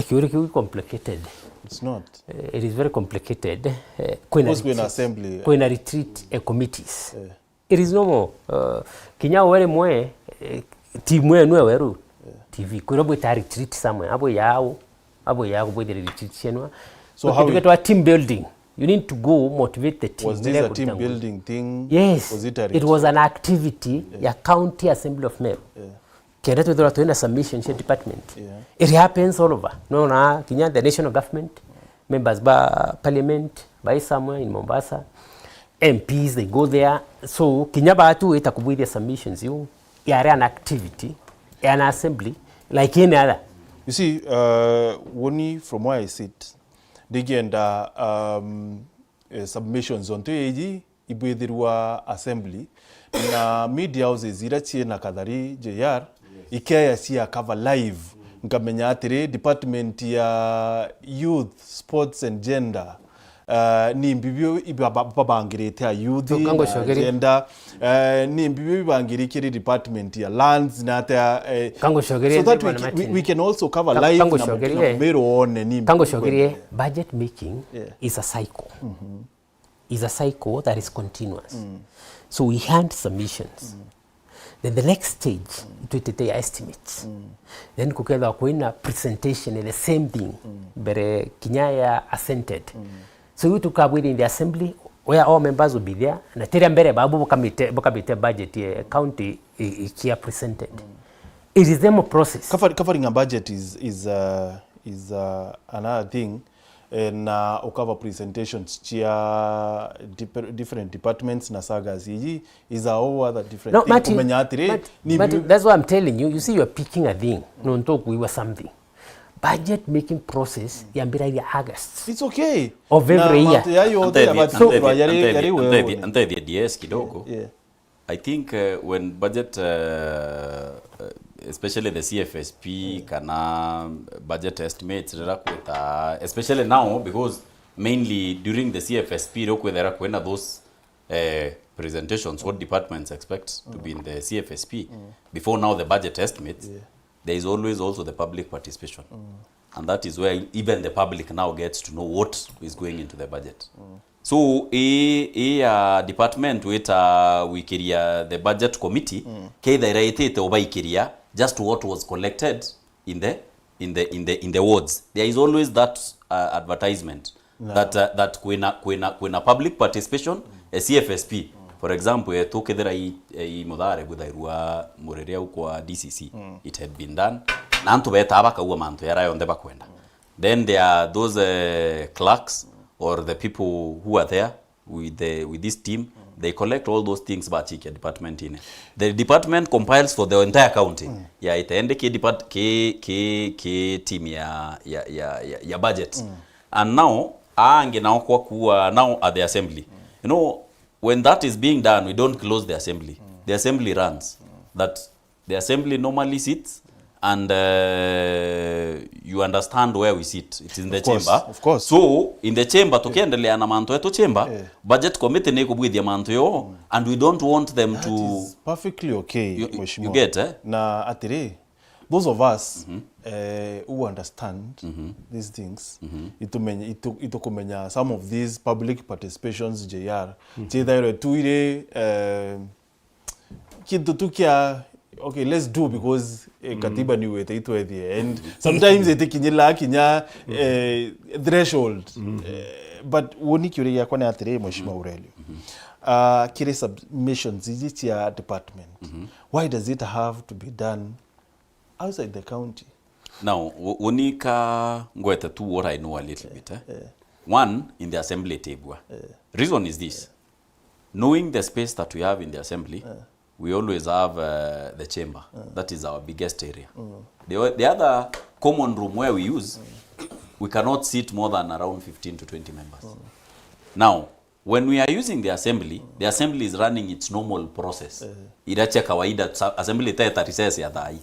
kiuri complicated. It's not. It is very complicated. Kwena retreat committees. It is normal. Kinya were mwe team we no weru TV kurobo ta retreat somewhere abo yao bo the retreat chenwa. So how you get a team building, you need to go motivate the team. Was this a team building thing? Yes. Was it a it was an activity ya county assembly of Meru. Kenda to the submission department. It happens all over. No na kinya the national government members ba parliament by somewhere in Mombasa, MPs, they go there. So kinyabatu itakubwithia submissions you yare an activity, an assembly like any other. You see, Woni, from where I sit, they get submissions on TAG, ibwithirwa assembly, na media houses iratie na kadhari JR, ikea cia cover live, nkamenya atire department ya youth, sports and gender, ni mbibyo ibabangirite ya youth na gender, ni mbibyo ibangirikiri department ya lands na ata so that we can also cover live na mero one ni budget making is a cycle. Is a cycle that is continuous. So we hand submissions. Then the next stage, it estimates. Then kukela kuina presentation the same thing. Bere kinyaya assented. So we took up within the assembly where all members will be there. Na tiri mbere babu bukamite budget ye county ikia presented. It is them process. Covering a budget is another thing. Na ukava presentations chia different departments na sagas is a whole other different no, thing. Martin, that's what I'm telling you. You see, you're picking a thing. No talk we were something. Budget making process yambira ya August. It's okay. Of every year. Ante the DS kidogo. I think when budget especially the CFSP kana budget estimates especially now because mainly during the CFSP when those presentations what departments expect to be in the CFSP before now the budget estimates there is always also the public participation and that is where even the public now gets to know what is going into the budget. So a department with we career the budget committee keitha iraitete obaikiria just what was collected in the wards. There is always that advertisement that kuna public participation a CFSP for example tukethera I modare guthairwa murerea kwa DCC it had been done na antu beta abakaua mantu yarayo ndeba kwenda then there are those clerks or the people who are there with this team they collect all those things about Ciaca department in it. The department compiles for the entire county. Yeah, itaende ke team ya budget. And now ange na kwa kuwa now at the assembly. You know, when that is being done, we don't close the assembly. The assembly runs. That the assembly normally sits and you understand where we sit. It's in the chamber. Of course. So in the chamber tukiendelea na manto yetu chamber budget committee ne kubwithia manto yo and we don't want them that to is perfectly okay. You get na atire those of us who understand these things itukumenya some of these public participations JR chithairo tuire kintu tukia okay, let's do because katiba ni wete itwethie and sometimes itikinyila kinya threshold but woni kiuri yakwa na atire mheshimiwa Aurelio kire submissions izi ya department why does it have to be done outside the county? Now wonika ngwete tu what I know a little bit one in the assembly table reason is this knowing the space that we have in the assembly we always have the chamber. That is our biggest area. The other common room where we use, we cannot sit more than around 15 to 20 members. Now, when we are using the assembly is running its normal process. Iracha kawaida assembly teta recess ya thai.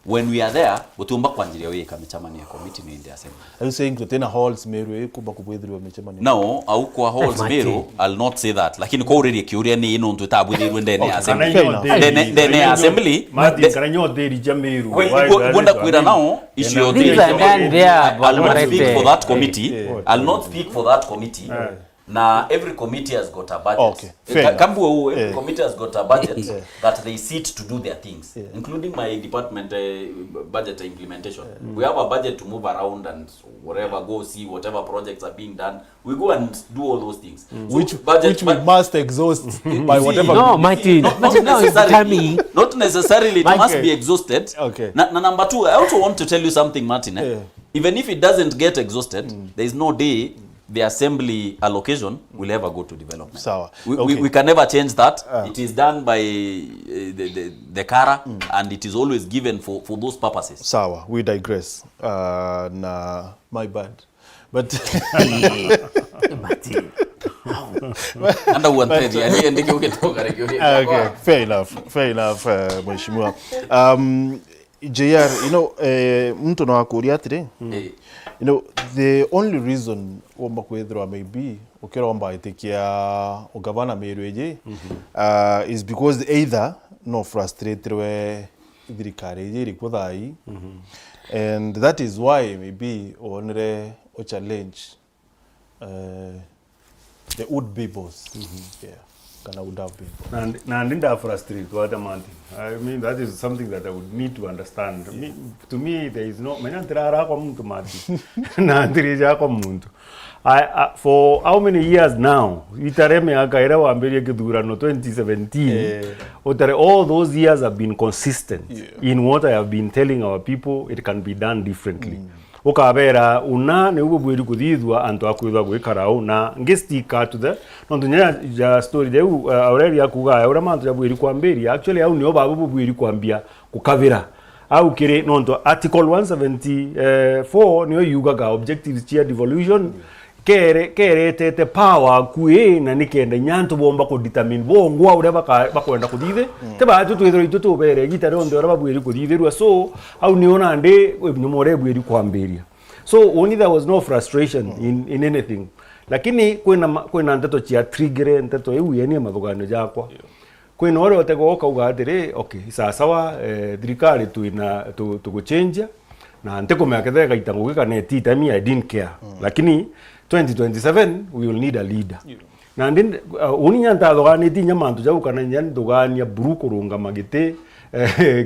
When we are there, utumba kwanjiria weka michamani ya committee in the assembly. Are you saying tena halls Meru kuba kubwithirwa michamani? No, au kwa halls Meru, I'll not say that. Lakini ko already kiuria ni ino ntu tabwithirwa ndene assembly. Ndene assembly. Martin karanyo deri jameru. Wenda kuira now issue of the I'll not speak for that committee. I'll not speak for that committee. Now every committee has got a budget. Every committee has got a budget that they sit to do their things, including my department budget implementation. We have a budget to move around and wherever go see whatever projects are being done. We go and do all those things. Which we must exhaust by whatever. No, Martin. Not necessarily. It must be exhausted. Okay. Now number two, I also want to tell you something, Martin. even if it doesn't get exhausted, there is no day the assembly allocation will ever go to development. Sawa. We can never change that. It is done by the Kara, and it is always given for those purposes. Sawa, we digress. Na my bad. But okay, fair enough, Mheshimiwa. JR, you know, mtu na wakuria today. You know, the only reason wamba kwethwa maybe ukira wamba itekia ugavana Meru eje is because either no frustrated we thirikari eje rikuthai and that is why maybe onre o challenge the would be boss. Yeah. Kana would have been. And in that frustrated what I mean, that is something that I would need to understand. To me, there is no for how many years now? Itareme akaira wa mbele kidurano 2017. All those years have been consistent in what I have been telling our people. It can be done differently. Okabera una ne ububwiri kuthithwa antu akwithwa gwikarao na ngistika to the nondunya ja story de Aurelia kuga ura mantu ya bwiri kwambiria actually au nio babu bwiri kwambia kukavira au kire nonto article 174 nio yugaga objectives chia devolution kere tete power kuye na nikende nyantu bomba ko determine bongwa ureba bakwenda kuthithe te ba twithiro itutu bere gitare onde ureba bwiri kuthithirwa so au niona ande nyumore bwiri kwambiria so only there was no frustration in anything lakini kwena nteto chia trigger nteto eu yeni mathugano jakwa kwena ore otego kauga atire okay sawa thirikari tuguchange na nteko meakethe gaitangu gikaneti time I didn't care lakini 2027 we will need a leader. Na ndin uninya ntathogani tinya mantu jau kana nyan thogania buruko runga magite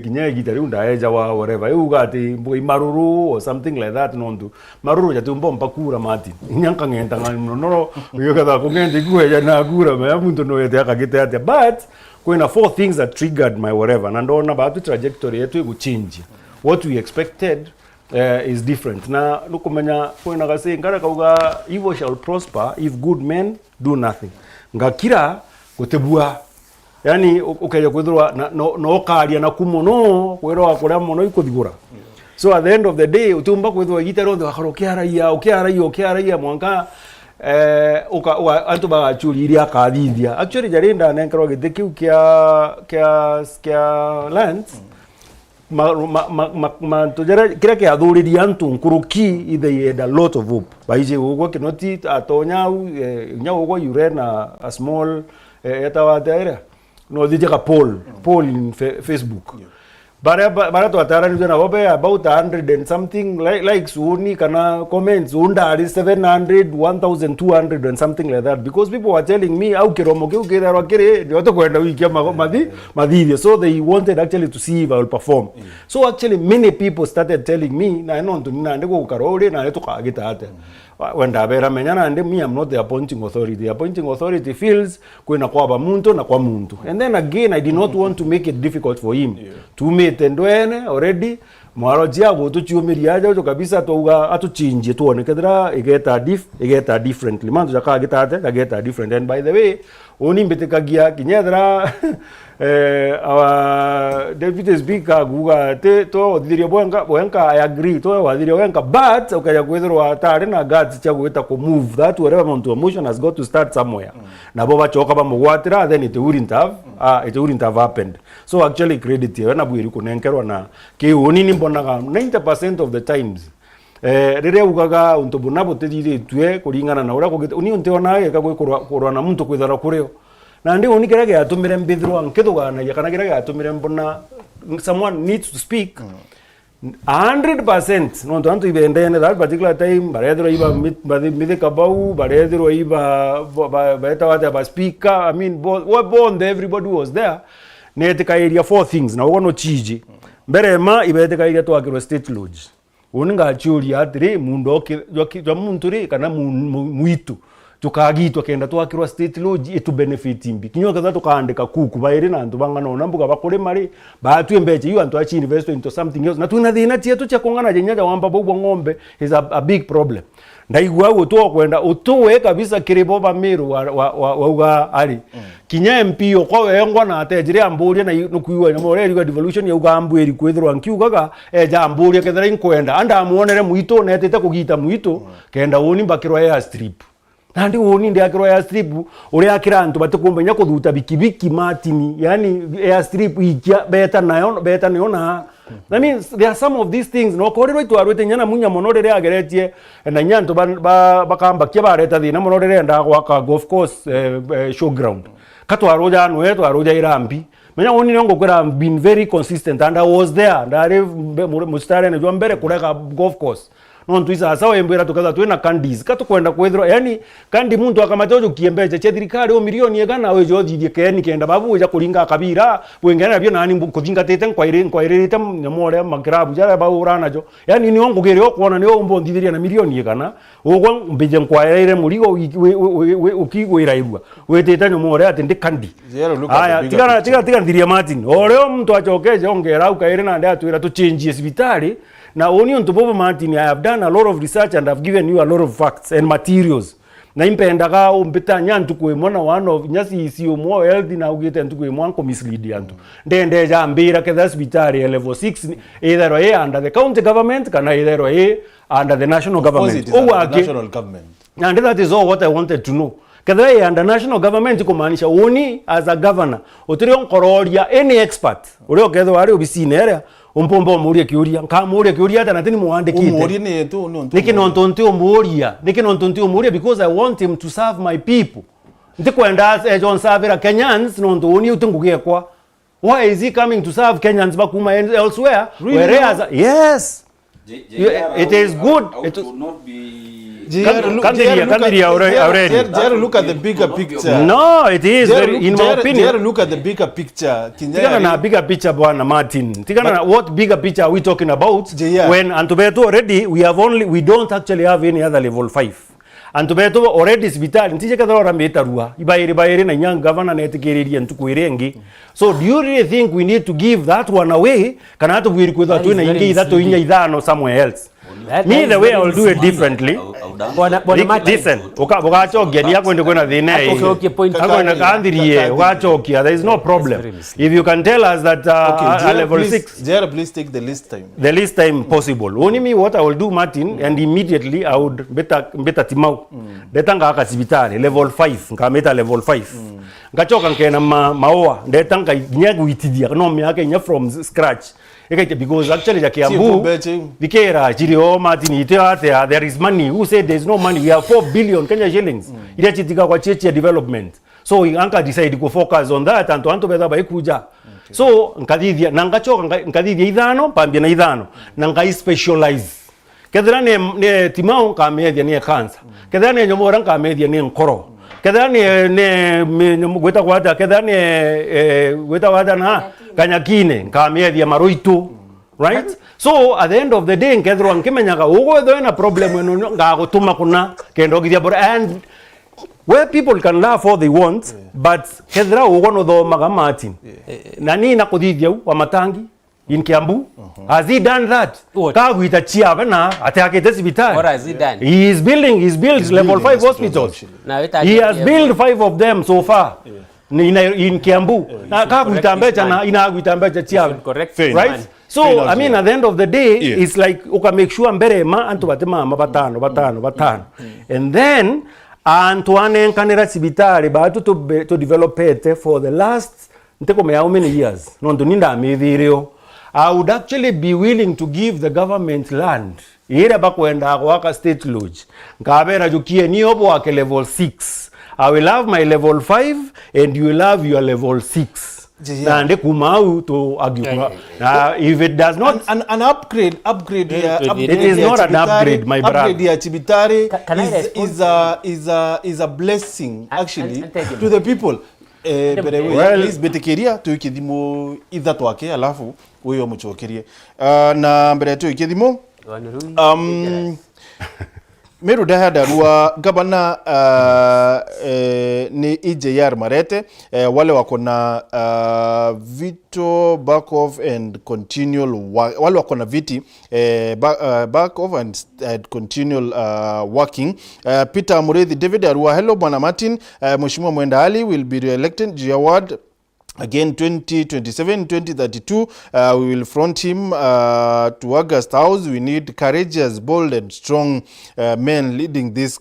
kinya gitari unda eja wa whatever you got maruru or something like that nondu maruru ya tumbo mpakura mati nyanka ngenta no yo kada kungende kueja na kura ma muntu no yete akagite ate but kwena four things that triggered my whatever and ndona ba trajectory yetu igu change what we expected is different. Na lukumenya kwena gase ngara kauga evil shall prosper if good men do nothing. Ngakira gutebua yani ukeja kwithwa no karia na kumono kwero akora mono ikuthigura. So at the end of the day utumba kwithwa gitaro ndo ukiaraia mwanka antu bagachuri iria akathithia actually jarinda nenkero gitekiu kia land tojera kira ke athuriria antu nkuruki they had a lot of hope baije ugo kinoti atonya nyawo you ran a small etawatera no dijaka poll in Facebook bara to atara ni na obe about 100 and something like suni kana comments unda 700 1200 and something like that because people were telling me au kiromo ke ukira kire ndio to kwenda wiki madhi so they wanted actually to see if I will perform so actually many people started telling me na no ntunina ndiko ukarore na leto kagita ate when abera menyana and me I'm not the appointing authority feels kwena kwa muntu na kwa muntu and then again I did not want to make it difficult for him to meet endwene already mwarojia go tuchiumiria ajo kabisa touga atuchinje tuone kedra igeta differently manzo jakagita ate ageta different and by the way oni mbetekagia kinyedra our deputy speaker guga te to thirio bwenka I agree to wathirio wenka but ukaya kwithirwa atari na guts cha gwita ku move that whatever amount of motion has got to start somewhere na bo bachoka bamugwatira then it wouldn't have happened so actually credit yo na bwiri kunenkerwa na ke oni nimbonaga 90% of the times rere ugaga untobuna botethire tue kuringana na ura kugita uni unteona eka gwikurwa na muntu kwithara kureo na ndi uni kirage atumire mbithirwa nkithugana ya kana kirage atumire mbona someone needs to speak 100% no tonto ibendene that particular time barethiro iba mithika bau barethiro iba beta wata ba speaker I mean both everybody was there netika area four things na wono chiji mbere ma ibeteka area twakirwa state lodge uninga churi atire mundo muntu ri kana muitu tukagitwa kenda twakirwa state lodge itu benefit imbi kinyo kaza tukaandika kuku baire na antu bangana na mbuga bakore mari batwe mbeche you antu achi invest into something else na tuna thina tietu cha kongana jenyaja wamba bobwa ng'ombe is a big problem ndaigwa gutu kwenda utuwe kabisa kiribo ba miru wa ari kinya MP okwa wengwa na atejire amburia na nukuiwa na moreri wa devolution ya ugambu eri kwithirwa nkiugaga eja amburia kethera inkwenda anda muonere muito netete kugita muito kenda woni mbakirwa ya strip nandi woni ndi akirwa ya strip uri akira antu batukumbenya kuthuta bikibiki matini yani air strip ikia beta nayo na I mean, there are some of these things no korero itu arwete nyana munya monorere ageretie na nyanto bakamba kibareta thina monorere nda gwaka golf course showground katwaroja anwe twaroja irambi menya woni ngo kwera been very consistent and I was there ndari mustare ne jombere kureka golf course no ntuisa sawa embera tukaza twena candies katukwenda kwethro yani kandi muntu akamatojo kiembeje chethirikari o milioni egana we jothithie keni kenda babu ja kuringa kabira wengana byo nani kuthinga tete nkwairite nyamore magrabu jara baurana jo yani ni ongo gere okwana ni ombo ndithiria na milioni egana ogwa mbije nkwaire murigo ukigwirairwa wetete nyamore ati ndi kandi aya tiga ndiria Martin oreo mtu achokeje ongera ukaire na nda atwira to change hospitali. Now, only on Bobo Martin, I have done a lot of research and I've given you a lot of facts and materials. Na impendaka umpeta nyantu kuemona one of nyasi isiyo more healthy na ugete ntu kuemona ko mislead yantu. Ndende ja mbira ke hospitali level 6 either way under the county government kana either way under the national government. National government. And that is all what I wanted to know. Kadhaa under national government kumaanisha woni as a governor utirion kororia any expert ulio kedho wari obisine area umpombo muria kiuria nkamuria kiuria hata natini muandikite umuria ne to no niki umuria because I want him to serve my people ndikwenda John Savera Kenyans nonto woni utungugie kwa why is he coming to serve Kenyans bakuma elsewhere really? Whereas yes it is good it will not be look at the bigger picture. No, it is very, in my opinion. Look at the bigger picture. Tigana na bigger picture bwana Martin. Tigana na what bigger picture are we talking about? When Antubeto already we don't actually have any other level 5. Antubeto already hospital ntije kadora metarua. Ibaire na nyang governor na etikiriria ntukuirengi. So do you really think we need to give that one away? Kana hatu bwiri kwetha tu na ingi that inya ithano somewhere else. Me the way I will do it differently. Listen, ukachokia ni yako ndio kwenda thina hii. Hakwenda kaandirie ukachokia, there is no problem. If you can tell us that level 6 Jera, please take the least time. The least time possible. Only me what I will do Martin and immediately I would better timau. Detanga akasibitari level 5 nkameta level 5. Ngachoka nkena maoa ndetanga nyagu itidia no myake nya from scratch. Because actually the Kiambu Vikera Chirio Martin ite there is money. Who said there is no money? We have 4 billion Kenya shillings. Ile chitika kwa cheche development. So anka decide to focus on that and to anto beta baikuja. So nkadithia nangachoka nkadithia idhano pambia na idhano nangai specialize. Kedra ne timao kamedia ne cancer. Kedra ne nyomora kamedia ne nkoro. Kedra ne gweta kwata kedra ne gweta wada na kanyakine kamedia maroito. Right? So at the end of the day nkedro nkemenyaga ugo do na problem eno ngagutuma kuna kendo githia bora and where people can laugh all they want but kedra ugo no do maga Martin nani na kuthithia wa matangi in Kiambu has he done that kagwita Ciaca na atake hospital what has he done he is built level 5 hospitals he has built 5 of them so far in Kiambu na kagwita mbecha na inagwita mbecha Ciaca right so I mean at the end of the day it's like uka make sure mbere ma antu batema batano and then Antoine kanera sibitari batu to develop it for the last nteko how many years no ninda amithirio I would actually be willing to give the government land ira bakwenda kwa state lodge ngabera jukie ni obo wake level 6 I will have my level 5 and you will have your level 6 Nande kumau to argue. If it does not an upgrade it is not an upgrade, my brother. Upgrade ya Chibitari is a blessing actually to the people. Please betekeria tuikithimo ithatu wake alafu uyo muchokerie na mbere tu ikithimo Meru dahada ruwa gabana ni IJR Marete wale wako na veto back off and continual wale wako na viti back off and continual working. Peter Mureithi David Arua, hello Bwana Martin. Mheshimiwa Mwenda Ali will be re-elected Jawad again 2027-2032. We will front him to August House. We need courageous, bold and strong men leading this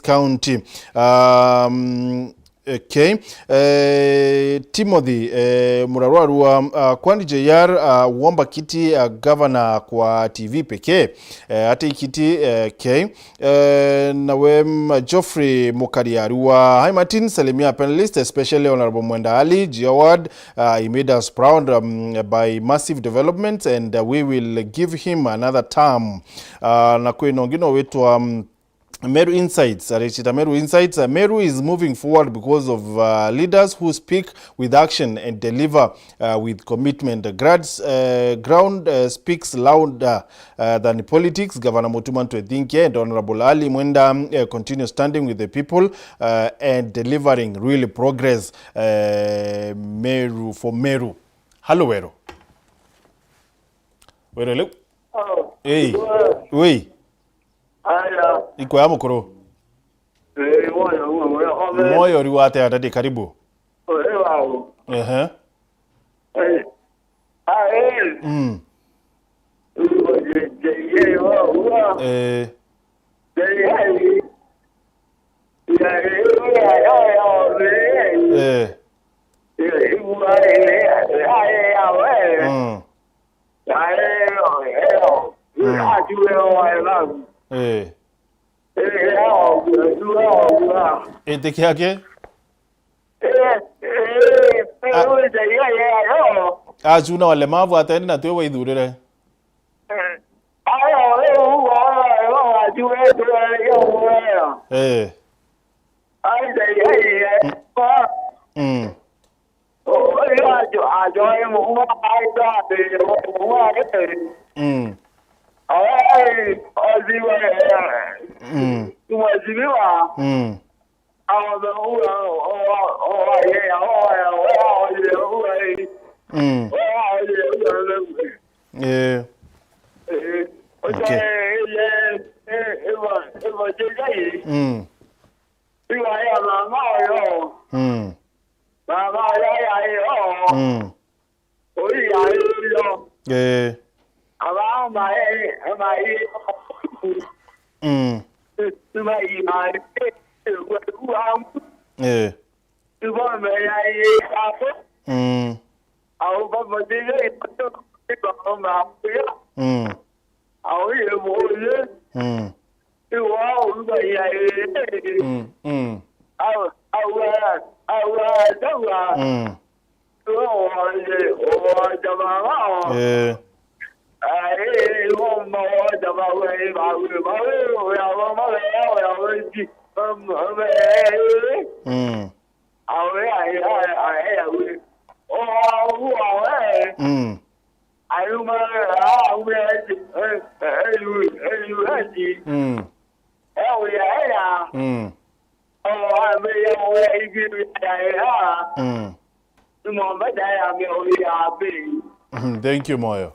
county. Okay. Timothy Murarwarua, kwani JR uomba kiti governor kwa TV pekee hata kiti okay. Nawem Geoffrey Mukariarua, hi Martin, salimia panelist, especially Honorable Mwenda Ali Jawad. He made us proud by massive developments and we will give him another term. Na kweno ngino wetu Meru Insights, Meru Insights. Meru is moving forward because of leaders who speak with action and deliver with commitment. Ground speaks louder than politics. Governor Mutuman Twethinke and Honorable Ali Mwenda continue standing with the people and delivering really progress. Meru for Meru. Hello, Meru. Hello. Hey. Oui. Aya. Iko ya mukuru. Moyo riwate atati karibu. Wao. Eteke yake? Ajuna walemavu ataenda na tuwe idhurire. Thank you, Moyo.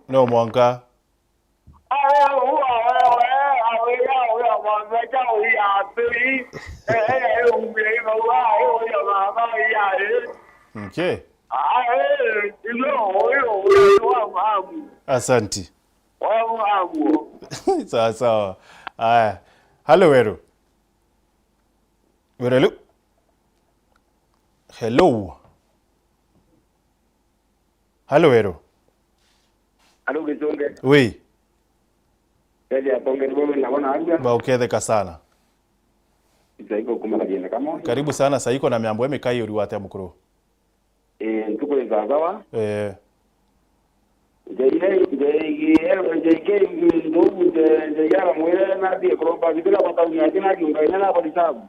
No, Mwanka. Okay. Asante. Sawa sawa. Aya. Hello, Weru. Hello. Hello. Hello, Weru. Hello, Gichunge. Oui. Ba uketheka sana. Isaiko kumala genda kama. Karibu sana saiko na miambo emekai uri wate mukuru. Tuko zazawa. Yara mwere na die kropa kitila kwa nyakina kiunga na kwa sababu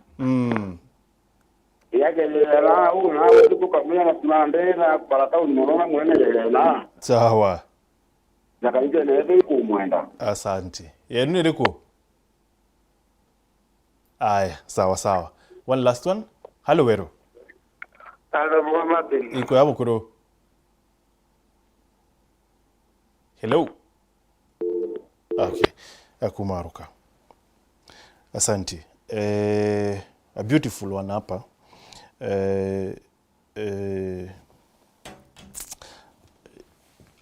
yake la una wewe tuko kamera na tunande na para tao unaona mwene na sawa zakaije nebe kumwenda asante yenu niliko aya sawa one last one hello Wero Hello Muhammad iko yabo kuro hello okay akumaruka asante a beautiful one hapa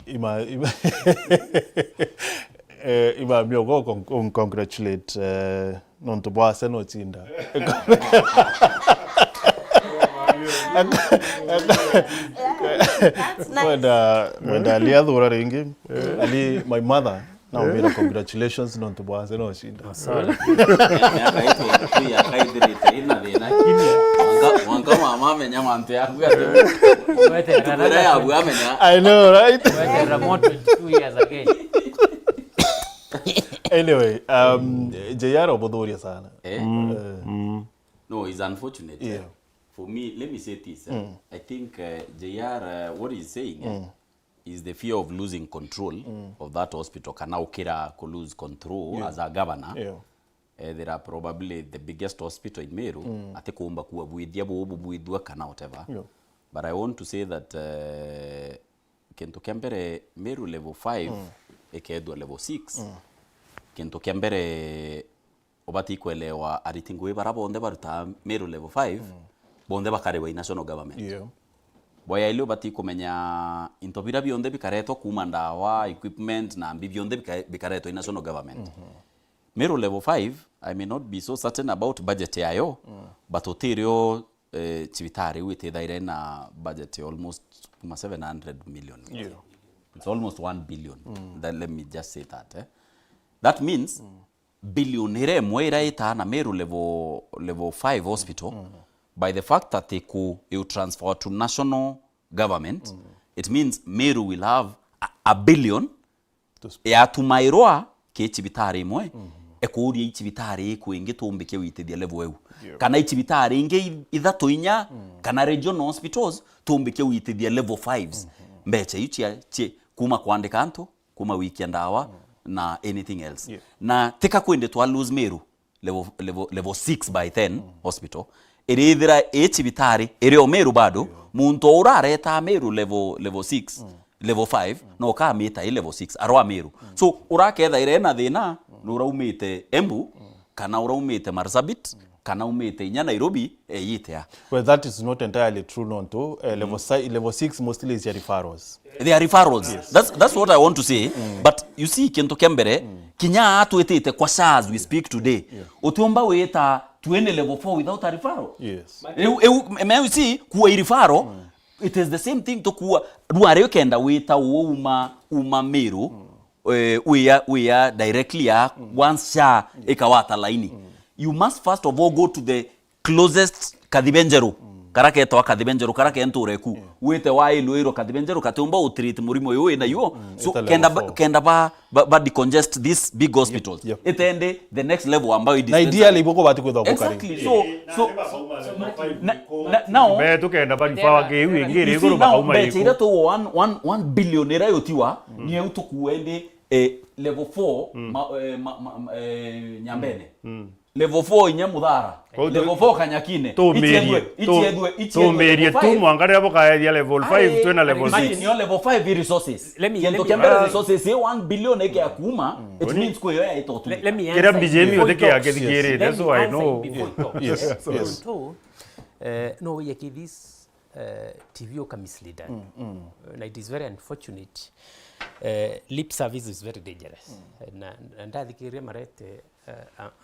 ima miogo congratulate nonto bwase no tinda Mwenda liadhura ringi ali my mother now mira congratulations nonto bwase no shinda sorry miaka yetu ya kaidrite ina dena wanga mama amenya mantu yaku ya wewe ya abu amenya I know right wewe remote 2 years again anyway JR obodhoria sana no it's unfortunate yeah. For me let me say this I think JR what he's saying is the fear of losing control of that hospital. Kana ukira ko lose control as a governor. There are probably the biggest hospital in Meru. Ate kuomba kuwa buidia buidua kana whatever. But I want to say that kento kembere Meru level 5 ekedwa level 6. Kento kembere obati kwelewa aritingwe barabonde baruta Meru level 5 bonde bakarewa national government. Boya ilio bati kumenya intobira bionde bikareto kuma ndawa equipment na ambi bionde bikareto national government. Meru level 5 I may not be so certain about budget yayo but otirio chivitari wite daire na budget almost 700 million. It's almost 1 billion. Then let me just say that that means billionaire mwera ita na Meru level 5 hospital by the fact that they transfer to national government, it means Meru will have a billion ya tumairoa ke chibitari mwe ekuri ichibitari kuinge tumbike wite level eu kana ichibitari inge ithato inya kana regional hospitals tumbike wite level 5s mbeche ichi kuma kuandika anto kuma wiki ndawa na anything else na tika kwende to lose Meru level 6 by 10 hospital erithira echibitari ere Meru bado muntu urareta Meru level 6 level 5 no ka meta level 6 arwa Meru so uraketha irena thina nuraumite Embu kana uraumite Marsabit kana umite inya Nairobi yitea. Well, that is not entirely true nonto level 6 mostly is referrals. They are referrals. Yes. That's what I want to say. But you see kento kembere kinya atu etete kwa as we speak today. Otiomba weta tuende level 4 without a referral. Yes. You see kuwa referral it is the same thing to kuwa ruare kenda weta uma Meru we are directly once sha ekawata laini. You must first of all go to the closest Kadibenjeru. Karake to Kadibenjeru karake entureku. Wete wa iluiro Kadibenjeru katumba utreat murimo yo na yo. So kenda ba decongest these big hospitals. It ende the next level ambayo na ideally boko bati kwetha bukari. Exactly. So now be to kenda ba rifawa ke ngiri iguru ba hauma iko. Be to 1 billion era yotiwa ni utukuende level 4 Nyambene. Level 4 Nyamudhara. Level 4 Kanyakine. Ichiedwe tu mwangare hapo kaya level 5 twena level 6. Ni level 5 resources. Kento kembere resources 1 billion eke akuma. It means kwa ya itotu. Let me kira BJM odeke yake digere. That's why I know. Yes. No yake this TV oka misleader. And it is very unfortunate. Lip service is very dangerous. And I think marete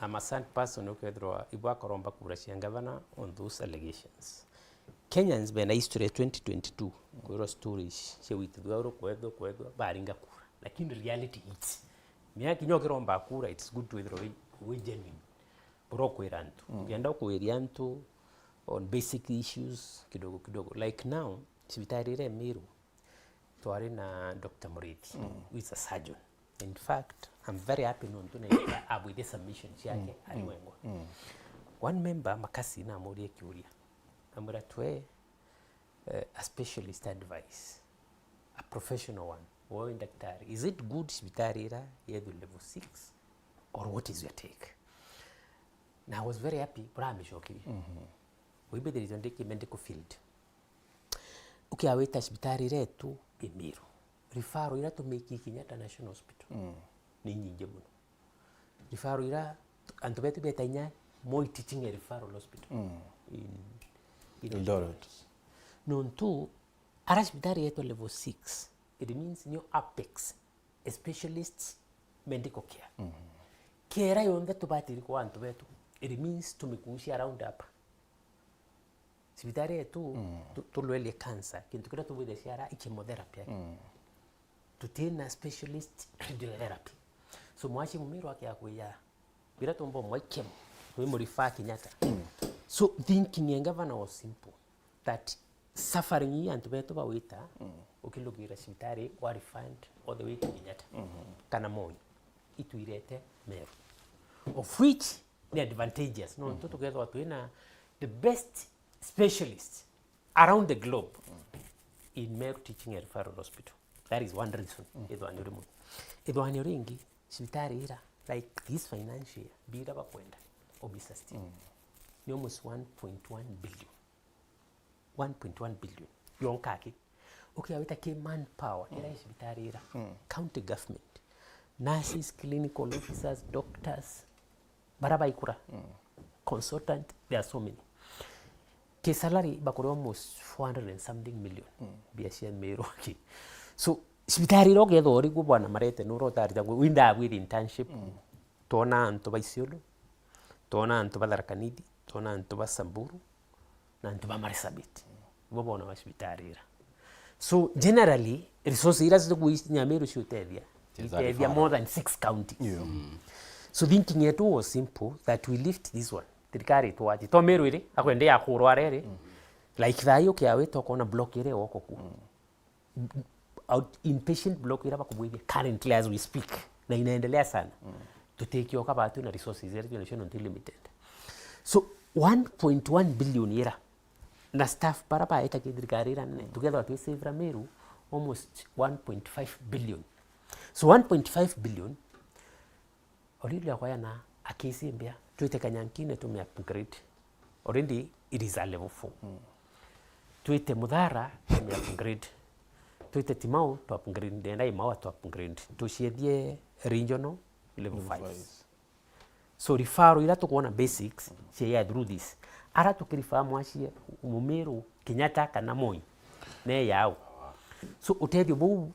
I'm a sad person who could draw Ibwa Koromba Kurasian governor on those allegations. Kenyans been a history 2022. Kuro stories. She with Goro Kwedo Baringa Kura. Like in reality, it's Miaki Nogeromba Kura, it's good to withdraw genuine. Brokweranto. Yandoko Erianto on basic issues. Kidogo. Like now, Chivitari Meru. twari na Dr. Murithi, who is a surgeon. In fact, I'm very happy to with the submission yake aliwengwa. One member makasi na amuri kiuria. Amura twe a specialist advice, a professional one. Wewe daktari, is it good hospitali ira yedu level 6 or what is your take? Now I was very happy bramishoki. We be there is on medical field. Okay, aweta hospitali retu Meru. Rifaro ira tumeki Kenyatta National Hospital. Ni nyingi muno. Rifaro ira antubetu betanya Moi Teaching Referral Hospital in Eldoret. Non-2, ara hospitali yetu level 6. It means new apex specialists medical care. Kera yonde tubatiri kwa antubetu. It means tumekuishi around hapa. Hospitali yetu tulwele cancer. Kintu kira tuwede siara chemotherapy. Tutena specialist radiotherapy. So mwachi mumiru wake akuya. Bila tumbo mwaikem. We modify Kenyatta. So thinking and governor was simple. That suffering and to ba wita. Ukilugira hospitali wa refined all the way to Kenyatta. Kana moi. Itu irete Meru. Of which the advantages. No, together watuina the best specialists around the globe in Meru Teaching and Referral Hospital. That is one reason. Edwani ringi hospitali ira like this financial year bila bakwenda obisa still. Ni almost 1.1 billion. 1.1 billion. Yonkaki. Okay, awita ke manpower ira hospitali ira. County government, nurses, clinical officers, doctors, baraba ikura. Consultant, there are so many. Ke salary bakuri almost 400 and something million. Biashia Meru. So hospitali roge dori kubwana marete nuro tari tangu winda with internship. Tona antoba Isiolo, tona antoba Tharaka-Nithi, tona antoba Samburu, na antoba Marsabit. Wabona hospitali ira. So generally resources ira zikuishi Nyameru shutevia. Itevia more than 6 counties. So thinking yetu was simple that we lift this one. Tirikari tuwaji. To Meru ire akwende ya kurwarere. Like that yoke awe tokona block ire wako ku. Out inpatient block ira bakubwithia currently as we speak. Na inaendelea sana. To take your kabatu na resources ira until limited. So 1.1 billion ira na staff parapa eta kidirikari ira ne together to save Meru almost 1.5 billion. So 1.5 billion already akwaya na akisi mbia tuite kanyankine to me upgrade. Already it is a level 4. Tuite Mudhara to me upgrade. Tuite Timau to upgrade ndenda Imawa to upgrade. Tushedie regional level 5. So rifaro ila tukuona basics share through this. Ara tukirifahamu ashie Mumeru Kenyatta kana Moi ne yao. So utedio bu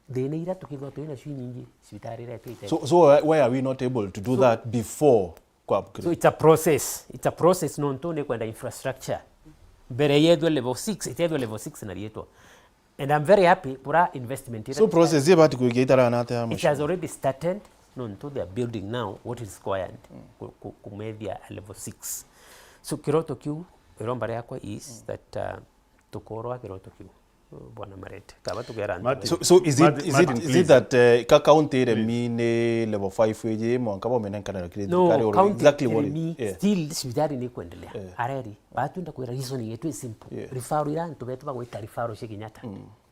dene ila tukidwa tuina shui nyingi hospitali ila tuite. So why are we not able to do that before kwa upgrade? So it's a process. It's a process non tone kwenda infrastructure. Bere yedo level 6, itedo level 6 na yeto. And I'm very happy pura investment ila. So process ye bati kugeitara na ata. It has already started. No, they are building now what is required kumedia level 6. So kiroto kiu irombare yakwa is that tukoroa kiroto kiu bwana marete kaba tugera. So is it that ka county re mine level 5 weje mwankaba menankana credit card or exactly what it still hospitali ni kuendelea areri batu nda kuira reason yetu is simple referral ira ntubetu bagwita referral she Kenyatta.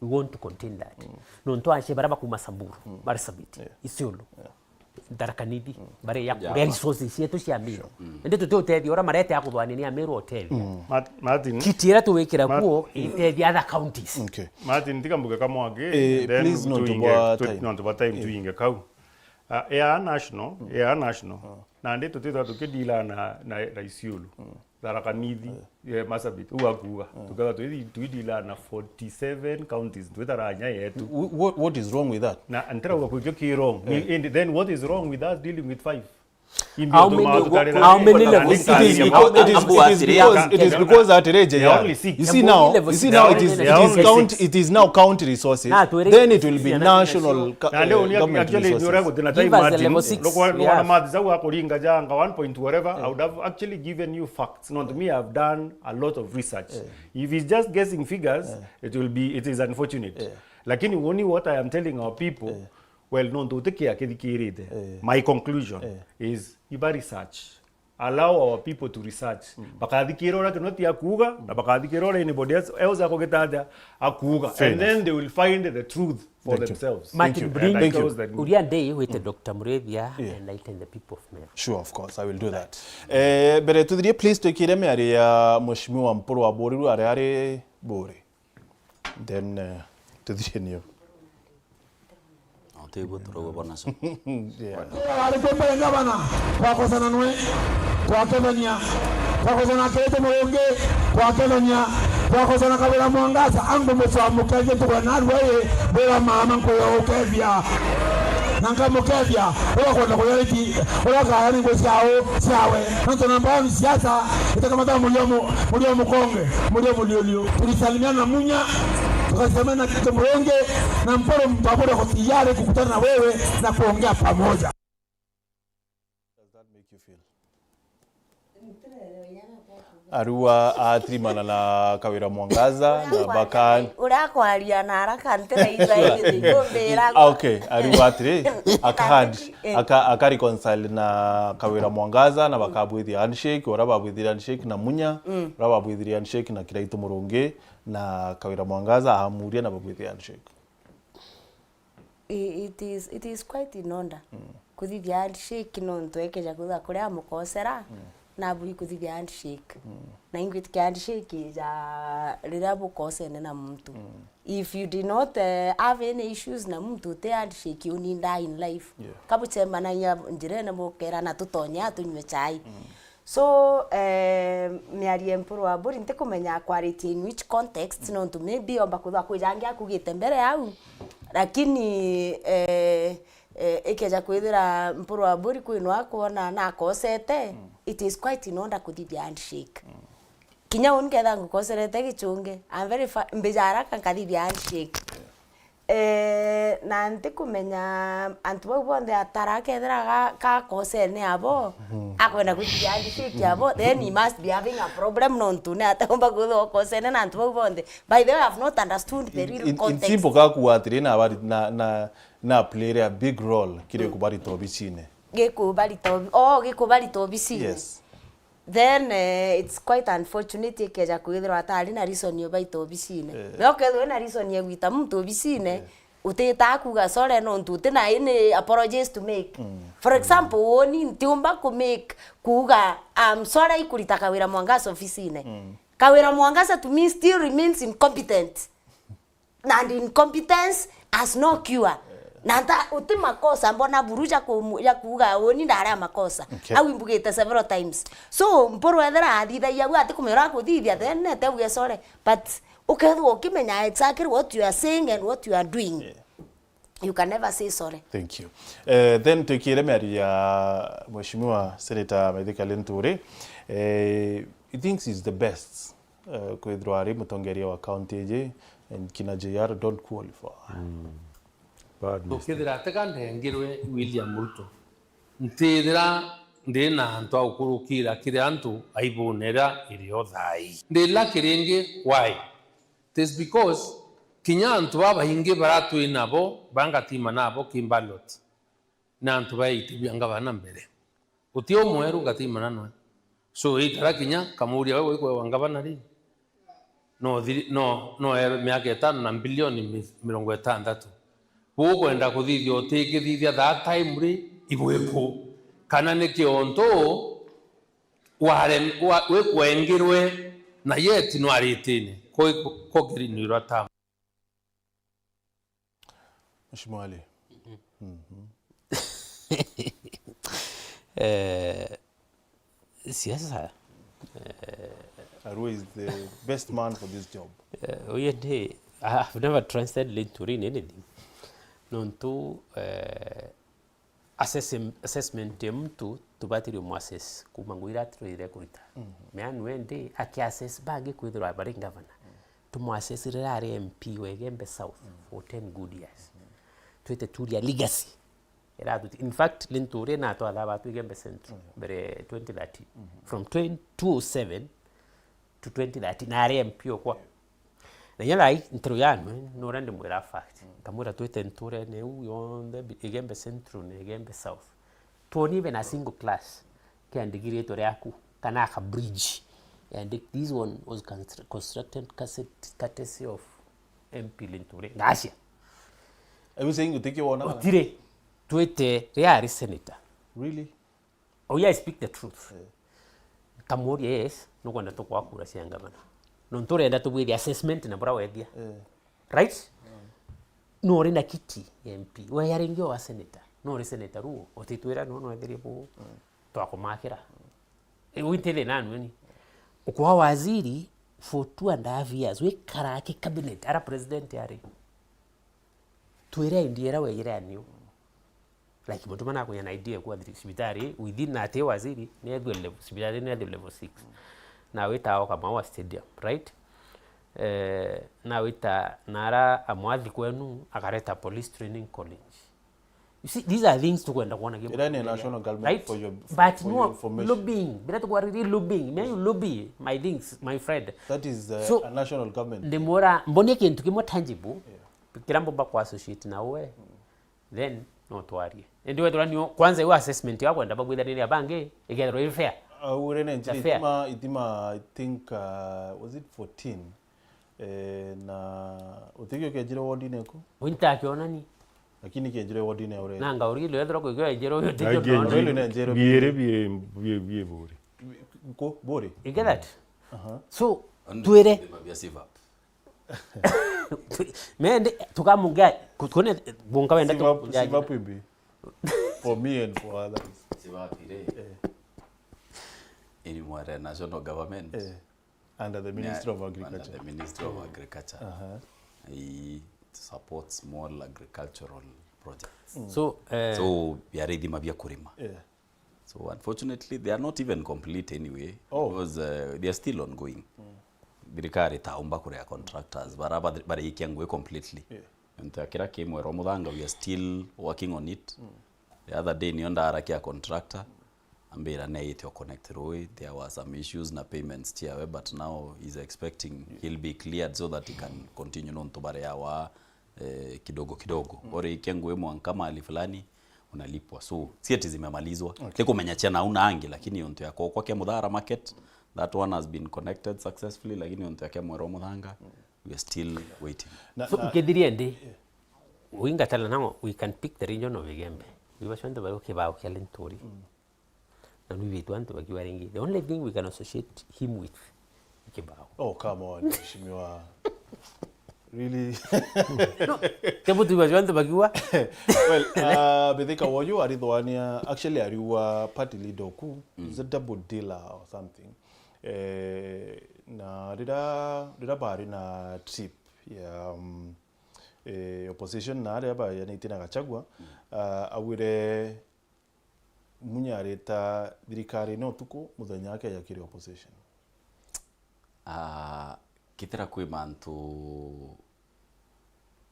We want to contain that. No nto anshe baraba kuma Samburu Marsabit Isiolo Tharaka-Nithi bare ya resources yetu cia Meru ende tutethi ora marete ya kuthwani ni Meru hotel Martin kitira tuwekira kuo itethi other counties. Okay Martin tikambuke kamwage please not to time tuinge kau ya national na ndi tutitha tukidila na Isiolo Tharaka-Nithi Marsabit uakuga tukaga tuidila na 47 counties tuitaranya yetu. What is wrong with that? Na antara uakuga ki wrong. And then what is wrong with us dealing with 5? How many levels? It is because at Reje, you see now it is now county resources. Then it will be national government resources. One point whatever. I would have actually given you facts. Not me. I've done a lot of research. If it's just guessing figures, it is unfortunate. lakini woni what I am telling our people well no ntutekia kithikirite my conclusion is iba research allow our people to research bakathikira ora kinoti akuga na bakathikira ora anybody else akogetaja akuga and then they will find the truth for themselves. Thank you. Uria day with Dr. Murevia enlighten the people of Meru. Sure, of course, I will do that. Bere tudhirie please tukire me ari ya mheshimiwa Mpuru wa Boriru ari Bori. Then tudhirie niyo. Tebo turogo bana so. Alipombe ngabana kwa sana nwe kwa Kenya kwa sana Kirete Mulonge kwa Kenya kwa sana Kabira Mwangaza angu mso mukaje tukwa narwe bora mama nkoyo ukevya nanga mukevya ola kwenda kuyaliti ola kaya ngo siawe nanto namba ni siasa itakamata mulio mukonge mulio tulisalimiana munya tukasemana kitu Mulonge na Mporo mtabora kwa tayari kukutana na wewe na kuongea pamoja. Does that make you feel? Arua atrimana na Kawira Mwangaza na Bakan urakwaria na haraka ntera izaidi ngombera okay arua atri aka reconcile na Kawira Mwangaza na bakabwithi handshake ora babwithi handshake na Munya ora babwithi handshake na Kiraitu Mulonge na Kawira Mwangaza ahamuria na babwithi handshake. It is quite in order kuthi handshake no ntwekeja kuza kuria mukosera na buri kuthi handshake na ingwit handshake ja rira bukosene na mtu if you do not have any issues na mtu te handshake you need in life kabuchemba na ya njirene bokera na tutonya tunywe chai so miarie Mpuru wa Bori nte kumenya quality in which context no to maybe omba kuza kwijangia kugite mbere yau lakini ekeja kwithira Mpuru wa Bori kwinwa kuona na kosete it is quite in order kuthithia handshake kinya unketha ngukoserete gichunge I'm very mbijara kankathithia handshake na nti kumenya antu bau bonthe atarakethira ka kosene abo akwenda kuthithia handshake abo then he must be having a problem no ntu ne atomba kutho kosene na antu bau bonthe by the way I have not understood the real context. In simple ka kuatiri na play a big role kire kubari tobicine gikubari tobicine yes then it's quite unfortunate keja kwithirwa atari na reason yo baito bicine bekethwe na reason ye gwita mtu bicine uteta kuga sore no ntute na any apologies to make for example woni ntiumba ku make kuga sorry ikulita Kawira Mwangaza officine Kawira Mwangaza to me still remains incompetent and incompetence has no cure nanta utima kosa mbona buruja ya kuga woni ndara makosa au imbugite several times so Mpuru ethera athitha ya ati kumira kuthithia then nete uge sore but ukethwo ukimenya exactly what you are saying and what you are doing you can never say sorry. Thank you. Then tukire meri ya Mheshimiwa Senator Maithika Lenture he thinks he's the best kwithirwa mutongeria wa county je and kina JR don't qualify. Tukithira tekandengirwe William Ruto ntithira ndina antu aukurukira kire antu aibunera irio thai ndila kiringi why it is because kinya antu abahingi baratu inabo bangatima nabo kimbalot na antu baitibia ngabana mbere utio mweru gatima nanwe so itara kinya kamuria wewe kwa ngabana ri no miaka 5 na bilioni 60 ukwenda kuthithia utikithithia that time ri ibweku kana ni kionto ware wekwengirwe na yeti no aritini ko green irata Mheshimiwa Ali siasa Arua is the best man for this job. I have never trusted Lenture in anything. Nontu assessment ya mtu tubatiri muassess kumangwira atire kurita mean wende akiassess bagi kwithirwa bari governor tumuassess rari MP wegembe south for 10 good years twete turia legacy in fact Lenture na to alaba tugembe central bere 2013 from 2007 to 2013 na MP okwa na yala intro yanu no rande mwera fact kamura twete nture ne uyonde igembe central ne igembe south toni even a single class can degree to yaku kana ka bridge and this one was constructed courtesy of MP Linture Gasia. Are you saying you take your one? Otire twete reari senator. Really? Oh yeah, I speak the truth. Kamori yes, no kwenda to kwa kura cia ngavana. No nturenda tu with assessment na bora wedia. Right? No renda kiti MP. We yaringi wa senator. No re senator ruo. Otitwira no no ethiri bu. Twakumakira. Wintele nanu ni. Ukwa waziri for 2.5 years we karake cabinet ara president yari. Twira indiera we ira niu. Like mtu mana kunya na idea kwa hospitali within na te waziri ni edwe level hospitali ni edwe level 6 na wita kama wa stadium right na wita nara amwathi kwenu akareta police training college. You see these are things to kwenda kuona game Irani national government right? for your but for no your information. lobbying bila to really lobbying may you lobby my things my friend That is so, a national government. Ndemora mbone kintu kimo tangible kirambo ba kwa associate na we then no twarie ndiwe turani kwanza iwe assessment yako ndaba bwitha nini abange igethero i fair urene njiri itima I think was it 14 na uthigio kejire wodi neko winta akiona ni lakini kejire wodi ne ure nanga urilo ethero ko igyo ejero yo tijo no ne njero biere bore ko bore you get that so tuere mende tukamunga kone bunga wenda to siva pimbi for me and for others siva pire in more national government under the Ministry of Agriculture. Under the Ministry of Agriculture. He supports small agricultural projects. So biaredi mabia kurima. So unfortunately they are not even complete anyway because they are still ongoing. Birikari taumba kurea contractors bara ikiangwe completely. Ntakira kimwe romuthanga we are still working on it. The other day nionda arakia contractor ambira na itio connect road. There were some issues na payments tiawe but now he's expecting he'll be cleared so that he can continue on to bare yawa kidogo kidogo. Ore ikiangwe mwankama ali fulani unalipwa. So sieti zimemalizwa. Teko menyachana una angi lakini onto yako kwa Mudhara market that one has been connected successfully lakini onto yake mwero muthanga we are still waiting. So ukedirie ndi winga tala namo we can pick the region of Igembe. We were showing the kibao kia Linture. And we want to waringi. The only thing we can associate him with kibao. Oh come on, Shimiwa. Really? No. Kemu tu want to bagiwa? Well, Bethika Woyo aridwania actually ariwa party leader ku is a double dealer or something. Na rida bari na trip ya opposition na areba ya nitina gachagwa awire munyareta thirikari no tuko muthenya yake ya kiri opposition. Kitera kwi mantu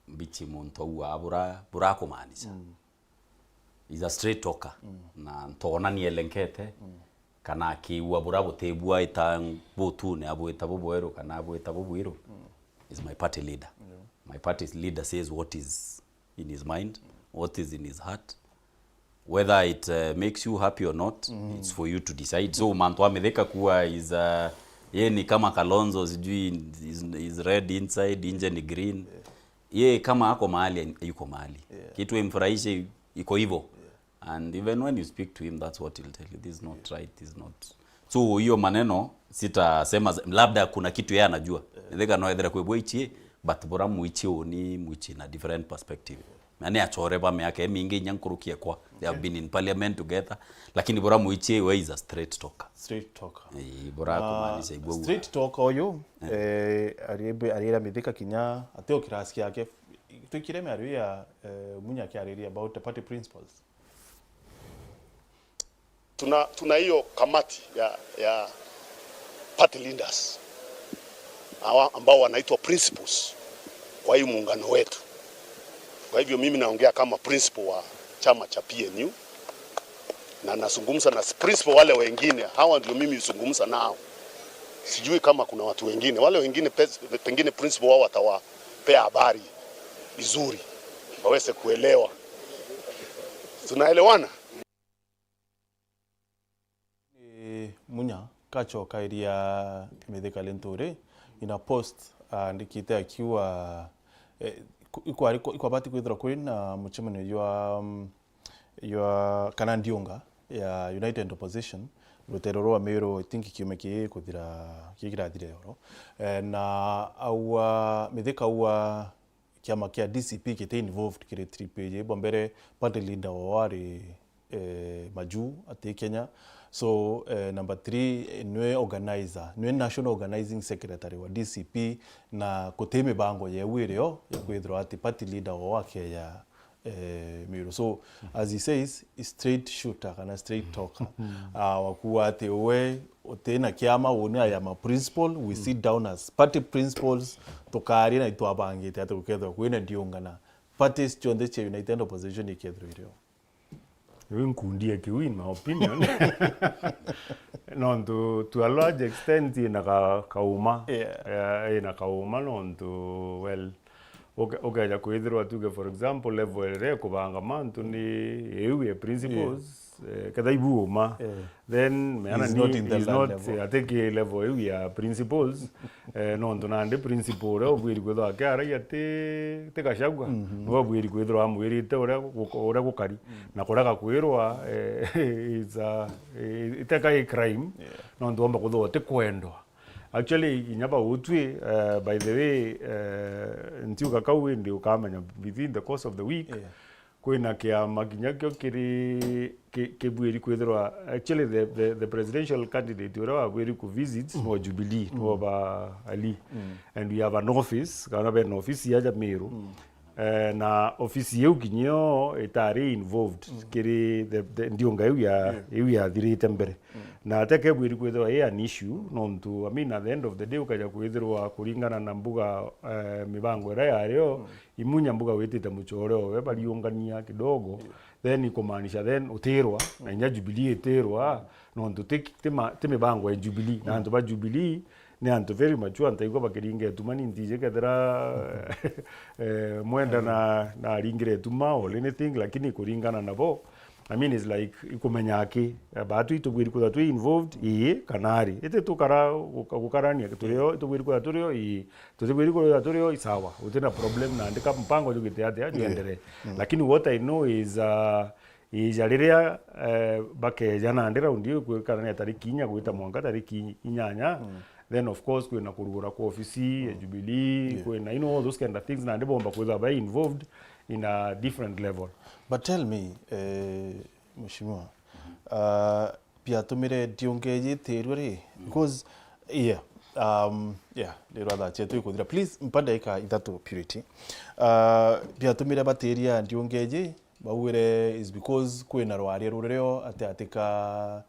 mbichi muntu au bura kumanisha. Is a straight talker. Na ntona ni elenkete. Kana kiwa bura butebua ita botune abo etabuboero kana abo etabubuiro. Is my party leader. My party leader says what is in his mind, what is in his heart. Whether it makes you happy or not, it's for you to decide. So mantu ametheka kuwa is ye ni kama Kalonzo sijui is red inside, nje ni green. Ye kama ako mahali yuko mahali. Kitu imfurahishe iko hivyo. And even when you speak to him, that's what he'll tell you. This is not right, this is not. So hiyo maneno sitasema labda kuna kitu yeye anajua. Ndeka no edera kwebwechi but bora muichi oni muichi na different perspective. Mane achore ba miaka mingi nyankurukie kwa. They have been in parliament together. Lakini bora muichi we is a straight talker. Straight talker. Bora kumaanisha igwa. Straight talker oyo ariera mithika kinya ateo kirasi yake tukireme aria munya kiariria about the party principles. Tuna hiyo kamati ya party leaders ambao wanaitwa principals kwa hiyo muungano wetu. Kwa hivyo mimi naongea kama principal wa chama cha PNU na nazungumza na principal wale wengine, hawa ndio mimi nazungumza nao Sijui kama kuna watu wengine, wale wengine pengine principal wao watawapea habari vizuri waweze kuelewa. Tunaelewana? Munya kacho kairia Mithika Lentore ina post andikite akiwa iko bati kwithira kwina muchemano ywa kana ndionga ya United Opposition rutero rwa Meru I think kiume kuthira kigirathire yoro na awa Mithika wa kiama kia DCP kite involved kire tripe bombere party leader wari Maju ati Kenya. So number 3 nwe organizer, nwe national organizing secretary wa DCP na kuteme bango ye wireo ya kwithro ati party leader wa Kenya Meru. So as he says, straight shooter kana straight talker. Wakuwa ati we otena kiama one aya ma principal, we sit down as party principals tokari na itwabangite ati ukethwa kwina ndiungana parties chonde che United Opposition ikethro ireo. Nkundi in my opinion. No, to a large extent in a kauma. In a kauma, no, to well. Okay, ja kuidro atuge for example level re ko banga man to ni ewe principles kada ibuma then me ana ni is not ateke level ewe principles no to nande principle re obwiri kwedo akara yate te kashagwa no obwiri kwedo amwiri te ora gukari na koraga kwirwa is iteka a crime no ndomba kwedo te kwendo. Actually, inyaba utwe, by the way, ntiu kakau ndi ukamanya within the course of the week, kwina kia maginyakyo kebwiri kwethirwa. Actually, the presidential candidate urawa bwiri ku visit no Jubilee no ba Ali, and we have an office, kana be an office ya Meru. Na ofisi yeu kinyo etari involved kiri the ndionga yeu ya dirite mbere na ateke bwiri kwethwa an issue nontu I mean at the end of the day ukaja kwethirwa kuringana na mbuga mibango era yaryo imunya mbuga wetite muchoreo we baliungania kidogo then ikomanisha then uterwa na nya Jubilee eterwa nontu te bango ya Jubilee na antu ba Jubilee ne antu very mature antaigwa bakiringe tumani ndije kadra mwenda na ringire tuma or anything lakini kuringana nabo I mean it's like ikomenya ake batu itubwiri kuda tu involved kanari ete tukara gukarania tureo tubwiri kuda tureo tubwiri kuda tureo isawa utena problem na ndika mpango jugite ate agendere lakini what I know is ijariria bake jana ndera undio kukarania tariki inya gwita mwanga tariki inyanya then of course kwena kurugura kwa ofisi Jubilee kwena all those kind of things na ndibomba kweza by involved in a different level. But tell me mheshimiwa pia tumire diongeje terure because ndirwa that chetu ikudira please mpanda ika ithatu purity pia tumire bateria diongeje bawire is because kwena rwari rureo atika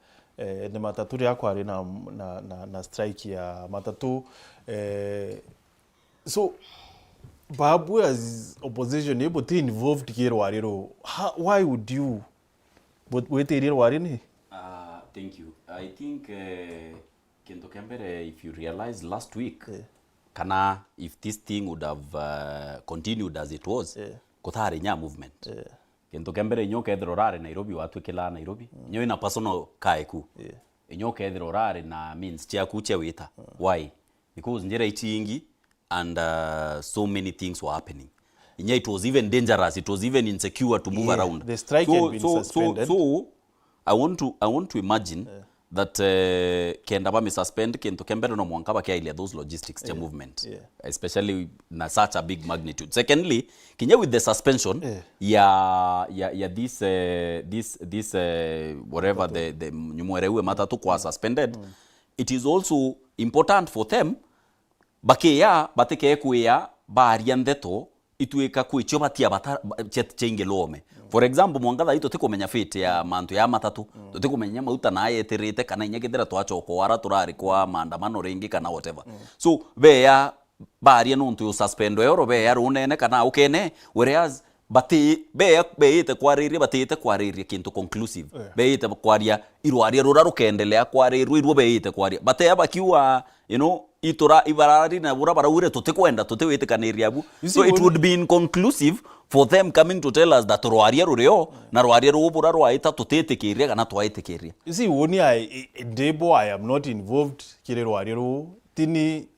ne matatu yakwa ari na strike ya matatu so babu as opposition able to involved here wariro why would you but wait here warini thank you I think Kento Kembere if you realize last week kana if this thing would have continued as it was kotari nya movement Kento Kembere nyo kethro rare Nairobi watu kila Nairobi nyo ina personal kaiku nyo kethro rare na means Ciaca Cia wita why because njera itingi and so many things were happening. It was even dangerous. It was even insecure to move around. The strike had been suspended. So I want to imagine that Kendaba may suspend Kento Kembere no mwankaba kia ile those logistics to movement, especially na such a big magnitude. Secondly, kinya with the suspension, this whatever the nyumwerewe matatu kwa suspended, it is also important for them bakeya bateke kuya baria ndeto ituika kwicho batia chetchinge lome for example mwangatha ito tikumenya fate ya mantu ya matatu tikumenya mauta na yeterete kana inyagithira twachoko wara turari kwa maandamano ringi kana whatever so beya baria nontu suspend yoro beya runene kana ukene whereas bati beite kwariria kintu conclusive beite kwaria irwaria rura rukendelea kwarirwa irwo beite kwaria bate abakiwa itura ibarari na bura baraure tutikwenda tutiwitikaniria abu so it would be inconclusive for them coming to tell us that rwaria rurio na rwaria rubura rwaita tutitikiria kana twaitikiria. You see, woni I am not involved kire rwaria ru tini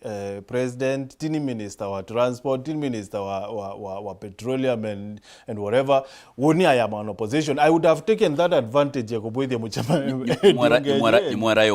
president, tini minister wa transport, tini minister wa petroleum and whatever. Woni I am an opposition. I would have taken that advantage ya kubwithia muchama. Mwera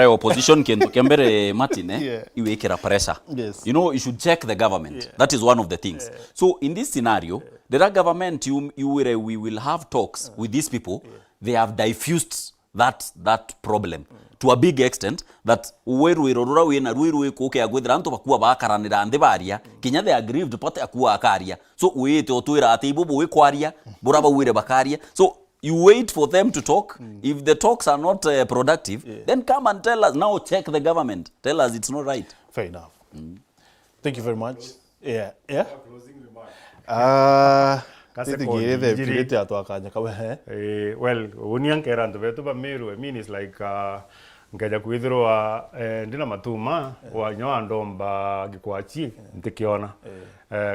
ya opposition kendo kembere Martin iwekera pressure. Yes. You know, you should check the government. That is one of the things. So in this scenario, the government we will have talks with these people. They have diffused that problem to a big extent that uweruirorora wina ruiru ikuke agwithira antu bakua bakaranira ndi baria kinya they aggrieved pate akua akaria so uite otwira ati ibubu wikwaria buraba wire bakaria so you wait for them to talk. If the talks are not productive, then come and tell us. Now check the government, tell us it's not right. Fair enough. Thank you very much. Yeah. Well, uniankera ntu betu ba Meru, I mean it's like nkaja kwithirwa ndina matuma wa nyoa ndomba gikwachi ntikiona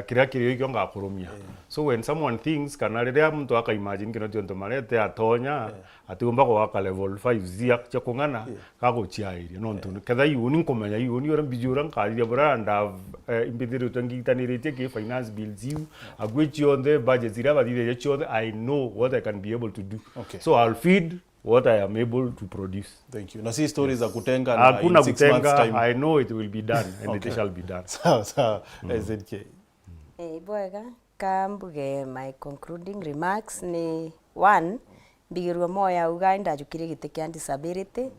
kiria kirio ikyo ngakurumia so when someone thinks kana riria mtu aka imagine kino tionto marete atonya atiumba kwa waka level 5 zia cha kungana kako chiairia no ntu ketha yuni nkomenya yuni ora mbijura nkariria branda imbithiru tangitanirite ki finance bills you agwichi on the budget zira badire chothe I know what I can be able to do. So I'll feed what I am able to produce. Thank you. Na si stories za kutenga na in 6 months time. I know it will be done and it shall be done. So SNK. Bwega kambuge my concluding remarks ni one bigirwa moya ugainda jukire gite kya disability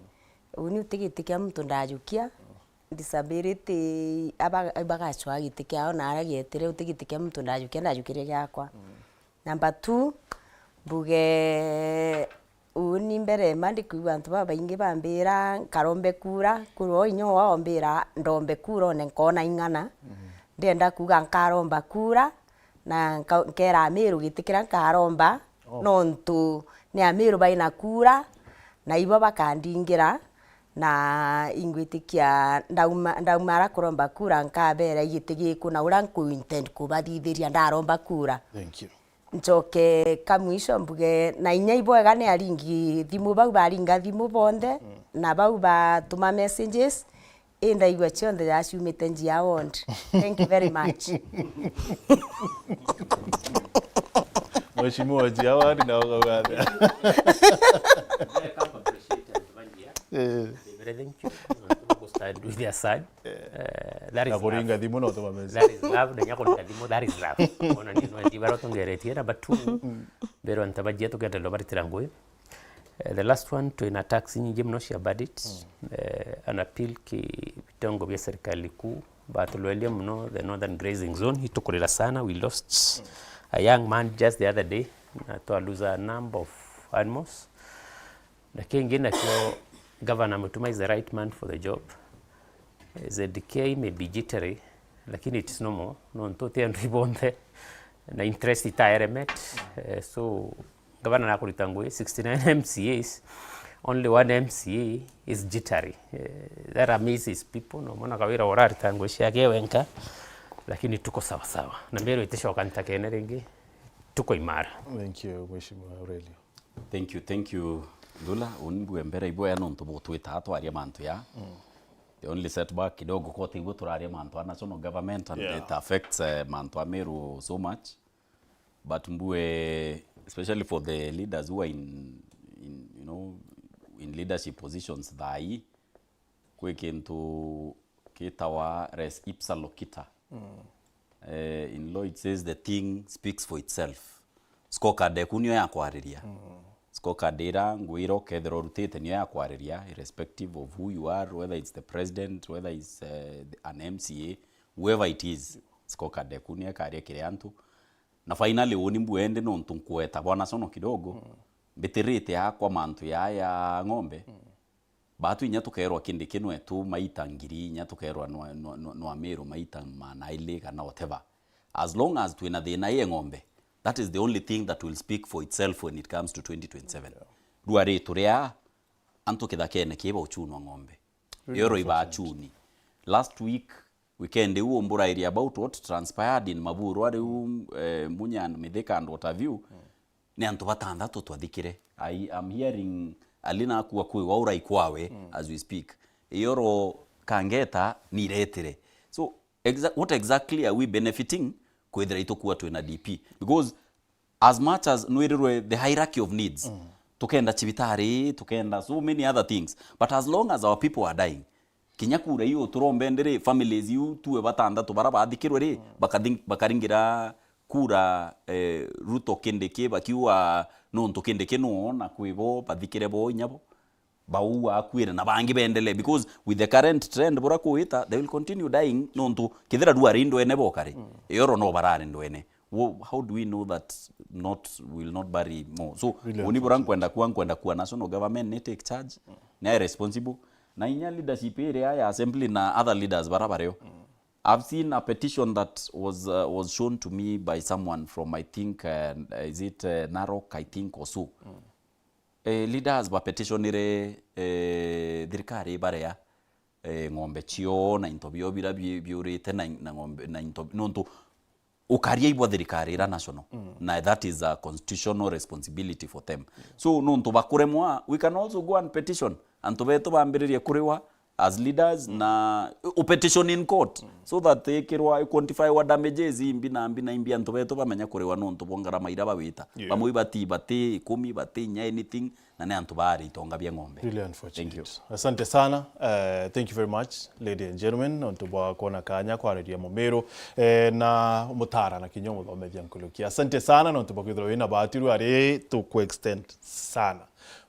uni utigite kya mtu ndajukia disability abagachwa gite kya ona aragietire utigite kya mtu ndajukire gyakwa. Number 2 buge uni mbere mandi kuwa antu baingi bambira karombe kura kuro inyo waombira ndombe kura one nkona ingana ndenda kuga nkaromba kura na nkera Meru gitikira nkaromba nontu ni Meru baina kura na ibo bakandingira na ingwitikia ndaumara kuromba kura nkabera igitigiku na uranku intend kubathithiria ndaromba kura. Thank you. Njoke kamwisho mbuge na inya ibwega ni aringi thimu bau baringa thimu bonde na bau batuma messages inda igwa chionde ya ciumite njia wond. Thank you very much. Mheshimiwa Jiawadi na wagawade. Thank you. Stand with their side. That is love. That is love. That is love. Ona ni no ndibaro tongeretie number 2. Bero antabaje tugenda lo baritirangwe. The last one to in attacks in gymnosia bandits. An appeal ki vitongo vya serikali kuu batulwelia mno the northern grazing zone hitukorera sana. We lost a young man just the other day to lose a number of animals. Na kingine kwa governor Mutuma is the right man for the job. The decay may be jittery, lakini it is normal. No ntote andribonde na interest itaeremet. So governor nakuritangwe 69 MCAs, only one MCA is jittery. That amazes people. No mwana kawira orari tangwe shake wenka, lakini tuko sawa sawa. Na mbero itesha wakanta kene rengi tuko imara. Thank you, Mheshimiwa Aurelio. Thank you. Dula unbu mbere ibo ya nonto botwita atwaria mantu ya. The only setback kidogo kote ibo turaria mantu national government and it affects mantu Meru so much. But mbue especially for the leaders who are in leadership positions thai kwekintu kitawa res ipsa lokita. In law it says the thing speaks for itself. Scorecard kunyo ya kwariria. Skokadera ngwiro kethero rutete niyo yakwariria irrespective of who you are, whether it's the president, whether it's an MCA, whoever it is. Skokade kunia karia kire antu na finally woni mbuende no ntunkueta bwana sono kidogo beterete yakwa mantu ya ng'ombe batu inya tukerwa kindi kinwe tu maita ngiri inya tukerwa no Meru maita manaile kana whatever as long as twina thina ye ng'ombe, that is the only thing that will speak for itself when it comes to 2027. Duare turea anto kithakene kiba uchunwa ng'ombe yoro iba achuni. Last weekend huo mbura area about what transpired in Maburu ari Munyan Mithika and what have you. Ni antu batandatu twathikire. I am hearing alina kuwa kui waura ikwawe as we speak. Yoro kangeta ni retire. So what exactly are we benefiting kwethira itokuwa twina DP? Because as much as nwirwe the hierarchy of needs, tukenda chibitari, tukenda so many other things, but as long as our people are dying, kinyakura iyo turombendere families yu tuwe batandatu baraba athikirwe ri bakaringira kura Ruto Kindiki bakiwa nonto Kindiki no na kwibo bathikire bo nyabo bau akwire na bangi bendele, because with the current trend bora kuita they will continue dying nonto kithira duari ndo ene bokare yoro no barare ndo ene. How do we know that will not bury more? So oni bora kwenda kuwa national government ne take charge na responsible na inya leadership area ya assembly na other leaders barabareo. I've seen a petition that was shown to me by someone from, I think, is it Narok, I think, or so. Leaders ba petitionire dirikari barea ng'ombe chio na intobio bila biurite na ng'ombe na intobio nonto ukaria ibwa dirikari ra national na that is a constitutional responsibility for them. So nonto bakuremwa, we can also go and petition and tobeto bambiririe kuriwa as leaders na petition in court so that they kirwa quantify what damages imbi antobeto bamenya kuriwa nonto bongara maira bawita bamwe bati 10 bati nya anything na ne antobari itonga bya ng'ombe. Really unfortunate. Thank you. Asante sana. Thank you very much, ladies and gentlemen. Ontobwa kona kanya kwa Radio Momero na mutara na kinyomo thome bya nkulukia. Asante sana na ontobwa kwithira wina batiru ari to extend sana.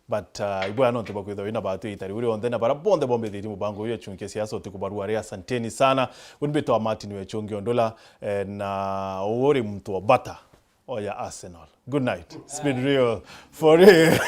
But ibwa no tuba kwithira wina batu itari uri on thena bara bonde bombe thiri mubango yo chunke siasa otukubarua ria. Asanteni sana. Unbeto wa Martin we chungi ondola na ori mtu wa bata oya Arsenal. Good night. It's been real for real.